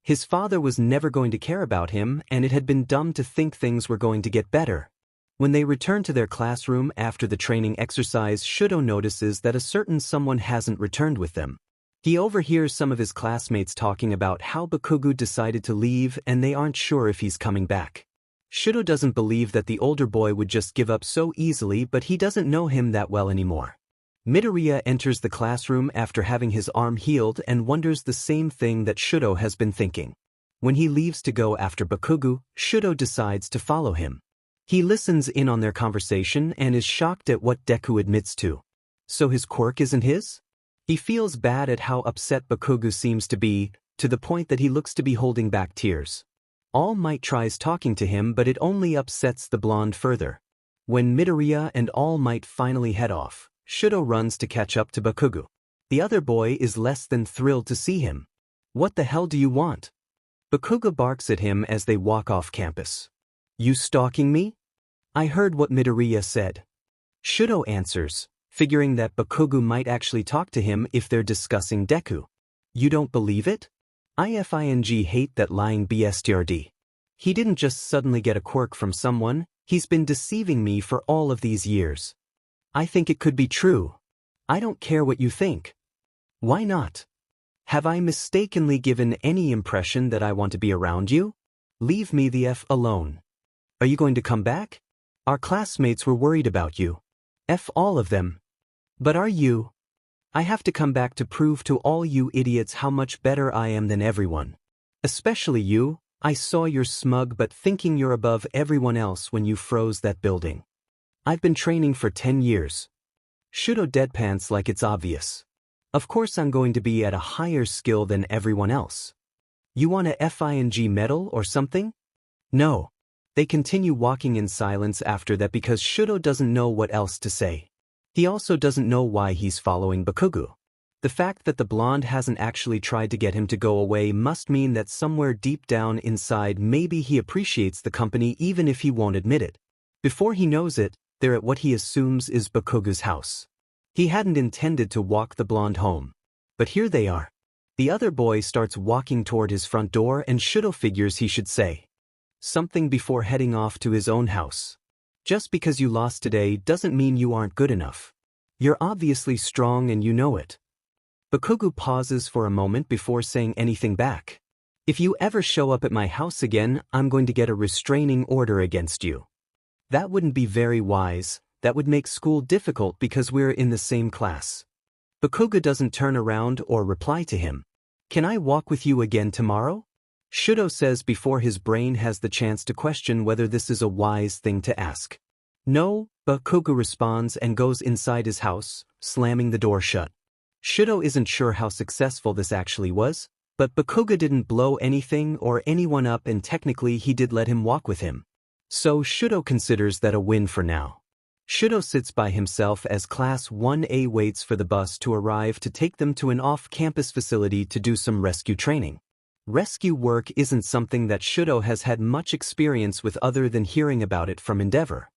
His father was never going to care about him, and it had been dumb to think things were going to get better. When they return to their classroom after the training exercise, Shudo notices that a certain someone hasn't returned with them. He overhears some of his classmates talking about how Bakugo decided to leave and they aren't sure if he's coming back. Shudo doesn't believe that the older boy would just give up so easily, but he doesn't know him that well anymore. Midoriya enters the classroom after having his arm healed and wonders the same thing that Shudo has been thinking. When he leaves to go after Bakugo, Shudo decides to follow him. He listens in on their conversation and is shocked at what Deku admits to. So his quirk isn't his? He feels bad at how upset Bakugo seems to be, to the point that he looks to be holding back tears. All Might tries talking to him, but it only upsets the blonde further. When Midoriya and All Might finally head off, Shudo runs to catch up to Bakugo. The other boy is less than thrilled to see him. What the hell do you want? Bakugo barks at him as they walk off campus. You stalking me? I heard what Midoriya said. Shudo answers, figuring that Bakugo might actually talk to him if they're discussing Deku. You don't believe it? I hate that lying bstrd. He didn't just suddenly get a quirk from someone, he's been deceiving me for all of these years. I think it could be true. I don't care what you think. Why not? Have I mistakenly given any impression that I want to be around you? Leave me the F alone. Are you going to come back? Our classmates were worried about you. F all of them. But are you? I have to come back to prove to all you idiots how much better I am than everyone. Especially you. I saw you're smug but thinking you're above everyone else when you froze that building. I've been training for 10 years. Shudo deadpants like it's obvious. Of course I'm going to be at a higher skill than everyone else. You want a FING medal or something? No. They continue walking in silence after that because Shudo doesn't know what else to say. He also doesn't know why he's following Bakugo. The fact that the blonde hasn't actually tried to get him to go away must mean that somewhere deep down inside maybe he appreciates the company even if he won't admit it. Before he knows it, they're at what he assumes is Bakugo's house. He hadn't intended to walk the blonde home. But here they are. The other boy starts walking toward his front door and Shudo figures he should say something before heading off to his own house. Just because you lost today doesn't mean you aren't good enough. You're obviously strong and you know it. Bakugo pauses for a moment before saying anything back. If you ever show up at my house again, I'm going to get a restraining order against you. That wouldn't be very wise, that would make school difficult because we're in the same class. Bakugo doesn't turn around or reply to him. Can I walk with you again tomorrow? Shudo says before his brain has the chance to question whether this is a wise thing to ask. No, Bakugo responds and goes inside his house, slamming the door shut. Shudo isn't sure how successful this actually was, but Bakugo didn't blow anything or anyone up and technically he did let him walk with him. So Shudo considers that a win for now. Shudo sits by himself as Class 1A waits for the bus to arrive to take them to an off-campus facility to do some rescue training. Rescue work isn't something that Shudo has had much experience with other than hearing about it from Endeavor.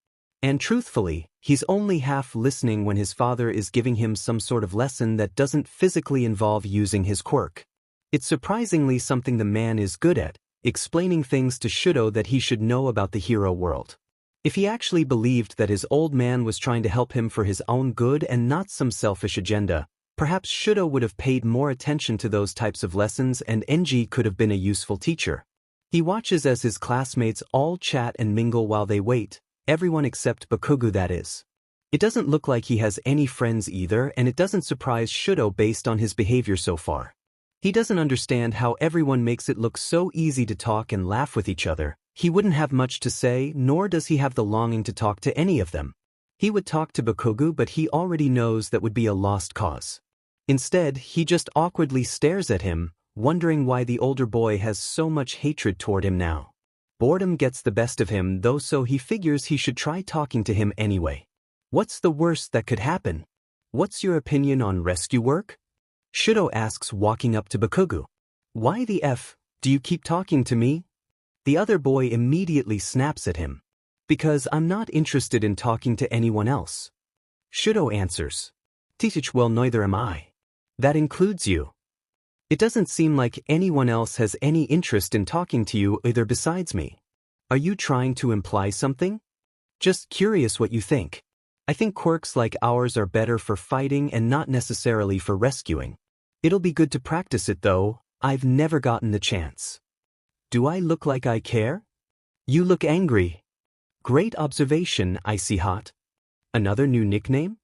And truthfully, he's only half listening when his father is giving him some sort of lesson that doesn't physically involve using his quirk. It's surprisingly something the man is good at, explaining things to Shudo that he should know about the hero world. If he actually believed that his old man was trying to help him for his own good and not some selfish agenda, perhaps Shudo would have paid more attention to those types of lessons and NG could have been a useful teacher. He watches as his classmates all chat and mingle while they wait, everyone except Bakugo that is. It doesn't look like he has any friends either and it doesn't surprise Shudo based on his behavior so far. He doesn't understand how everyone makes it look so easy to talk and laugh with each other. He wouldn't have much to say, nor does he have the longing to talk to any of them. He would talk to Bakugo but he already knows that would be a lost cause. Instead, he just awkwardly stares at him, wondering why the older boy has so much hatred toward him now. Boredom gets the best of him though, so he figures he should try talking to him anyway. What's the worst that could happen? What's your opinion on rescue work? Shudo asks, walking up to Bakugo. Why the F do you keep talking to me? The other boy immediately snaps at him. Because I'm not interested in talking to anyone else. Shudo answers. Teach, well, neither am I. That includes you. It doesn't seem like anyone else has any interest in talking to you either besides me. Are you trying to imply something? Just curious what you think. I think quirks like ours are better for fighting and not necessarily for rescuing. It'll be good to practice it though, I've never gotten the chance. Do I look like I care? You look angry. Great observation, Icy Hot. Another new nickname?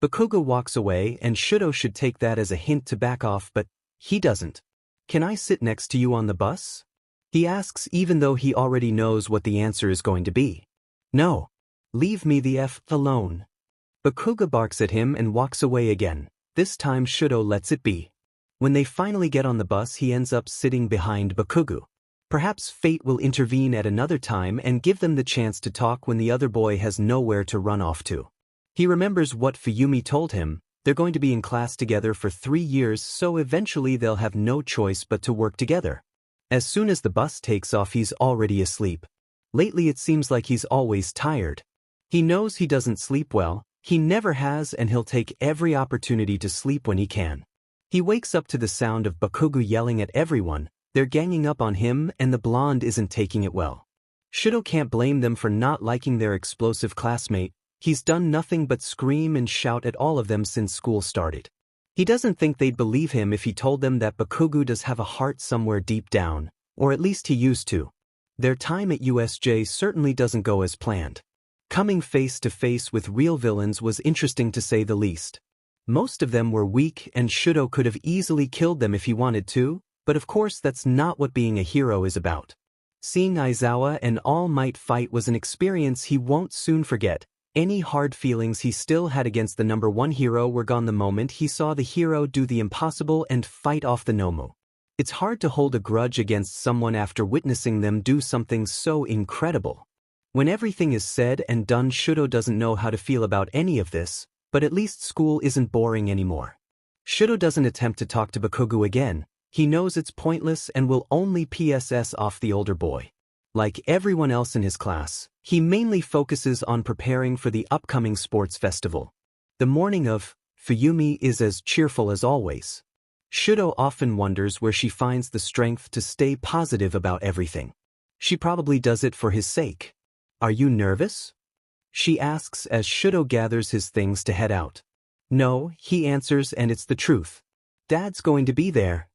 Bakugo walks away and Shudo should take that as a hint to back off, but he doesn't. Can I sit next to you on the bus? He asks even though he already knows what the answer is going to be. No. Leave me the F alone. Bakugo barks at him and walks away again. This time Shudo lets it be. When they finally get on the bus, he ends up sitting behind Bakugo. Perhaps fate will intervene at another time and give them the chance to talk when the other boy has nowhere to run off to. He remembers what Fuyumi told him. They're going to be in class together for 3 years, so eventually they'll have no choice but to work together. As soon as the bus takes off, he's already asleep. Lately it seems like he's always tired. He knows he doesn't sleep well, he never has, and he'll take every opportunity to sleep when he can. He wakes up to the sound of Bakugo yelling at everyone. They're ganging up on him and the blonde isn't taking it well. Shudo can't blame them for not liking their explosive classmate. He's done nothing but scream and shout at all of them since school started. He doesn't think they'd believe him if he told them that Bakugo does have a heart somewhere deep down, or at least he used to. Their time at USJ certainly doesn't go as planned. Coming face to face with real villains was interesting to say the least. Most of them were weak and Shudo could have easily killed them if he wanted to, but of course that's not what being a hero is about. Seeing Aizawa and All Might fight was an experience he won't soon forget. Any hard feelings he still had against the #1 hero were gone the moment he saw the hero do the impossible and fight off the Nomu. It's hard to hold a grudge against someone after witnessing them do something so incredible. When everything is said and done, Shudo doesn't know how to feel about any of this, but at least school isn't boring anymore. Shudo doesn't attempt to talk to Bakugo again. He knows it's pointless and will only PSS off the older boy. Like everyone else in his class, he mainly focuses on preparing for the upcoming sports festival. The morning of Fuyumi is as cheerful as always. Shudo often wonders where she finds the strength to stay positive about everything. She probably does it for his sake. Are you nervous? She asks as Shudo gathers his things to head out. No, he answers, and it's the truth. Dad's going to be there.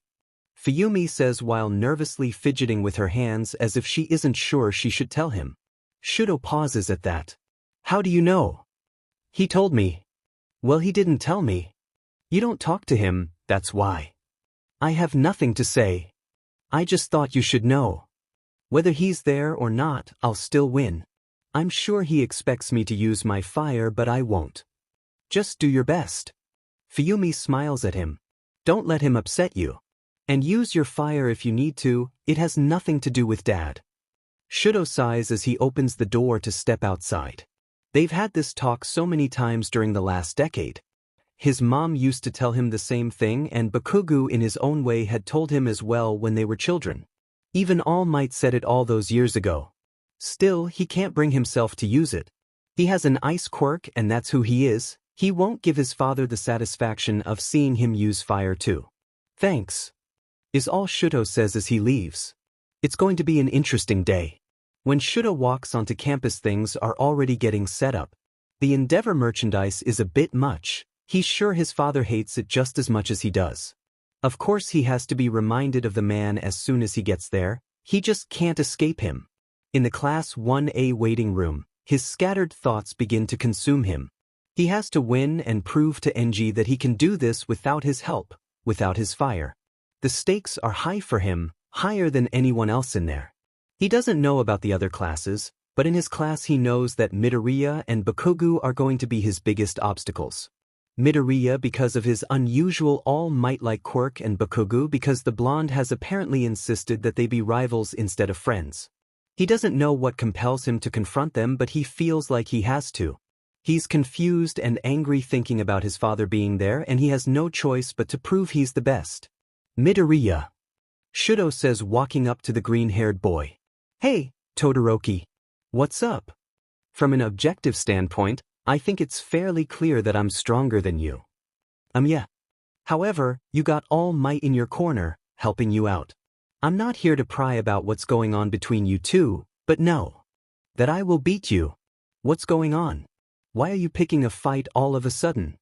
Fuyumi says while nervously fidgeting with her hands as if she isn't sure she should tell him. Shudo pauses at that. How do you know? He told me. Well, he didn't tell me. You don't talk to him, that's why. I have nothing to say. I just thought you should know. Whether he's there or not, I'll still win. I'm sure he expects me to use my fire, but I won't. Just do your best. Fuyumi smiles at him. Don't let him upset you. And use your fire if you need to, it has nothing to do with Dad. Shudo sighs as he opens the door to step outside. They've had this talk so many times during the last decade. His mom used to tell him the same thing, and Bakugo in his own way had told him as well when they were children. Even All Might said it all those years ago. Still, he can't bring himself to use it. He has an ice quirk and that's who he is. He won't give his father the satisfaction of seeing him use fire too. Thanks. Is all Shudo says as he leaves. It's going to be an interesting day. When Shudo walks onto campus, things are already getting set up. The Endeavor merchandise is a bit much. He's sure his father hates it just as much as he does. Of course he has to be reminded of the man as soon as he gets there. He just can't escape him. In the Class 1A waiting room, his scattered thoughts begin to consume him. He has to win and prove to NG that he can do this without his help, without his fire. The stakes are high for him, higher than anyone else in there. He doesn't know about the other classes, but in his class he knows that Midoriya and Bakugo are going to be his biggest obstacles. Midoriya because of his unusual All Might-like quirk, and Bakugo because the blonde has apparently insisted that they be rivals instead of friends. He doesn't know what compels him to confront them, but he feels like he has to. He's confused and angry thinking about his father being there, and he has no choice but to prove he's the best. Midoriya. Shudo says, walking up to the green-haired boy. Hey, Todoroki. What's up? From an objective standpoint, I think it's fairly clear that I'm stronger than you. Yeah. However, you got All Might in your corner, helping you out. I'm not here to pry about what's going on between you two, but know that I will beat you. What's going on? Why are you picking a fight all of a sudden?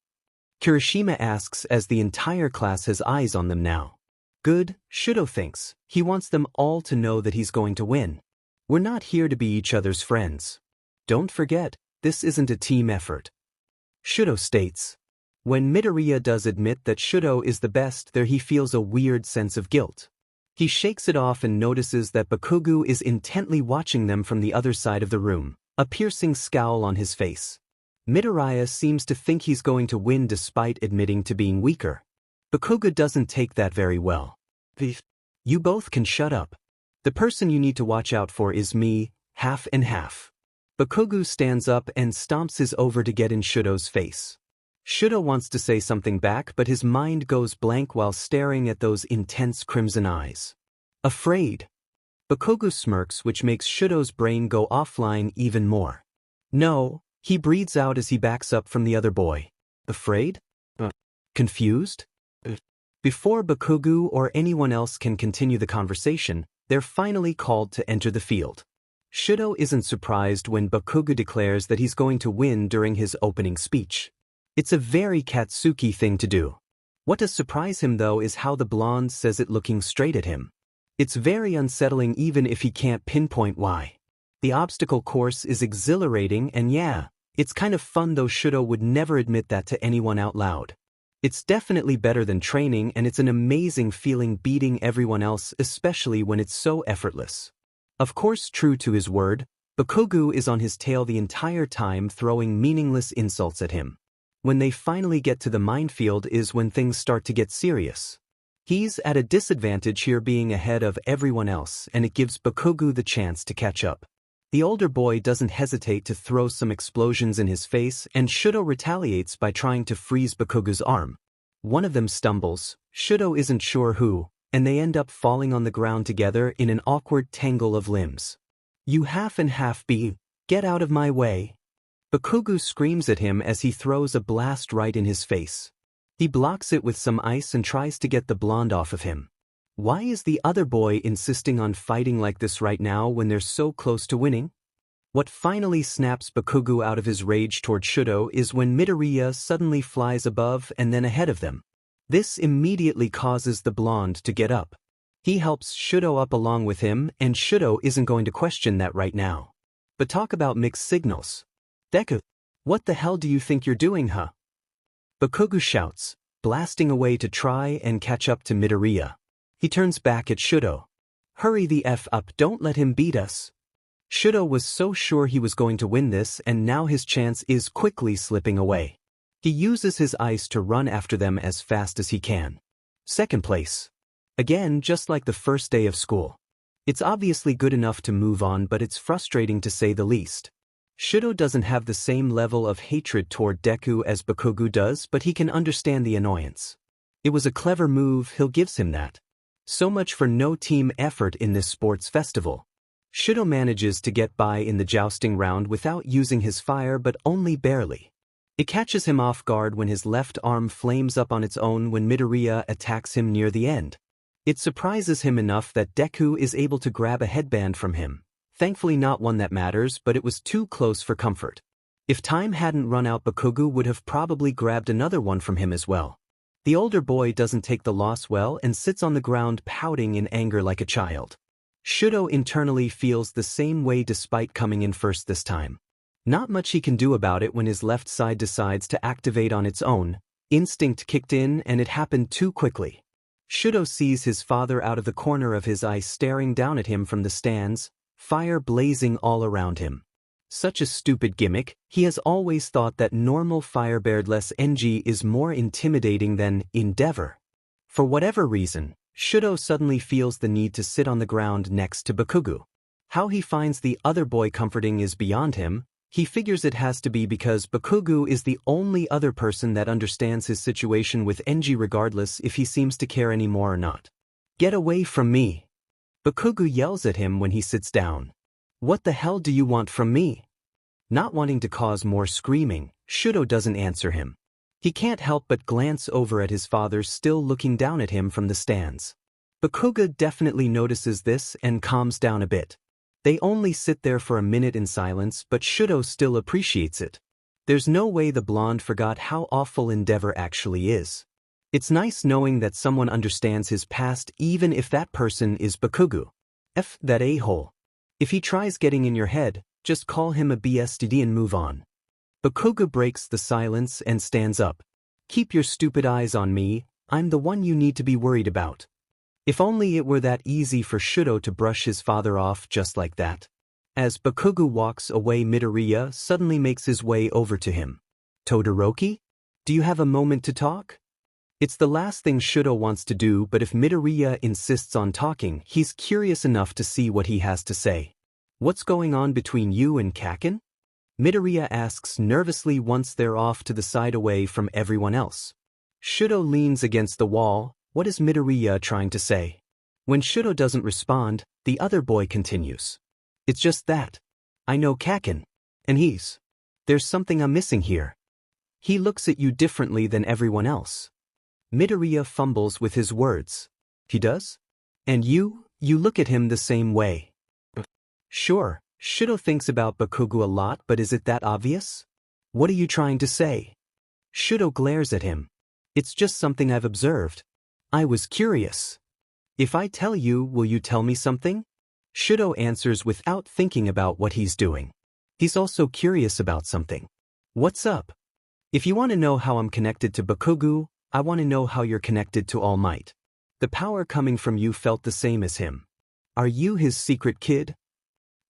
Kirishima asks as the entire class has eyes on them now. Good, Shudo thinks. He wants them all to know that he's going to win. We're not here to be each other's friends. Don't forget, this isn't a team effort. Shudo states. When Midoriya does admit that Shudo is the best there he feels a weird sense of guilt. He shakes it off and notices that Bakugo is intently watching them from the other side of the room, a piercing scowl on his face. Midoriya seems to think he's going to win despite admitting to being weaker. Bakugo doesn't take that very well. You both can shut up. The person you need to watch out for is me, half and half. Bakugo stands up and stomps his over to get in Shudo's face. Shudo wants to say something back but his mind goes blank while staring at those intense crimson eyes. Afraid. Bakugo smirks which makes Shudo's brain go offline even more. No, he breathes out as he backs up from the other boy. Afraid? Confused? Before Bakugo or anyone else can continue the conversation, they're finally called to enter the field. Shudo isn't surprised when Bakugo declares that he's going to win during his opening speech. It's a very Katsuki thing to do. What does surprise him though is how the blonde says it looking straight at him. It's very unsettling even if he can't pinpoint why. The obstacle course is exhilarating and yeah, it's kind of fun though Shudo would never admit that to anyone out loud. It's definitely better than training and it's an amazing feeling beating everyone else especially when it's so effortless. Of course true to his word, Bakugo is on his tail the entire time throwing meaningless insults at him. When they finally get to the minefield is when things start to get serious. He's at a disadvantage here being ahead of everyone else and it gives Bakugo the chance to catch up. The older boy doesn't hesitate to throw some explosions in his face and Shudo retaliates by trying to freeze Bakugo's arm. One of them stumbles, Shudo isn't sure who, and they end up falling on the ground together in an awkward tangle of limbs. You half and half be, get out of my way. Bakugo screams at him as he throws a blast right in his face. He blocks it with some ice and tries to get the blonde off of him. Why is the other boy insisting on fighting like this right now when they're so close to winning? What finally snaps Bakugo out of his rage toward Shudo is when Midoriya suddenly flies above and then ahead of them. This immediately causes the blonde to get up. He helps Shudo up along with him and Shudo isn't going to question that right now. But talk about mixed signals. Deku, what the hell do you think you're doing, huh? Bakugo shouts, blasting away to try and catch up to Midoriya. He turns back at Shudo. Hurry the F up, don't let him beat us. Shudo was so sure he was going to win this and now his chance is quickly slipping away. He uses his ice to run after them as fast as he can. Second place. Again, just like the first day of school. It's obviously good enough to move on but it's frustrating to say the least. Shudo doesn't have the same level of hatred toward Deku as Bakugo does but he can understand the annoyance. It was a clever move, he'll gives him that. So much for no team effort in this sports festival. Shudo manages to get by in the jousting round without using his fire but only barely. It catches him off guard when his left arm flames up on its own when Midoriya attacks him near the end. It surprises him enough that Deku is able to grab a headband from him. Thankfully not one that matters but it was too close for comfort. If time hadn't run out Bakugo would have probably grabbed another one from him as well. The older boy doesn't take the loss well and sits on the ground pouting in anger like a child. Shudo internally feels the same way despite coming in first this time. Not much he can do about it when his left side decides to activate on its own. Instinct kicked in and it happened too quickly. Shudo sees his father out of the corner of his eye staring down at him from the stands, fire blazing all around him. Such a stupid gimmick, he has always thought that normal fire-beardless NG is more intimidating than Endeavor. For whatever reason, Shudo suddenly feels the need to sit on the ground next to Bakugo. How he finds the other boy comforting is beyond him. He figures it has to be because Bakugo is the only other person that understands his situation with NG regardless if he seems to care anymore or not. Get away from me! Bakugo yells at him when he sits down. What the hell do you want from me? Not wanting to cause more screaming, Shudo doesn't answer him. He can't help but glance over at his father still looking down at him from the stands. Bakugo definitely notices this and calms down a bit. They only sit there for a minute in silence, but Shudo still appreciates it. There's no way the blonde forgot how awful Endeavor actually is. It's nice knowing that someone understands his past even if that person is Bakugo. F that a-hole. If he tries getting in your head, just call him a BSTD and move on. Bakugo breaks the silence and stands up. Keep your stupid eyes on me, I'm the one you need to be worried about. If only it were that easy for Shudo to brush his father off just like that. As Bakugo walks away, Midoriya suddenly makes his way over to him. Todoroki? Do you have a moment to talk? It's the last thing Shudo wants to do, but if Midoriya insists on talking, he's curious enough to see what he has to say. What's going on between you and Kaken? Midoriya asks nervously once they're off to the side away from everyone else. Shudo leans against the wall. What is Midoriya trying to say? When Shudo doesn't respond, the other boy continues. It's just that. I know Kaken. And there's something I'm missing here. He looks at you differently than everyone else. Midoriya fumbles with his words. He does? And you look at him the same way. Sure, Shudo thinks about Bakugo a lot, but is it that obvious? What are you trying to say? Shudo glares at him. It's just something I've observed. I was curious. If I tell you, will you tell me something? Shudo answers without thinking about what he's doing. He's also curious about something. What's up? If you want to know how I'm connected to Bakugo, I want to know how you're connected to All Might. The power coming from you felt the same as him. Are you his secret kid?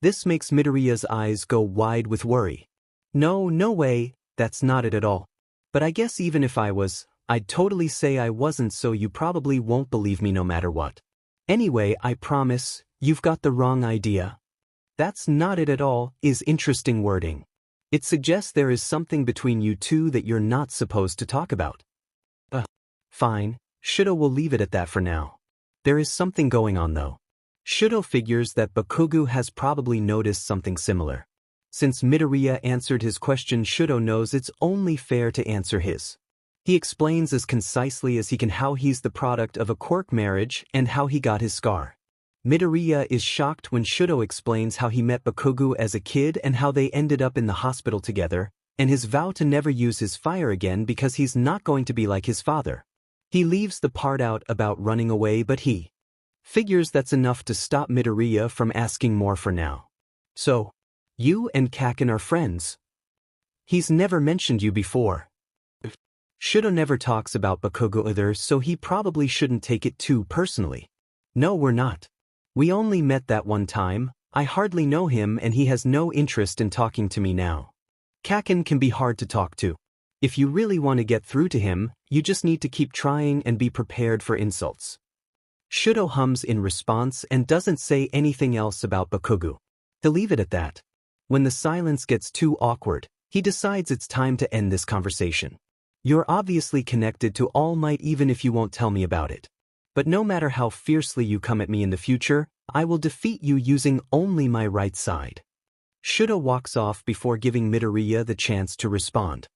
This makes Midoriya's eyes go wide with worry. No way, that's not it at all. But I guess even if I was, I'd totally say I wasn't, so you probably won't believe me no matter what. Anyway, I promise, you've got the wrong idea. That's not it at all is interesting wording. It suggests there is something between you two that you're not supposed to talk about. Fine, Shudo will leave it at that for now. There is something going on though. Shudo figures that Bakugo has probably noticed something similar. Since Midoriya answered his question, Shudo knows it's only fair to answer his. He explains as concisely as he can how he's the product of a quirk marriage and how he got his scar. Midoriya is shocked when Shudo explains how he met Bakugo as a kid and how they ended up in the hospital together, and his vow to never use his fire again because he's not going to be like his father. He leaves the part out about running away, but he figures that's enough to stop Midoriya from asking more for now. So, you and Kaken are friends? He's never mentioned you before. Shudo never talks about Bakugo either, so he probably shouldn't take it too personally. No, we're not. We only met that one time, I hardly know him and he has no interest in talking to me now. Kaken can be hard to talk to. If you really want to get through to him, you just need to keep trying and be prepared for insults. Shudo hums in response and doesn't say anything else about Bakugo. He'll leave it at that. When the silence gets too awkward, he decides it's time to end this conversation. You're obviously connected to All Might even if you won't tell me about it. But no matter how fiercely you come at me in the future, I will defeat you using only my right side. Shudo walks off before giving Midoriya the chance to respond.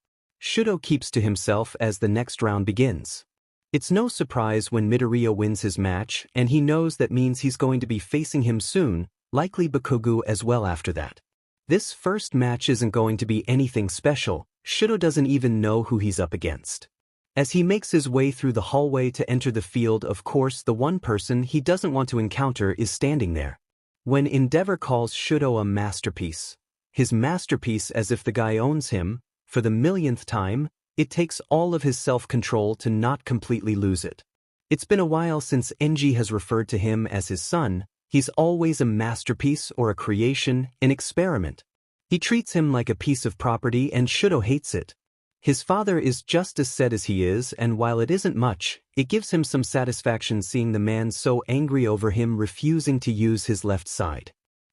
Shudo keeps to himself as the next round begins. It's no surprise when Midoriya wins his match, and he knows that means he's going to be facing him soon, likely Bakugo as well after that. This first match isn't going to be anything special. Shudo doesn't even know who he's up against. As he makes his way through the hallway to enter the field, of course the one person he doesn't want to encounter is standing there. When Endeavor calls Shudo a masterpiece, his masterpiece as if the guy owns him, for the millionth time, it takes all of his self-control to not completely lose it. It's been a while since Enji has referred to him as his son. He's always a masterpiece or a creation, an experiment. He treats him like a piece of property and Shudo hates it. His father is just as sad as he is, and while it isn't much, it gives him some satisfaction seeing the man so angry over him refusing to use his left side.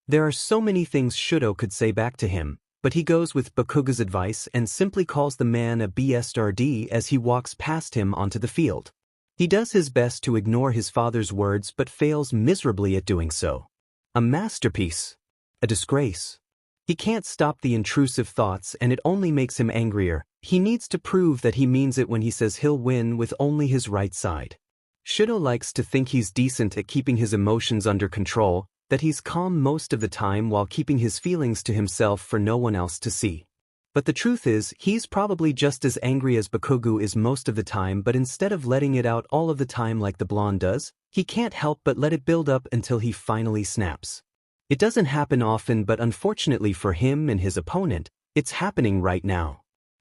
There are so many things Shudo could say back to him, but he goes with Bakugo's advice and simply calls the man a BSTD as he walks past him onto the field. He does his best to ignore his father's words but fails miserably at doing so. A masterpiece. A disgrace. He can't stop the intrusive thoughts and it only makes him angrier. He needs to prove that he means it when he says he'll win with only his right side. Shudo likes to think he's decent at keeping his emotions under control, that he's calm most of the time while keeping his feelings to himself for no one else to see. But the truth is, he's probably just as angry as Bakugo is most of the time, but instead of letting it out all of the time like the blonde does, he can't help but let it build up until he finally snaps. It doesn't happen often, but unfortunately for him and his opponent, it's happening right now.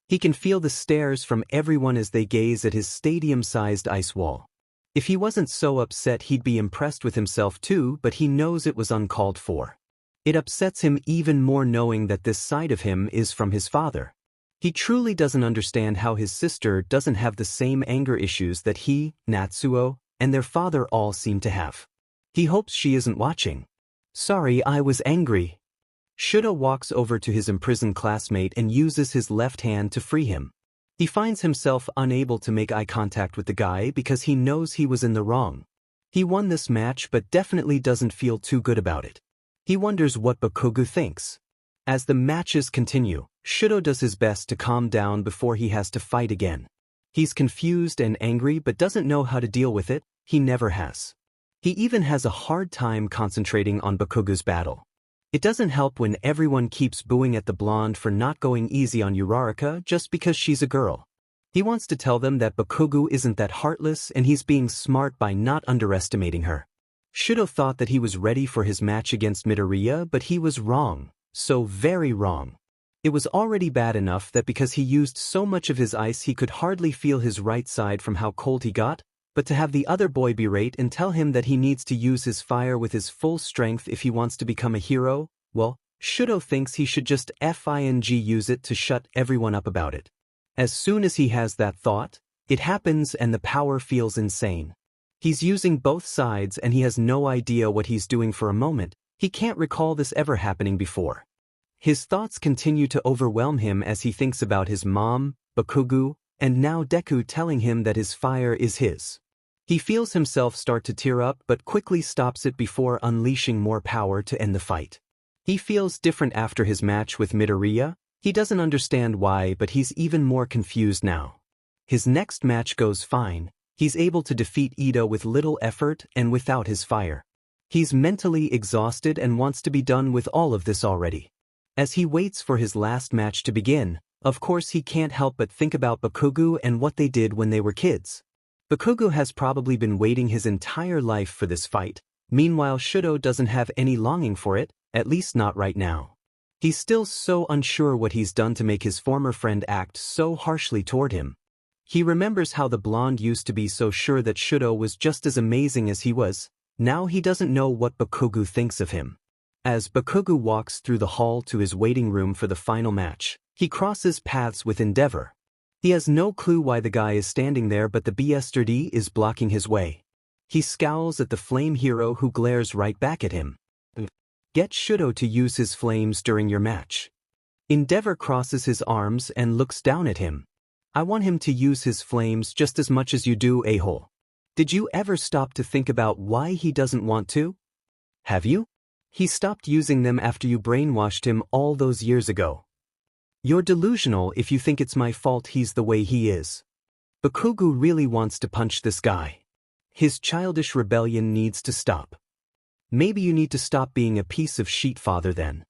He can feel the stares from everyone as they gaze at his stadium-sized ice wall. If he wasn't so upset, he'd be impressed with himself too, but he knows it was uncalled for. It upsets him even more knowing that this side of him is from his father. He truly doesn't understand how his sister doesn't have the same anger issues that he, Natsuo, and their father all seem to have. He hopes she isn't watching. Sorry, I was angry. Shudo walks over to his imprisoned classmate and uses his left hand to free him. He finds himself unable to make eye contact with the guy because he knows he was in the wrong. He won this match but definitely doesn't feel too good about it. He wonders what Bakugo thinks. As the matches continue, Shudo does his best to calm down before he has to fight again. He's confused and angry but doesn't know how to deal with it. He never has. He even has a hard time concentrating on Bakugo's battle. It doesn't help when everyone keeps booing at the blonde for not going easy on Uraraka just because she's a girl. He wants to tell them that Bakugo isn't that heartless and he's being smart by not underestimating her. Shudo thought that he was ready for his match against Midoriya, but he was wrong, so very wrong. It was already bad enough that because he used so much of his ice he could hardly feel his right side from how cold he got, but to have the other boy berate and tell him that he needs to use his fire with his full strength if he wants to become a hero, well, Shudo thinks he should just use it to shut everyone up about it. As soon as he has that thought, it happens and the power feels insane. He's using both sides and he has no idea what he's doing for a moment. He can't recall this ever happening before. His thoughts continue to overwhelm him as he thinks about his mom, Bakugo, and now Deku telling him that his fire is his. He feels himself start to tear up but quickly stops it before unleashing more power to end the fight. He feels different after his match with Midoriya. He doesn't understand why, but he's even more confused now. His next match goes fine. He's able to defeat Ito with little effort and without his fire. He's mentally exhausted and wants to be done with all of this already. As he waits for his last match to begin, of course he can't help but think about Bakugo and what they did when they were kids. Bakugo has probably been waiting his entire life for this fight. Meanwhile, Shudo doesn't have any longing for it, at least not right now. He's still so unsure what he's done to make his former friend act so harshly toward him. He remembers how the blonde used to be so sure that Shudo was just as amazing as he was. Now he doesn't know what Bakugo thinks of him. As Bakugo walks through the hall to his waiting room for the final match, he crosses paths with Endeavor. He has no clue why the guy is standing there, but the BSTD is blocking his way. He scowls at the flame hero who glares right back at him. Get Shudo to use his flames during your match. Endeavor crosses his arms and looks down at him. I want him to use his flames just as much as you do, a-hole. Did you ever stop to think about why he doesn't want to? Have you? He stopped using them after you brainwashed him all those years ago. You're delusional if you think it's my fault he's the way he is. Bakugo really wants to punch this guy. His childish rebellion needs to stop. Maybe you need to stop being a piece of shit, father, then.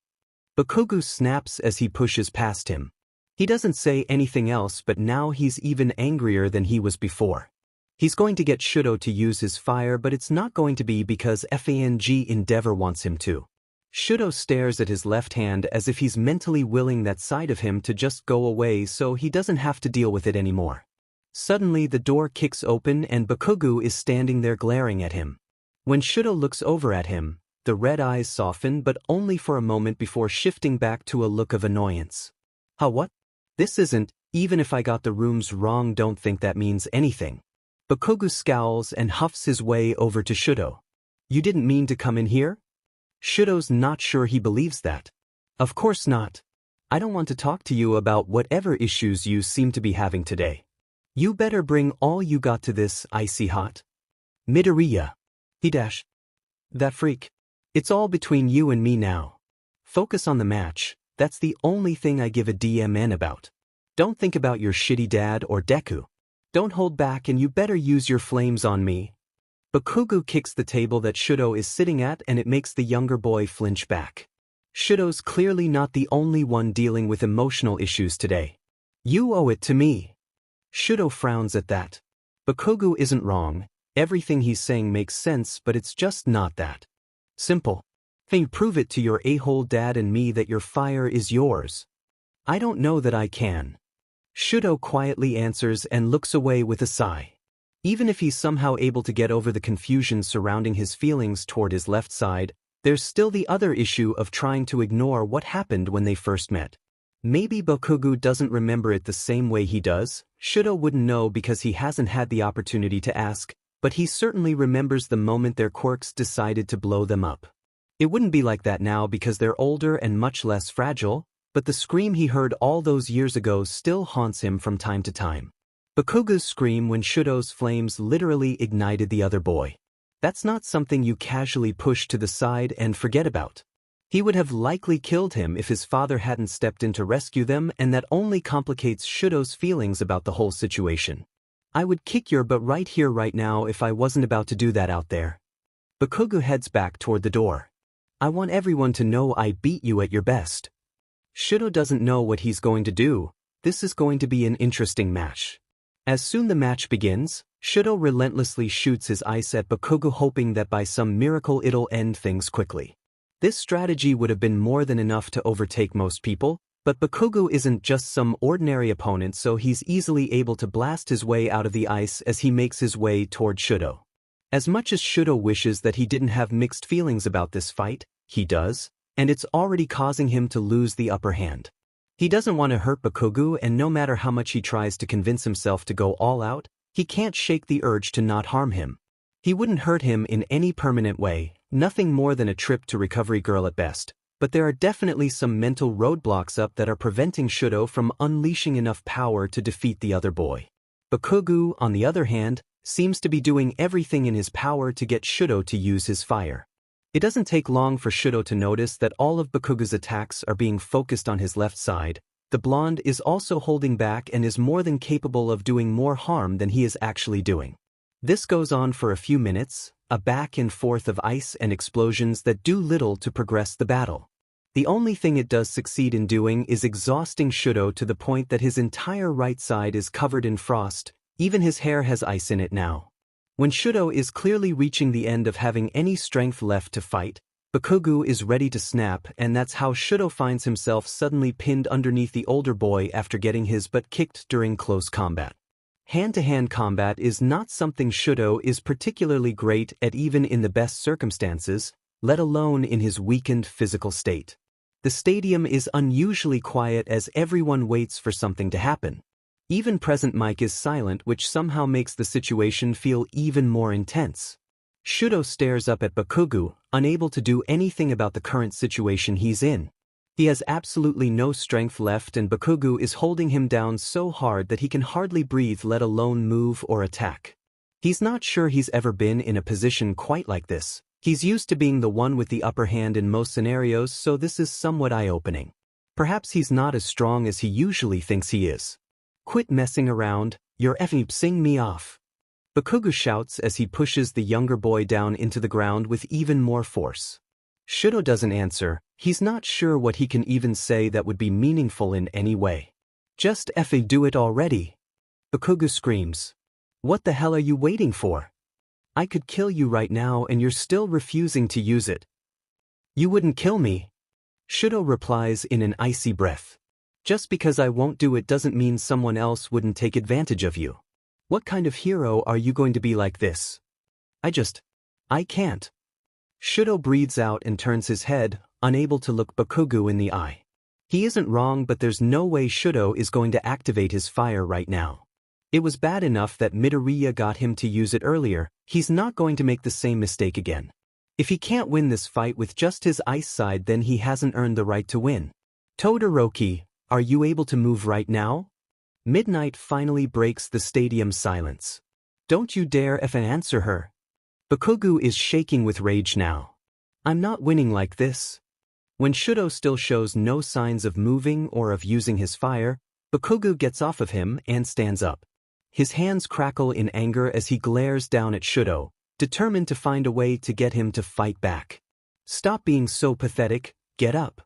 Bakugo snaps as he pushes past him. He doesn't say anything else, but now he's even angrier than he was before. He's going to get Shudo to use his fire, but it's not going to be because Endeavor wants him to. Shudo stares at his left hand as if he's mentally willing that side of him to just go away so he doesn't have to deal with it anymore. Suddenly the door kicks open and Bakugo is standing there glaring at him. When Shudo looks over at him, the red eyes soften but only for a moment before shifting back to a look of annoyance. Huh, what? This isn't, even if I got the rooms wrong, don't think that means anything. Bakugo scowls and huffs his way over to Shudo. You didn't mean to come in here? Shudo's not sure he believes that. Of course not. I don't want to talk to you about whatever issues you seem to be having today. You better bring all you got to this icy hot. Midoriya. That freak. It's all between you and me now. Focus on the match. That's the only thing I give a DMN about. Don't think about your shitty dad or Deku. Don't hold back and you better use your flames on me. Bakugo kicks the table that Shudo is sitting at and it makes the younger boy flinch back. Shudo's clearly not the only one dealing with emotional issues today. You owe it to me. Shudo frowns at that. Bakugo isn't wrong, everything he's saying makes sense, but it's just not that simple. Can you prove it to your a-hole dad and me that your fire is yours? I don't know that I can. Shudo quietly answers and looks away with a sigh. Even if he's somehow able to get over the confusion surrounding his feelings toward his left side, there's still the other issue of trying to ignore what happened when they first met. Maybe Bakugo doesn't remember it the same way he does. Shudo wouldn't know because he hasn't had the opportunity to ask, but he certainly remembers the moment their quirks decided to blow them up. It wouldn't be like that now because they're older and much less fragile, but the scream he heard all those years ago still haunts him from time to time. Bakugo's scream when Shudo's flames literally ignited the other boy. That's not something you casually push to the side and forget about. He would have likely killed him if his father hadn't stepped in to rescue them, and that only complicates Shudo's feelings about the whole situation. I would kick your butt right here right now if I wasn't about to do that out there. Bakugo heads back toward the door. I want everyone to know I beat you at your best. Shudo doesn't know what he's going to do. This is going to be an interesting match. As soon the match begins, Shudo relentlessly shoots his ice at Bakugo, hoping that by some miracle it'll end things quickly. This strategy would have been more than enough to overtake most people, but Bakugo isn't just some ordinary opponent, so he's easily able to blast his way out of the ice as he makes his way toward Shudo. As much as Shudo wishes that he didn't have mixed feelings about this fight, he does, and it's already causing him to lose the upper hand. He doesn't want to hurt Bakugo, and no matter how much he tries to convince himself to go all out, he can't shake the urge to not harm him. He wouldn't hurt him in any permanent way, nothing more than a trip to Recovery Girl at best, but there are definitely some mental roadblocks up that are preventing Shudo from unleashing enough power to defeat the other boy. Bakugo, on the other hand, seems to be doing everything in his power to get Shudo to use his fire. It doesn't take long for Shudo to notice that all of Bakugo's attacks are being focused on his left side. The blonde is also holding back and is more than capable of doing more harm than he is actually doing. This goes on for a few minutes, a back and forth of ice and explosions that do little to progress the battle. The only thing it does succeed in doing is exhausting Shudo to the point that his entire right side is covered in frost, even his hair has ice in it now. When Shudo is clearly reaching the end of having any strength left to fight, Bakugo is ready to snap, and that's how Shudo finds himself suddenly pinned underneath the older boy after getting his butt kicked during close combat. Hand-to-hand combat is not something Shudo is particularly great at even in the best circumstances, let alone in his weakened physical state. The stadium is unusually quiet as everyone waits for something to happen. Even present Mike is silent, which somehow makes the situation feel even more intense. Shudo stares up at Bakugo, unable to do anything about the current situation he's in. He has absolutely no strength left, and Bakugo is holding him down so hard that he can hardly breathe, let alone move or attack. He's not sure he's ever been in a position quite like this. He's used to being the one with the upper hand in most scenarios, so this is somewhat eye-opening. Perhaps he's not as strong as he usually thinks he is. Quit messing around, you're effing pissing me off. Bakugo shouts as he pushes the younger boy down into the ground with even more force. Shudo doesn't answer. He's not sure what he can even say that would be meaningful in any way. Just effing do it already. Bakugo screams. What the hell are you waiting for? I could kill you right now and you're still refusing to use it. You wouldn't kill me. Shudo replies in an icy breath. Just because I won't do it doesn't mean someone else wouldn't take advantage of you. What kind of hero are you going to be like this? I can't. Shudo breathes out and turns his head, unable to look Bakugo in the eye. He isn't wrong, but there's no way Shudo is going to activate his fire right now. It was bad enough that Midoriya got him to use it earlier. He's not going to make the same mistake again. If he can't win this fight with just his ice side, then he hasn't earned the right to win. Todoroki, are you able to move right now? Midnight finally breaks the stadium's silence. Don't you dare effing answer her. Bakugo is shaking with rage now. I'm not winning like this. When Shudo still shows no signs of moving or of using his fire, Bakugo gets off of him and stands up. His hands crackle in anger as he glares down at Shudo, determined to find a way to get him to fight back. "Stop being so pathetic, get up,"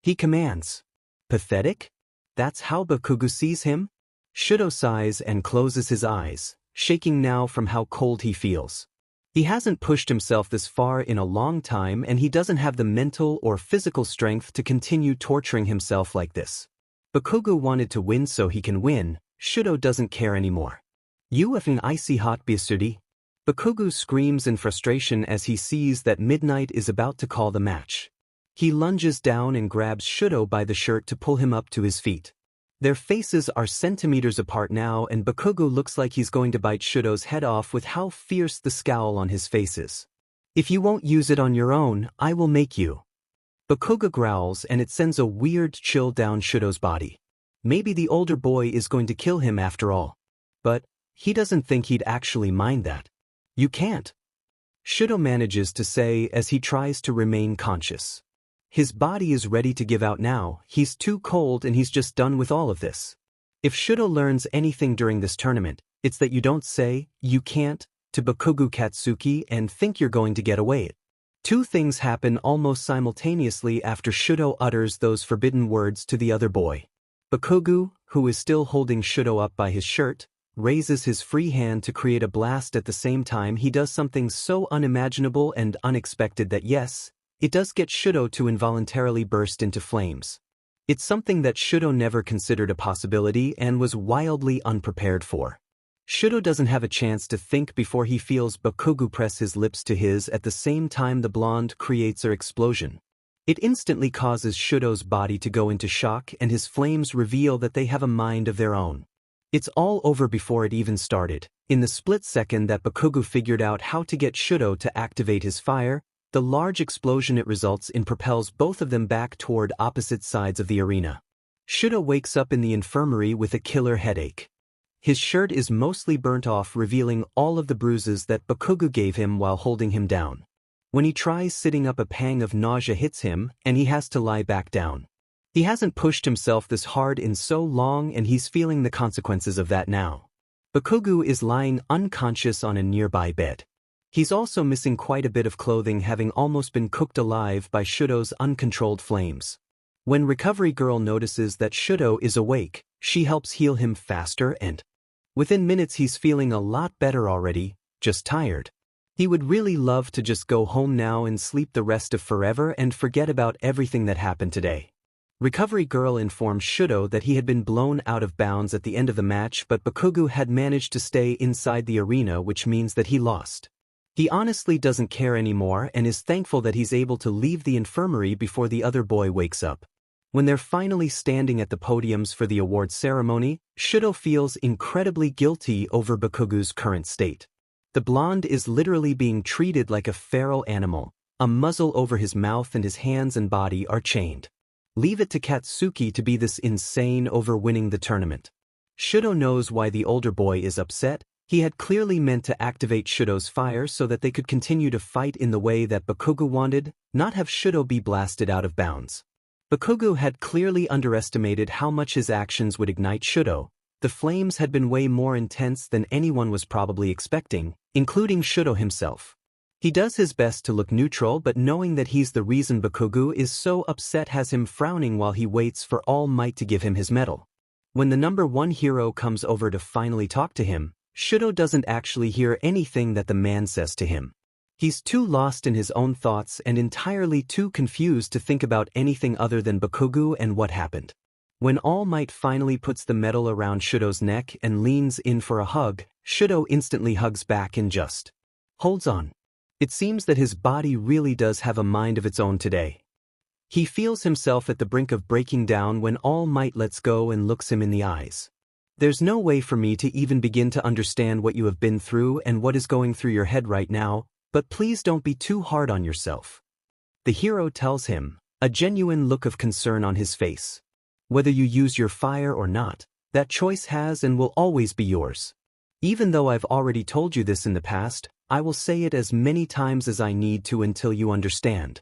he commands. Pathetic? That's how Bakugo sees him? Shudo sighs and closes his eyes, shaking now from how cold he feels. He hasn't pushed himself this far in a long time, and he doesn't have the mental or physical strength to continue torturing himself like this. Bakugo wanted to win so he can win. Shudo doesn't care anymore. "You have an icy hot Bisudi." Bakugo screams in frustration as he sees that Midnight is about to call the match. He lunges down and grabs Shudo by the shirt to pull him up to his feet. Their faces are centimeters apart now, and Bakugo looks like he's going to bite Shudo's head off with how fierce the scowl on his face is. "If you won't use it on your own, I will make you." Bakugo growls, and it sends a weird chill down Shudo's body. Maybe the older boy is going to kill him after all. But he doesn't think he'd actually mind that. "You can't," Shudo manages to say as he tries to remain conscious. His body is ready to give out now. He's too cold and he's just done with all of this. If Shudo learns anything during this tournament, it's that you don't say, "you can't," to Bakugo Katsuki and think you're going to get away. Two things happen almost simultaneously after Shudo utters those forbidden words to the other boy. Bakugo, who is still holding Shudo up by his shirt, raises his free hand to create a blast. At the same time, he does something so unimaginable and unexpected that yes, it does get Shudo to involuntarily burst into flames. It's something that Shudo never considered a possibility and was wildly unprepared for. Shudo doesn't have a chance to think before he feels Bakugo press his lips to his. At the same time, the blonde creates an explosion. It instantly causes Shudo's body to go into shock, and his flames reveal that they have a mind of their own. It's all over before it even started. In the split second that Bakugo figured out how to get Shudo to activate his fire, the large explosion it results in propels both of them back toward opposite sides of the arena. Shudo wakes up in the infirmary with a killer headache. His shirt is mostly burnt off, revealing all of the bruises that Bakugo gave him while holding him down. When he tries sitting up, a pang of nausea hits him, and he has to lie back down. He hasn't pushed himself this hard in so long, and he's feeling the consequences of that now. Bakugo is lying unconscious on a nearby bed. He's also missing quite a bit of clothing, having almost been cooked alive by Shudo's uncontrolled flames. When Recovery Girl notices that Shudo is awake, she helps heal him faster, and within minutes he's feeling a lot better already, just tired. He would really love to just go home now and sleep the rest of forever and forget about everything that happened today. Recovery Girl informs Shudo that he had been blown out of bounds at the end of the match, but Bakugo had managed to stay inside the arena, which means that he lost. He honestly doesn't care anymore and is thankful that he's able to leave the infirmary before the other boy wakes up. When they're finally standing at the podiums for the award ceremony, Shudo feels incredibly guilty over Bakugo's current state. The blonde is literally being treated like a feral animal. A muzzle over his mouth and his hands and body are chained. Leave it to Katsuki to be this insane over winning the tournament. Shudo knows why the older boy is upset. He had clearly meant to activate Shudo's fire so that they could continue to fight in the way that Bakugo wanted, not have Shudo be blasted out of bounds. Bakugo had clearly underestimated how much his actions would ignite Shudo. The flames had been way more intense than anyone was probably expecting, including Shudo himself. He does his best to look neutral, but knowing that he's the reason Bakugo is so upset has him frowning while he waits for All Might to give him his medal. When the number one hero comes over to finally talk to him, Shudo doesn't actually hear anything that the man says to him. He's too lost in his own thoughts and entirely too confused to think about anything other than Bakugo and what happened. When All Might finally puts the medal around Shudo's neck and leans in for a hug, Shudo instantly hugs back and just holds on. It seems that his body really does have a mind of its own today. He feels himself at the brink of breaking down when All Might lets go and looks him in the eyes. "There's no way for me to even begin to understand what you have been through and what is going through your head right now, but please don't be too hard on yourself," the hero tells him, a genuine look of concern on his face. "Whether you use your fire or not, that choice has and will always be yours. Even though I've already told you this in the past, I will say it as many times as I need to until you understand.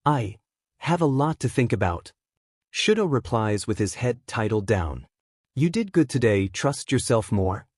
I have a lot to think about." Shudo replies with his head titled down. "You did good today, trust yourself more."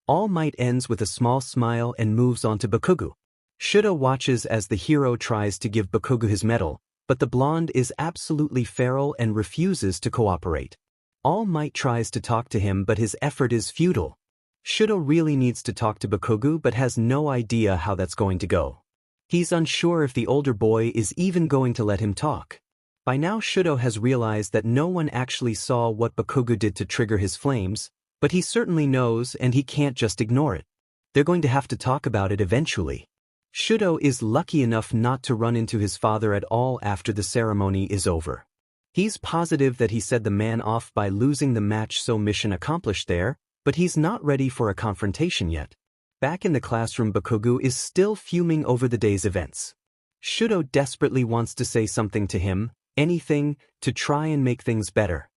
All Might ends with a small smile and moves on to Bakugo. Shudo watches as the hero tries to give Bakugo his medal, but the blonde is absolutely feral and refuses to cooperate. All Might tries to talk to him but his effort is futile. Shudo really needs to talk to Bakugo but has no idea how that's going to go. He's unsure if the older boy is even going to let him talk. By now Shudo has realized that no one actually saw what Bakugo did to trigger his flames, but he certainly knows and he can't just ignore it. They're going to have to talk about it eventually. Shudo is lucky enough not to run into his father at all after the ceremony is over. He's positive that he set the man off by losing the match, so mission accomplished there, but he's not ready for a confrontation yet. Back in the classroom, Bakugo is still fuming over the day's events. Shudo desperately wants to say something to him, anything, to try and make things better.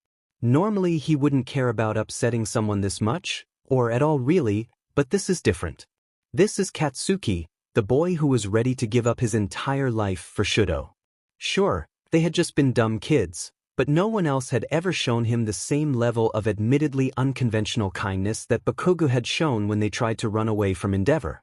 Normally he wouldn't care about upsetting someone this much, or at all really, but this is different. This is Katsuki, the boy who was ready to give up his entire life for Shudo. Sure, they had just been dumb kids, but no one else had ever shown him the same level of admittedly unconventional kindness that Bakugo had shown when they tried to run away from Endeavor.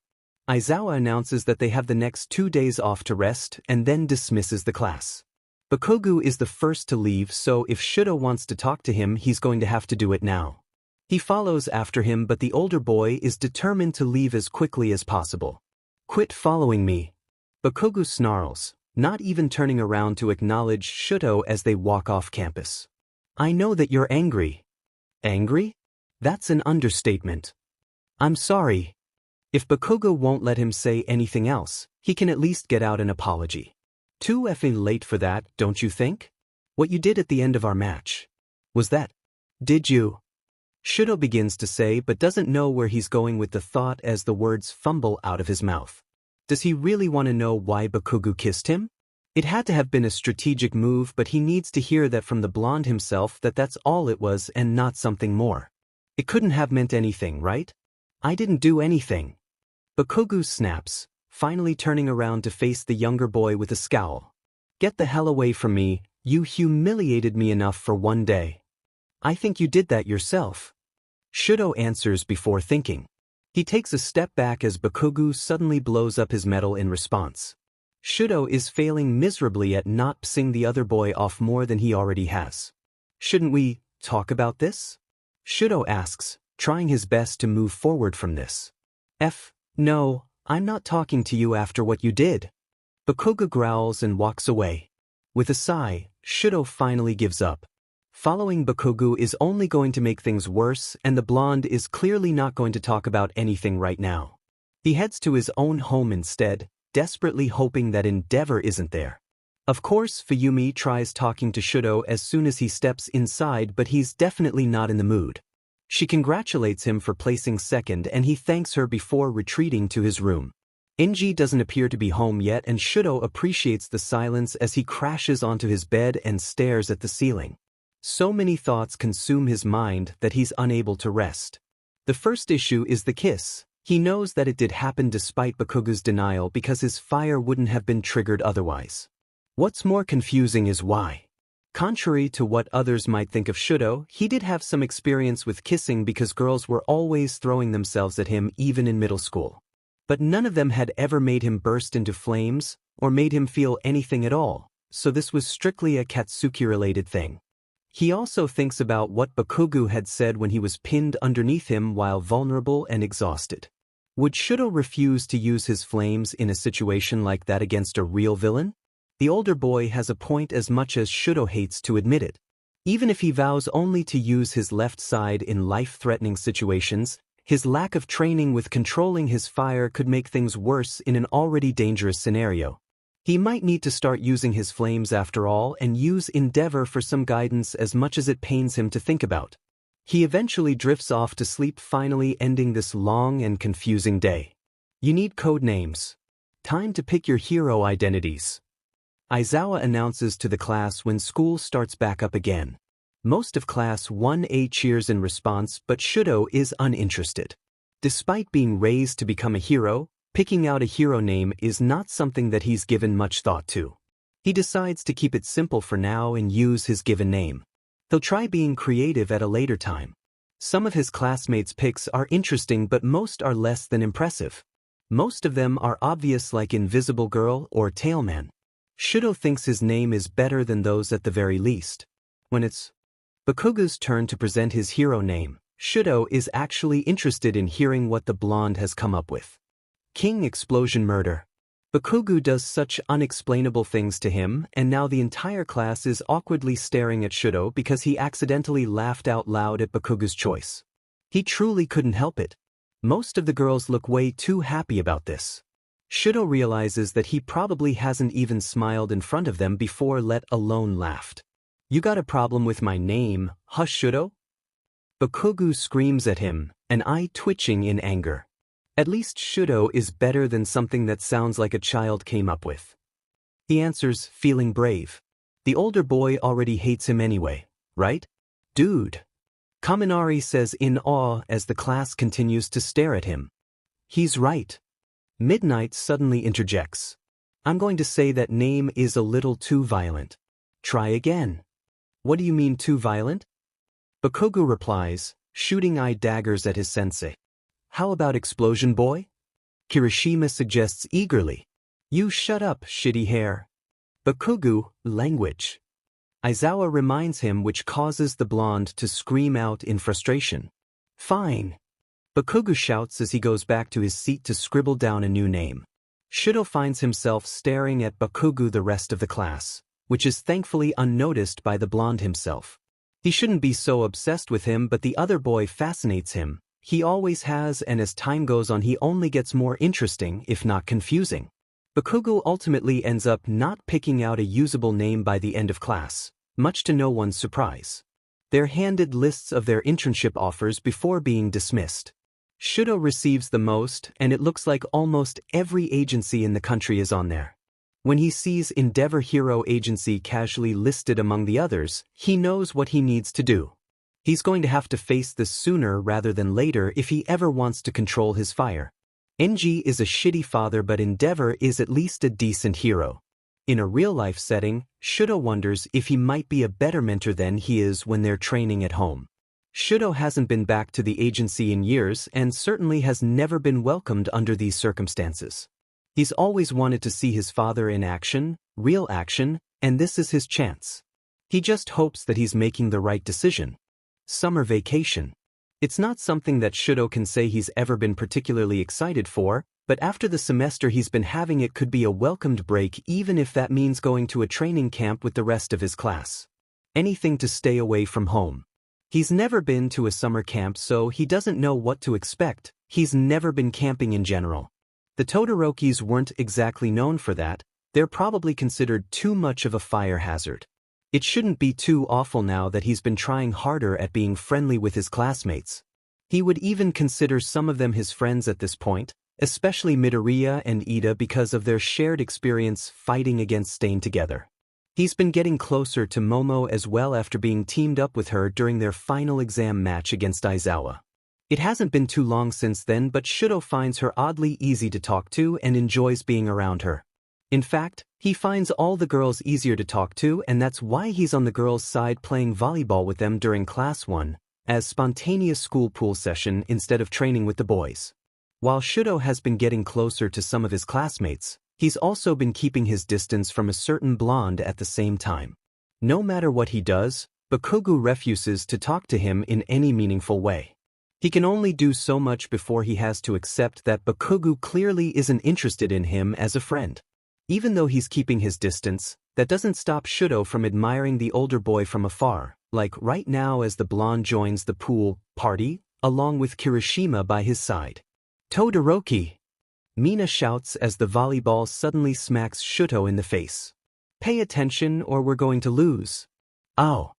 Aizawa announces that they have the next 2 days off to rest and then dismisses the class. Bakugo is the first to leave, so if Shudo wants to talk to him he's going to have to do it now. He follows after him but the older boy is determined to leave as quickly as possible. "Quit following me." Bakugo snarls, not even turning around to acknowledge Shudo as they walk off campus. "I know that you're angry." Angry? That's an understatement. "I'm sorry." If Bakugo won't let him say anything else, he can at least get out an apology. "Too effing late for that, don't you think? What you did at the end of our match. Was that? Did you?" Shudo begins to say but doesn't know where he's going with the thought as the words fumble out of his mouth. Does he really want to know why Bakugo kissed him? It had to have been a strategic move, but he needs to hear that from the blonde himself that that's all it was and not something more. It couldn't have meant anything, right? "I didn't do anything." Bakugo snaps, finally turning around to face the younger boy with a scowl. "Get the hell away from me, you humiliated me enough for one day." "I think you did that yourself." Shudo answers before thinking. He takes a step back as Bakugo suddenly blows up his medal in response. Shudo is failing miserably at not pissing the other boy off more than he already has. "Shouldn't we talk about this?" Shudo asks, trying his best to move forward from this. No, I'm not talking to you after what you did." Bakugo growls and walks away. With a sigh, Shudo finally gives up. Following Bakugo is only going to make things worse, and the blonde is clearly not going to talk about anything right now. He heads to his own home instead, desperately hoping that Endeavor isn't there. Of course, Fuyumi tries talking to Shudo as soon as he steps inside, but he's definitely not in the mood. She congratulates him for placing second and he thanks her before retreating to his room. Inji doesn't appear to be home yet and Shudo appreciates the silence as he crashes onto his bed and stares at the ceiling. So many thoughts consume his mind that he's unable to rest. The first issue is the kiss. He knows that it did happen despite Bakugo's denial because his fire wouldn't have been triggered otherwise. What's more confusing is why. Contrary to what others might think of Shudo, he did have some experience with kissing because girls were always throwing themselves at him even in middle school. But none of them had ever made him burst into flames or made him feel anything at all, so this was strictly a Katsuki-related thing. He also thinks about what Bakugo had said when he was pinned underneath him while vulnerable and exhausted. Would Shudo refuse to use his flames in a situation like that against a real villain? The older boy has a point as much as Shudo hates to admit it. Even if he vows only to use his left side in life-threatening situations, his lack of training with controlling his fire could make things worse in an already dangerous scenario. He might need to start using his flames after all and use Endeavor for some guidance as much as it pains him to think about. He eventually drifts off to sleep, finally ending this long and confusing day. You need code names. Time to pick your hero identities. Aizawa announces to the class when school starts back up again. Most of Class 1A cheers in response, but Shudo is uninterested. Despite being raised to become a hero, picking out a hero name is not something that he's given much thought to. He decides to keep it simple for now and use his given name. He'll try being creative at a later time. Some of his classmates' picks are interesting but most are less than impressive. Most of them are obvious, like Invisible Girl or Tailman. Shudo thinks his name is better than those at the very least. When it's Bakugu's turn to present his hero name, Shudo is actually interested in hearing what the blonde has come up with. King Explosion Murder. Bakugu does such unexplainable things to him, and now the entire class is awkwardly staring at Shudo because he accidentally laughed out loud at Bakugu's choice. He truly couldn't help it. Most of the girls look way too happy about this. Shudo realizes that he probably hasn't even smiled in front of them before, let alone laughed. "You got a problem with my name, huh, Shudo?" Bakugu screams at him, an eye twitching in anger. At least Shudo is better than something that sounds like a child came up with. He answers, feeling brave. The older boy already hates him anyway, right? "Dude." Kaminari says in awe as the class continues to stare at him. He's right. Midnight suddenly interjects. "I'm going to say that name is a little too violent. Try again." "What do you mean too violent?" Bakugu replies, shooting eye daggers at his sensei. "How about Explosion Boy?" Kirishima suggests eagerly. "You shut up, shitty hair." Bakugu, language. Aizawa reminds him, which causes the blonde to scream out in frustration. "Fine." Bakugu shouts as he goes back to his seat to scribble down a new name. Shudo finds himself staring at Bakugu the rest of the class, which is thankfully unnoticed by the blonde himself. He shouldn't be so obsessed with him, but the other boy fascinates him. He always has, and as time goes on he only gets more interesting, if not confusing. Bakugu ultimately ends up not picking out a usable name by the end of class, much to no one's surprise. They're handed lists of their internship offers before being dismissed. Shudo receives the most, and it looks like almost every agency in the country is on there. When he sees Endeavor Hero Agency casually listed among the others, he knows what he needs to do. He's going to have to face this sooner rather than later if he ever wants to control his fire. NG is a shitty father, but Endeavor is at least a decent hero. In a real-life setting, Shudo wonders if he might be a better mentor than he is when they're training at home. Shudo hasn't been back to the agency in years and certainly has never been welcomed under these circumstances. He's always wanted to see his father in action, real action, and this is his chance. He just hopes that he's making the right decision. Summer vacation. It's not something that Shudo can say he's ever been particularly excited for, but after the semester he's been having, it could be a welcomed break, even if that means going to a training camp with the rest of his class. Anything to stay away from home. He's never been to a summer camp, so he doesn't know what to expect. He's never been camping in general. The Todorokis weren't exactly known for that. They're probably considered too much of a fire hazard. It shouldn't be too awful now that he's been trying harder at being friendly with his classmates. He would even consider some of them his friends at this point, especially Midoriya and Ida, because of their shared experience fighting against Stain together. He's been getting closer to Momo as well after being teamed up with her during their final exam match against Aizawa. It hasn't been too long since then, but Shudo finds her oddly easy to talk to and enjoys being around her. In fact, he finds all the girls easier to talk to, and that's why he's on the girls' side playing volleyball with them during class 1, as spontaneous school pool session instead of training with the boys. While Shudo has been getting closer to some of his classmates, he's also been keeping his distance from a certain blonde at the same time. No matter what he does, Bakugu refuses to talk to him in any meaningful way. He can only do so much before he has to accept that Bakugu clearly isn't interested in him as a friend. Even though he's keeping his distance, that doesn't stop Shudo from admiring the older boy from afar, like right now as the blonde joins the pool party, along with Kirishima by his side. "Todoroki!" Mina shouts as the volleyball suddenly smacks Shudo in the face. "Pay attention or we're going to lose." "Ow."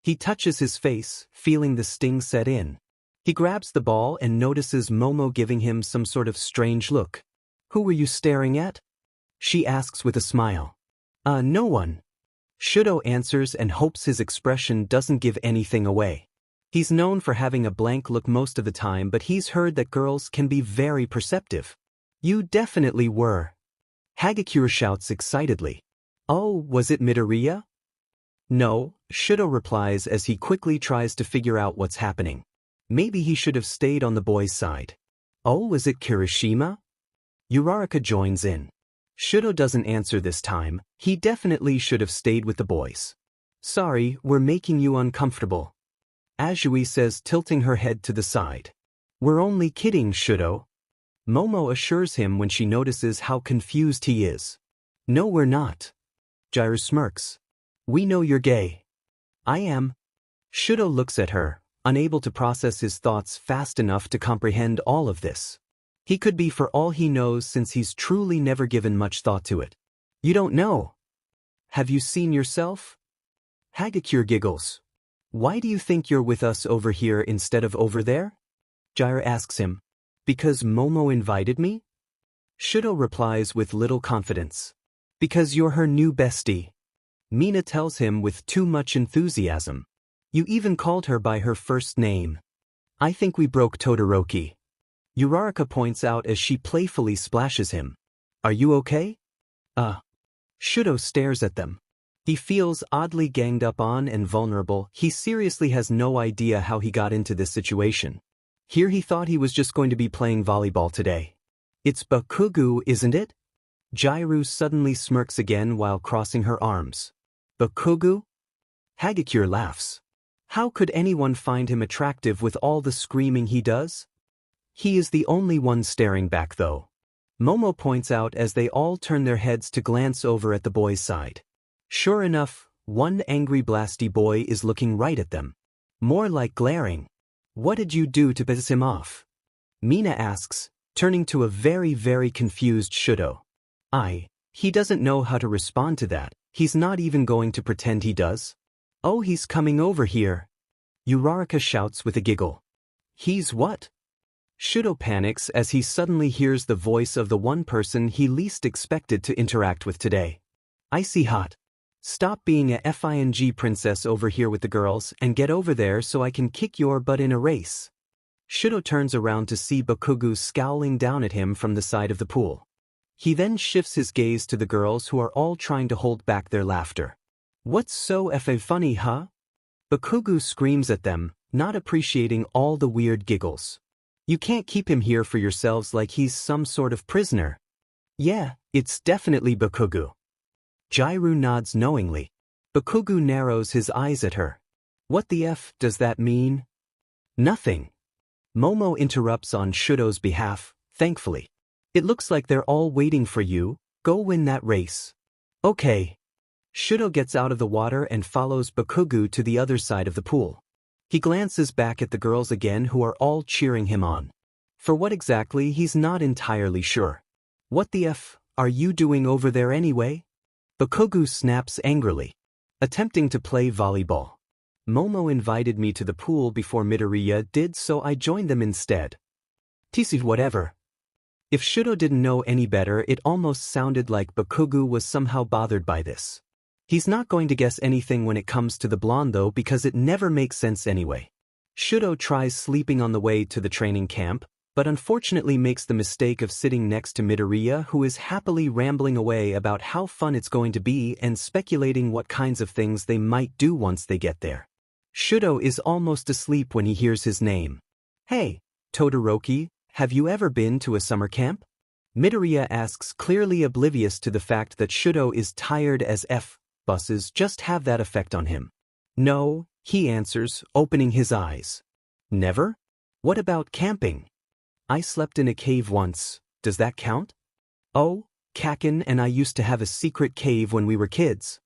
He touches his face, feeling the sting set in. He grabs the ball and notices Momo giving him some sort of strange look. "Who were you staring at?" she asks with a smile. No one." Shudo answers and hopes his expression doesn't give anything away. He's known for having a blank look most of the time, but he's heard that girls can be very perceptive. "You definitely were." Hagakure shouts excitedly. "Oh, was it Midoriya?" "No," Shudo replies as he quickly tries to figure out what's happening. Maybe he should have stayed on the boy's side. "Oh, was it Kirishima?" Uraraka joins in. Shudo doesn't answer this time. He definitely should have stayed with the boys. Sorry, we're making you uncomfortable. Azui says, tilting her head to the side. We're only kidding, Shudo. Momo assures him when she notices how confused he is. No, we're not. Jiru smirks. We know you're gay. I am. Shudo looks at her, unable to process his thoughts fast enough to comprehend all of this. He could be for all he knows since he's truly never given much thought to it. You don't know. Have you seen yourself? Hagakure giggles. Why do you think you're with us over here instead of over there? Jiru asks him. Because Momo invited me? Shudo replies with little confidence. Because you're her new bestie. Mina tells him with too much enthusiasm. You even called her by her first name. I think we broke Todoroki. Uraraka points out as she playfully splashes him. Are you okay? Shudo stares at them. He feels oddly ganged up on and vulnerable. He seriously has no idea how he got into this situation. Here he thought he was just going to be playing volleyball today. It's Bakugo, isn't it? Jiru suddenly smirks again while crossing her arms. Bakugo? Hagakure laughs. How could anyone find him attractive with all the screaming he does? He is the only one staring back though. Momo points out as they all turn their heads to glance over at the boys' side. Sure enough, one angry blasty boy is looking right at them. More like glaring. What did you do to piss him off? Mina asks, turning to a very confused Shudo. He doesn't know how to respond to that. He's not even going to pretend he does. Oh, he's coming over here. Uraraka shouts with a giggle. He's what? Shudo panics as he suddenly hears the voice of the one person he least expected to interact with today. Icy hot. Stop being a FING princess over here with the girls and get over there so I can kick your butt in a race. Shudo turns around to see Bakugo scowling down at him from the side of the pool. He then shifts his gaze to the girls who are all trying to hold back their laughter. What's so funny, huh? Bakugo screams at them, not appreciating all the weird giggles. You can't keep him here for yourselves like he's some sort of prisoner. Yeah, it's definitely Bakugo. Jiru nods knowingly. Bakugo narrows his eyes at her. What the F does that mean? Nothing. Momo interrupts on Shudo's behalf, thankfully. It looks like they're all waiting for you. Go win that race. Okay. Shudo gets out of the water and follows Bakugo to the other side of the pool. He glances back at the girls again who are all cheering him on. For what exactly, he's not entirely sure. What the F are you doing over there anyway? Bakugo snaps angrily. Attempting to play volleyball. Momo invited me to the pool before Midoriya did, so I joined them instead. TC whatever. If Shudo didn't know any better, it almost sounded like Bakugo was somehow bothered by this. He's not going to guess anything when it comes to the blonde though, because it never makes sense anyway. Shudo tries sleeping on the way to the training camp, but unfortunately makes the mistake of sitting next to Midoriya, who is happily rambling away about how fun it's going to be and speculating what kinds of things they might do once they get there. Shudo is almost asleep when he hears his name. Hey, Todoroki, have you ever been to a summer camp? Midoriya asks, clearly oblivious to the fact that Shudo is tired as F. Buses just have that effect on him. No, he answers, opening his eyes. Never? What about camping? I slept in a cave once. Does that count? Oh, Kakin and I used to have a secret cave when we were kids.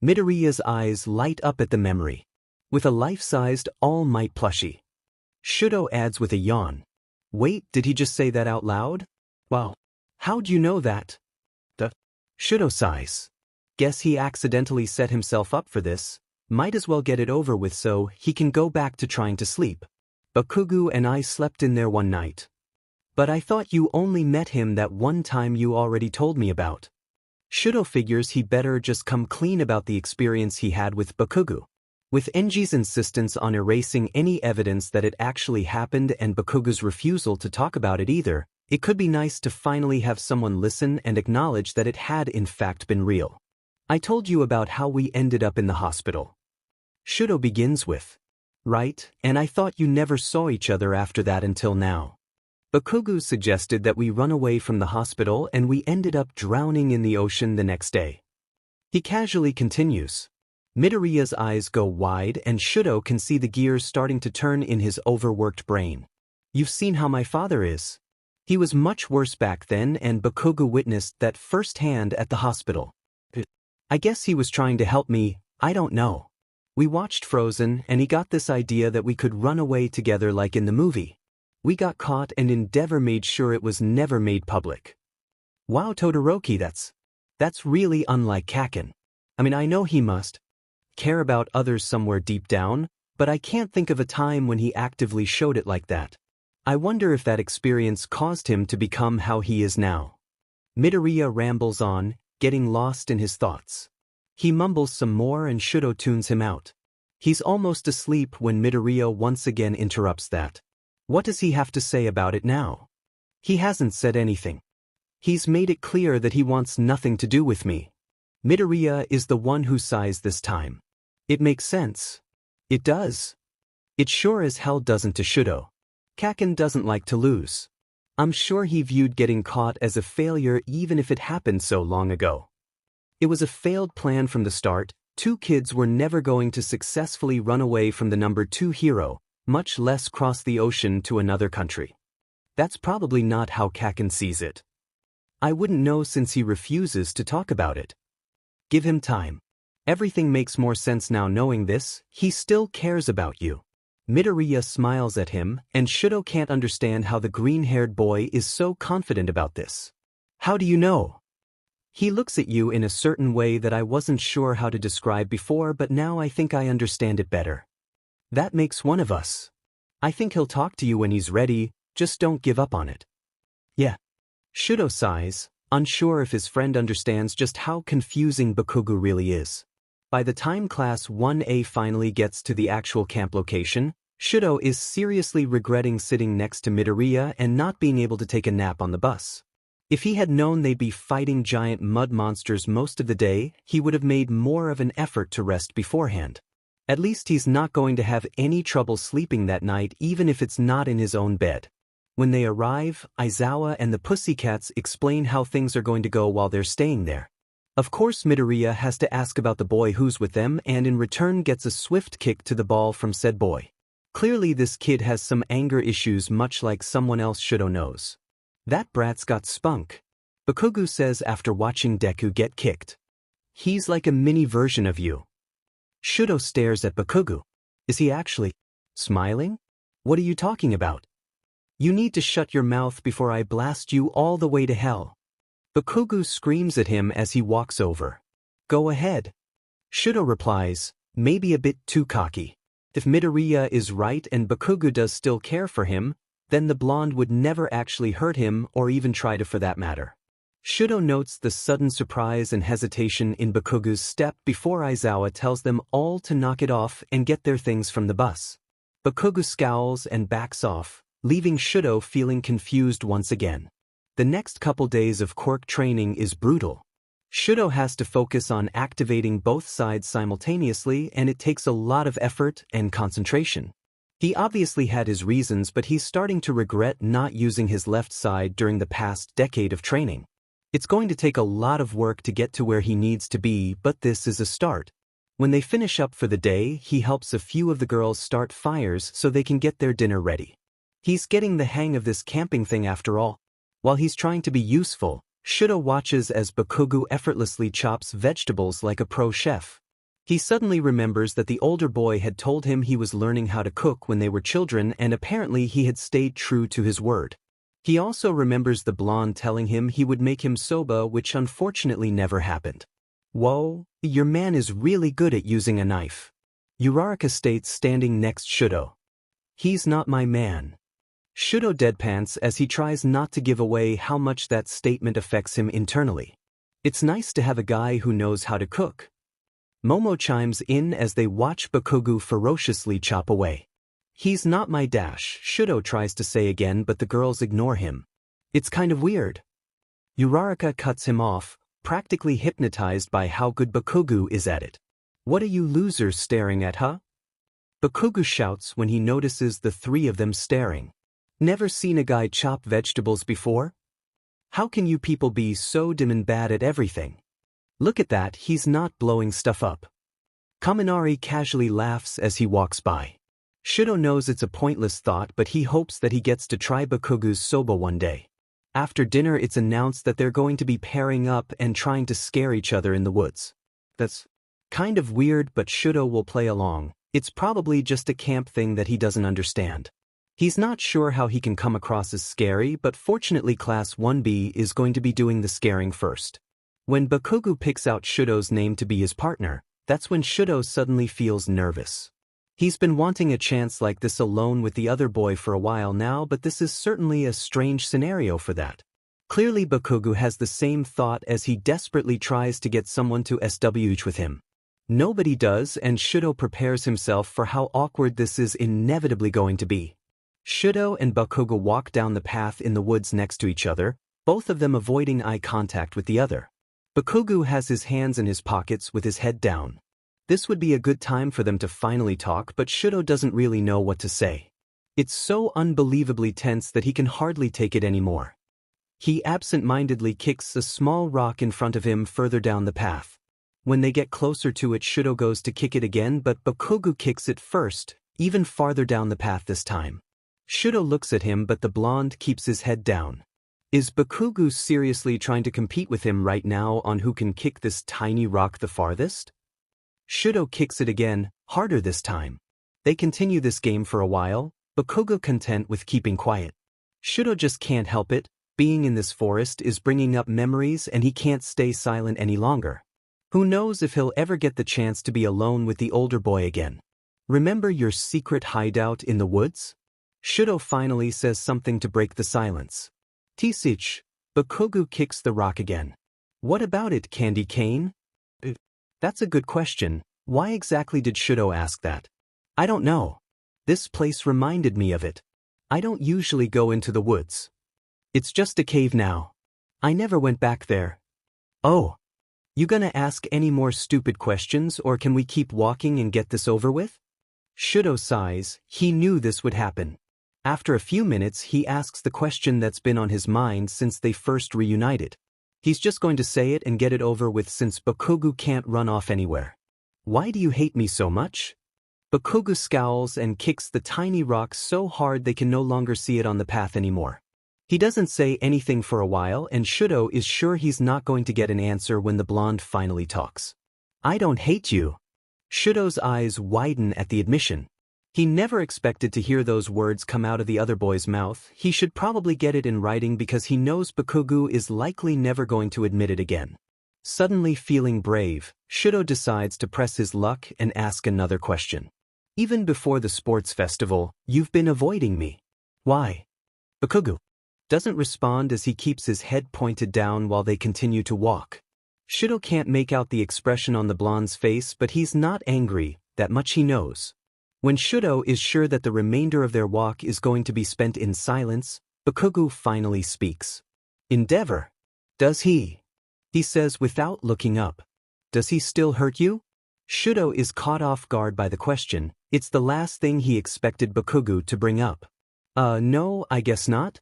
Midoriya's eyes light up at the memory. With a life-sized All Might plushie. Shudo adds with a yawn. Wait, did he just say that out loud? Wow. How'd you know that? Shudo sighs. Guess he accidentally set himself up for this. Might as well get it over with so he can go back to trying to sleep. Bakugo and I slept in there one night. But I thought you only met him that one time you already told me about. Shudo figures he better just come clean about the experience he had with Bakugo. With Enji's insistence on erasing any evidence that it actually happened and Bakugo's refusal to talk about it either, it could be nice to finally have someone listen and acknowledge that it had in fact been real. I told you about how we ended up in the hospital. Shudo begins with, right, and I thought you never saw each other after that until now. Bakugu suggested that we run away from the hospital and we ended up drowning in the ocean the next day. He casually continues. Midoriya's eyes go wide and Shudo can see the gears starting to turn in his overworked brain. You've seen how my father is. He was much worse back then and Bakugu witnessed that firsthand at the hospital. I guess he was trying to help me, I don't know. We watched Frozen and he got this idea that we could run away together like in the movie. We got caught and Endeavor made sure it was never made public. Wow, Todoroki, that's really unlike Kaken. I mean, I know he must care about others somewhere deep down, but I can't think of a time when he actively showed it like that. I wonder if that experience caused him to become how he is now. Midoriya rambles on, getting lost in his thoughts. He mumbles some more and Shudo tunes him out. He's almost asleep when Midoriya once again interrupts that. What does he have to say about it now? He hasn't said anything. He's made it clear that he wants nothing to do with me. Midoriya is the one who sighs this time. It makes sense. It does. It sure as hell doesn't to Shudo. Kaken doesn't like to lose. I'm sure he viewed getting caught as a failure even if it happened so long ago. It was a failed plan from the start. Two kids were never going to successfully run away from the number 2 hero, much less cross the ocean to another country. That's probably not how Kaken sees it. I wouldn't know since he refuses to talk about it. Give him time. Everything makes more sense now knowing this. He still cares about you. Midoriya smiles at him, and Shudo can't understand how the green-haired boy is so confident about this. How do you know? He looks at you in a certain way that I wasn't sure how to describe before, but now I think I understand it better. That makes one of us. I think he'll talk to you when he's ready, just don't give up on it. Yeah. Shudo sighs, unsure if his friend understands just how confusing Bakugu really is. By the time Class 1A finally gets to the actual camp location, Shudo is seriously regretting sitting next to Midoriya and not being able to take a nap on the bus. If he had known they'd be fighting giant mud monsters most of the day, he would have made more of an effort to rest beforehand. At least he's not going to have any trouble sleeping that night even if it's not in his own bed. When they arrive, Aizawa and the Pussycats explain how things are going to go while they're staying there. Of course Midoriya has to ask about the boy who's with them and in return gets a swift kick to the ball from said boy. Clearly this kid has some anger issues much like someone else Shudo knows. That brat's got spunk. Bakugu says after watching Deku get kicked. He's like a mini version of you. Shudo stares at Bakugu. Is he actually smiling? What are you talking about? You need to shut your mouth before I blast you all the way to hell. Bakugu screams at him as he walks over. Go ahead. Shudo replies, maybe a bit too cocky. If Midoriya is right and Bakugu does still care for him, then the blonde would never actually hurt him or even try to for that matter. Shudo notes the sudden surprise and hesitation in Bakugu's step before Aizawa tells them all to knock it off and get their things from the bus. Bakugu scowls and backs off, leaving Shudo feeling confused once again. The next couple days of quirk training is brutal. Shudo has to focus on activating both sides simultaneously and it takes a lot of effort and concentration. He obviously had his reasons, but he's starting to regret not using his left side during the past decade of training. It's going to take a lot of work to get to where he needs to be, but this is a start. When they finish up for the day, he helps a few of the girls start fires so they can get their dinner ready. He's getting the hang of this camping thing after all. While he's trying to be useful, Shudo watches as Bakugu effortlessly chops vegetables like a pro chef. He suddenly remembers that the older boy had told him he was learning how to cook when they were children and apparently he had stayed true to his word. He also remembers the blonde telling him he would make him soba, which unfortunately never happened. Whoa, your man is really good at using a knife. Uraraka states standing next Shudo. He's not my man. Shudo deadpants as he tries not to give away how much that statement affects him internally. It's nice to have a guy who knows how to cook. Momo chimes in as they watch Bakugu ferociously chop away. He's not my dash, Shudo tries to say again, but the girls ignore him. It's kind of weird. Uraraka cuts him off, practically hypnotized by how good Bakugu is at it. What are you losers staring at, huh? Bakugu shouts when he notices the three of them staring. Never seen a guy chop vegetables before? How can you people be so dim and bad at everything? Look at that, he's not blowing stuff up. Kaminari casually laughs as he walks by. Shudo knows it's a pointless thought, but he hopes that he gets to try Bakugu's soba one day. After dinner, it's announced that they're going to be pairing up and trying to scare each other in the woods. That's kind of weird, but Shudo will play along. It's probably just a camp thing that he doesn't understand. He's not sure how he can come across as scary, but fortunately Class 1B is going to be doing the scaring first. When Bakugu picks out Shudo's name to be his partner, that's when Shudo suddenly feels nervous. He's been wanting a chance like this alone with the other boy for a while now, but this is certainly a strange scenario for that. Clearly Bakugu has the same thought as he desperately tries to get someone to SWH with him. Nobody does, and Shudo prepares himself for how awkward this is inevitably going to be. Shudo and Bakugu walk down the path in the woods next to each other, both of them avoiding eye contact with the other. Bakugu has his hands in his pockets with his head down. This would be a good time for them to finally talk, but Shudo doesn't really know what to say. It's so unbelievably tense that he can hardly take it anymore. He absent-mindedly kicks a small rock in front of him further down the path. When they get closer to it, Shudo goes to kick it again, but Bakugu kicks it first, even farther down the path this time. Shudo looks at him, but the blonde keeps his head down. Is Bakugu seriously trying to compete with him right now on who can kick this tiny rock the farthest? Shudo kicks it again, harder this time. They continue this game for a while, Bakugu content with keeping quiet. Shudo just can't help it. Being in this forest is bringing up memories and he can't stay silent any longer. Who knows if he'll ever get the chance to be alone with the older boy again. Remember your secret hideout in the woods? Shudo finally says something to break the silence. Tisich, Bakugu kicks the rock again. What about it, Candy Cane? That's a good question. Why exactly did Shudo ask that? I don't know. This place reminded me of it. I don't usually go into the woods. It's just a cave now. I never went back there. Oh. You gonna ask any more stupid questions, or can we keep walking and get this over with? Shudo sighs. He knew this would happen. After a few minutes, he asks the question that's been on his mind since they first reunited. He's just going to say it and get it over with since Bakugu can't run off anywhere. Why do you hate me so much? Bakugu scowls and kicks the tiny rock so hard they can no longer see it on the path anymore. He doesn't say anything for a while, and Shudo is sure he's not going to get an answer when the blonde finally talks. I don't hate you. Shudo's eyes widen at the admission. He never expected to hear those words come out of the other boy's mouth. He should probably get it in writing because he knows Bakugu is likely never going to admit it again. Suddenly feeling brave, Shudo decides to press his luck and ask another question. Even before the sports festival, you've been avoiding me. Why? Bakugu doesn't respond as he keeps his head pointed down while they continue to walk. Shudo can't make out the expression on the blonde's face, but he's not angry, that much he knows. When Shudo is sure that the remainder of their walk is going to be spent in silence, Bakugu finally speaks. Endeavor. Does he? He says without looking up. Does he still hurt you? Shudo is caught off guard by the question. It's the last thing he expected Bakugu to bring up. No, I guess not.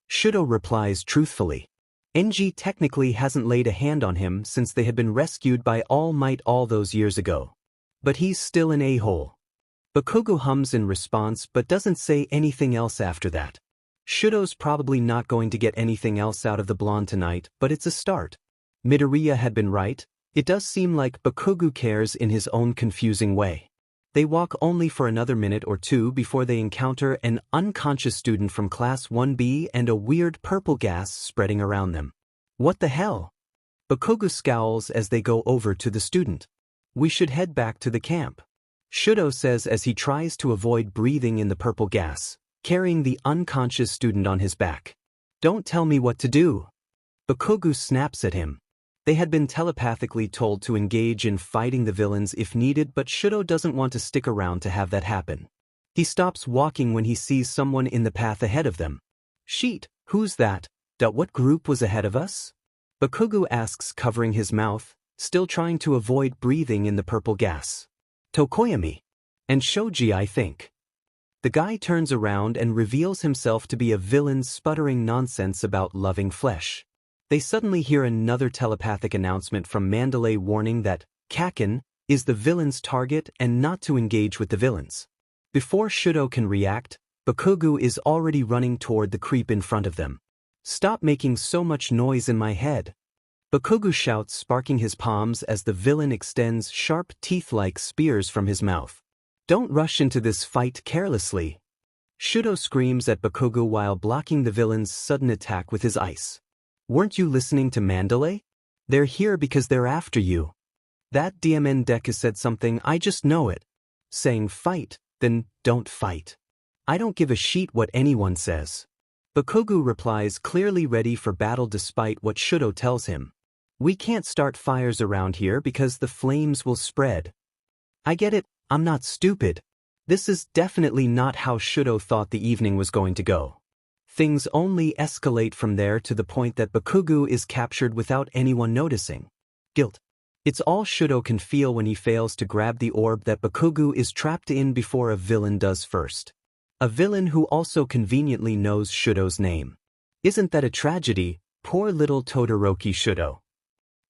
Shudo replies truthfully. NG technically hasn't laid a hand on him since they had been rescued by All Might all those years ago. But he's still an a-hole. Bakugu hums in response but doesn't say anything else after that. Shudo's probably not going to get anything else out of the blonde tonight, but it's a start. Midoriya had been right. It does seem like Bakugu cares in his own confusing way. They walk only for another minute or two before they encounter an unconscious student from Class 1B and a weird purple gas spreading around them. What the hell? Bakugu scowls as they go over to the student. We should head back to the camp. Shudo says as he tries to avoid breathing in the purple gas, carrying the unconscious student on his back. Don't tell me what to do. Bakugu snaps at him. They had been telepathically told to engage in fighting the villains if needed, but Shudo doesn't want to stick around to have that happen. He stops walking when he sees someone in the path ahead of them. Sheet, who's that? What group was ahead of us? Bakugu asks, covering his mouth, still trying to avoid breathing in the purple gas. Tokoyami. And Shoji, I think. The guy turns around and reveals himself to be a villain sputtering nonsense about loving flesh. They suddenly hear another telepathic announcement from Mandalay warning that Kakin is the villain's target and not to engage with the villains. Before Shudo can react, Bakugu is already running toward the creep in front of them. "Stop making so much noise in my head," Bakugu shouts, sparking his palms as the villain extends sharp teeth-like spears from his mouth. "Don't rush into this fight carelessly." Shudo screams at Bakugu while blocking the villain's sudden attack with his ice. "Weren't you listening to Mandalay? They're here because they're after you." "That DMN Deku said something, I just know it. Saying fight, then don't fight. I don't give a shit what anyone says." Bakugu replies, clearly ready for battle despite what Shudo tells him. "We can't start fires around here because the flames will spread." "I get it, I'm not stupid." This is definitely not how Shudo thought the evening was going to go. Things only escalate from there to the point that Bakugu is captured without anyone noticing. Guilt. It's all Shudo can feel when he fails to grab the orb that Bakugu is trapped in before a villain does first. A villain who also conveniently knows Shudo's name. Isn't that a tragedy? Poor little Todoroki Shudo.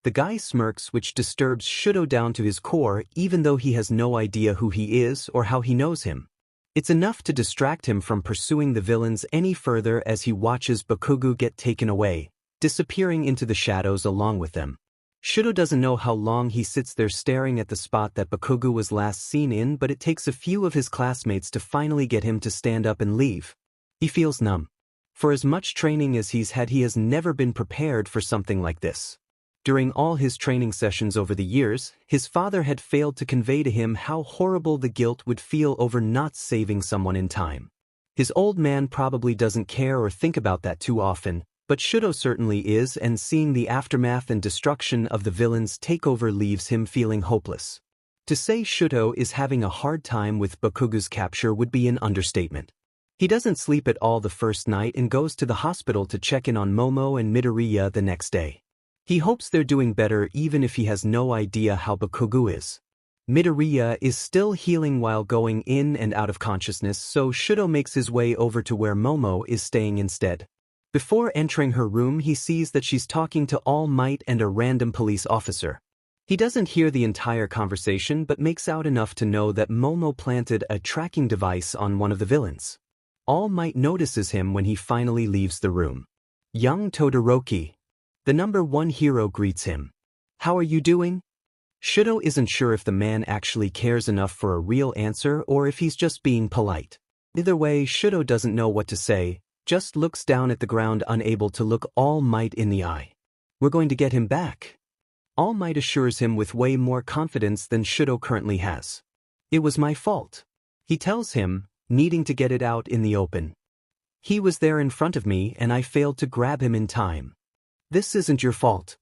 The guy smirks, which disturbs Shudo down to his core, even though he has no idea who he is or how he knows him. It's enough to distract him from pursuing the villains any further as he watches Bakugu get taken away, disappearing into the shadows along with them. Shudo doesn't know how long he sits there staring at the spot that Bakugu was last seen in, but it takes a few of his classmates to finally get him to stand up and leave. He feels numb. For as much training as he's had, he has never been prepared for something like this. During all his training sessions over the years, his father had failed to convey to him how horrible the guilt would feel over not saving someone in time. His old man probably doesn't care or think about that too often, but Shudo certainly is, and seeing the aftermath and destruction of the villain's takeover leaves him feeling hopeless. To say Shudo is having a hard time with Bakugu's capture would be an understatement. He doesn't sleep at all the first night and goes to the hospital to check in on Momo and Midoriya the next day. He hopes they're doing better even if he has no idea how Bakugu is. Midoriya is still healing while going in and out of consciousness, so Shudo makes his way over to where Momo is staying instead. Before entering her room, he sees that she's talking to All Might and a random police officer. He doesn't hear the entire conversation but makes out enough to know that Momo planted a tracking device on one of the villains. All Might notices him when he finally leaves the room. Young Todoroki. The #1 hero greets him. "How are you doing?" Shudo isn't sure if the man actually cares enough for a real answer or if he's just being polite. Either way, Shudo doesn't know what to say, just looks down at the ground, unable to look All Might in the eye. "We're going to get him back." All Might assures him with way more confidence than Shudo currently has. "It was my fault," he tells him, needing to get it out in the open. "He was there in front of me and I failed to grab him in time." "This isn't your fault,"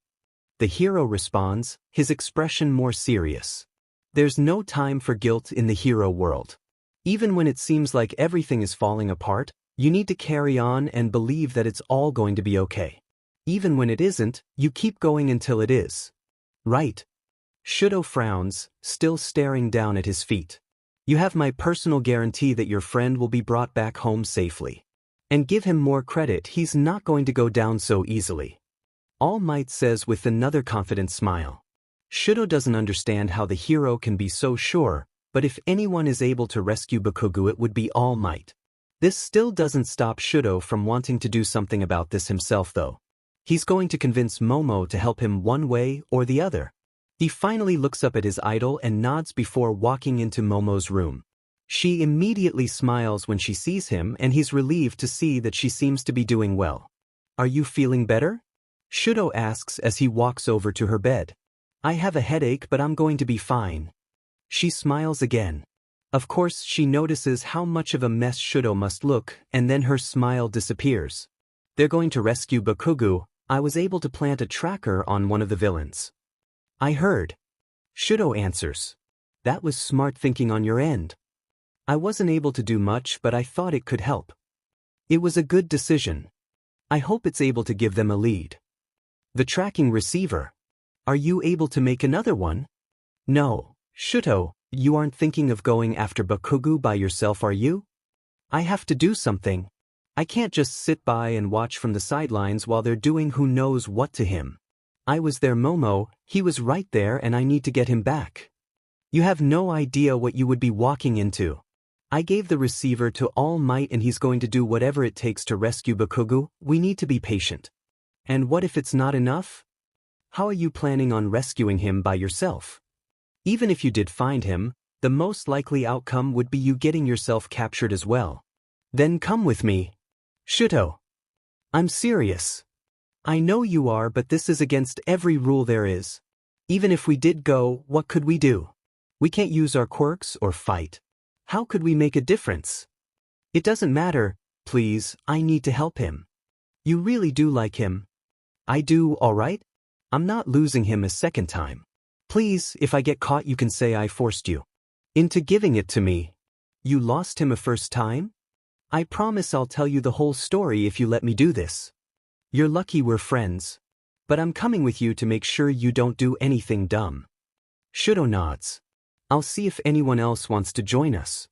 the hero responds, his expression more serious. There's no time for guilt in the hero world. Even when it seems like everything is falling apart, you need to carry on and believe that it's all going to be okay. Even when it isn't, you keep going until it is. Right? Shudo frowns, still staring down at his feet. "You have my personal guarantee that your friend will be brought back home safely. And give him more credit, he's not going to go down so easily," All Might says with another confident smile. Shudo doesn't understand how the hero can be so sure, but if anyone is able to rescue Bakugu, it would be All Might. This still doesn't stop Shudo from wanting to do something about this himself though. He's going to convince Momo to help him one way or the other. He finally looks up at his idol and nods before walking into Momo's room. She immediately smiles when she sees him, and he's relieved to see that she seems to be doing well. "Are you feeling better?" Shudo asks as he walks over to her bed. "I have a headache, but I'm going to be fine." She smiles again. Of course, she notices how much of a mess Shudo must look, and then her smile disappears. "They're going to rescue Bakugu. I was able to plant a tracker on one of the villains." "I heard." Shudo answers. "That was smart thinking on your end. I wasn't able to do much, but I thought it could help. It was a good decision. I hope it's able to give them a lead." "The tracking receiver. Are you able to make another one?" "No, Shudo, you aren't thinking of going after Bakugu by yourself, are you?" I have to do something. I can't just sit by and watch from the sidelines while they're doing who knows what to him. I was there, Momo, he was right there and I need to get him back. You have no idea what you would be walking into. I gave the receiver to All Might and he's going to do whatever it takes to rescue Bakugo. We need to be patient. And what if it's not enough? How are you planning on rescuing him by yourself? Even if you did find him, the most likely outcome would be you getting yourself captured as well. Then come with me. Shuto. I'm serious. I know you are, but this is against every rule there is. Even if we did go, what could we do? We can't use our quirks or fight. How could we make a difference? It doesn't matter, please, I need to help him. You really do like him. I do, alright? I'm not losing him a second time. Please, if I get caught you can say I forced you into giving it to me. You lost him a first time? I promise I'll tell you the whole story if you let me do this. You're lucky we're friends. But I'm coming with you to make sure you don't do anything dumb. Shuto nods. I'll see if anyone else wants to join us.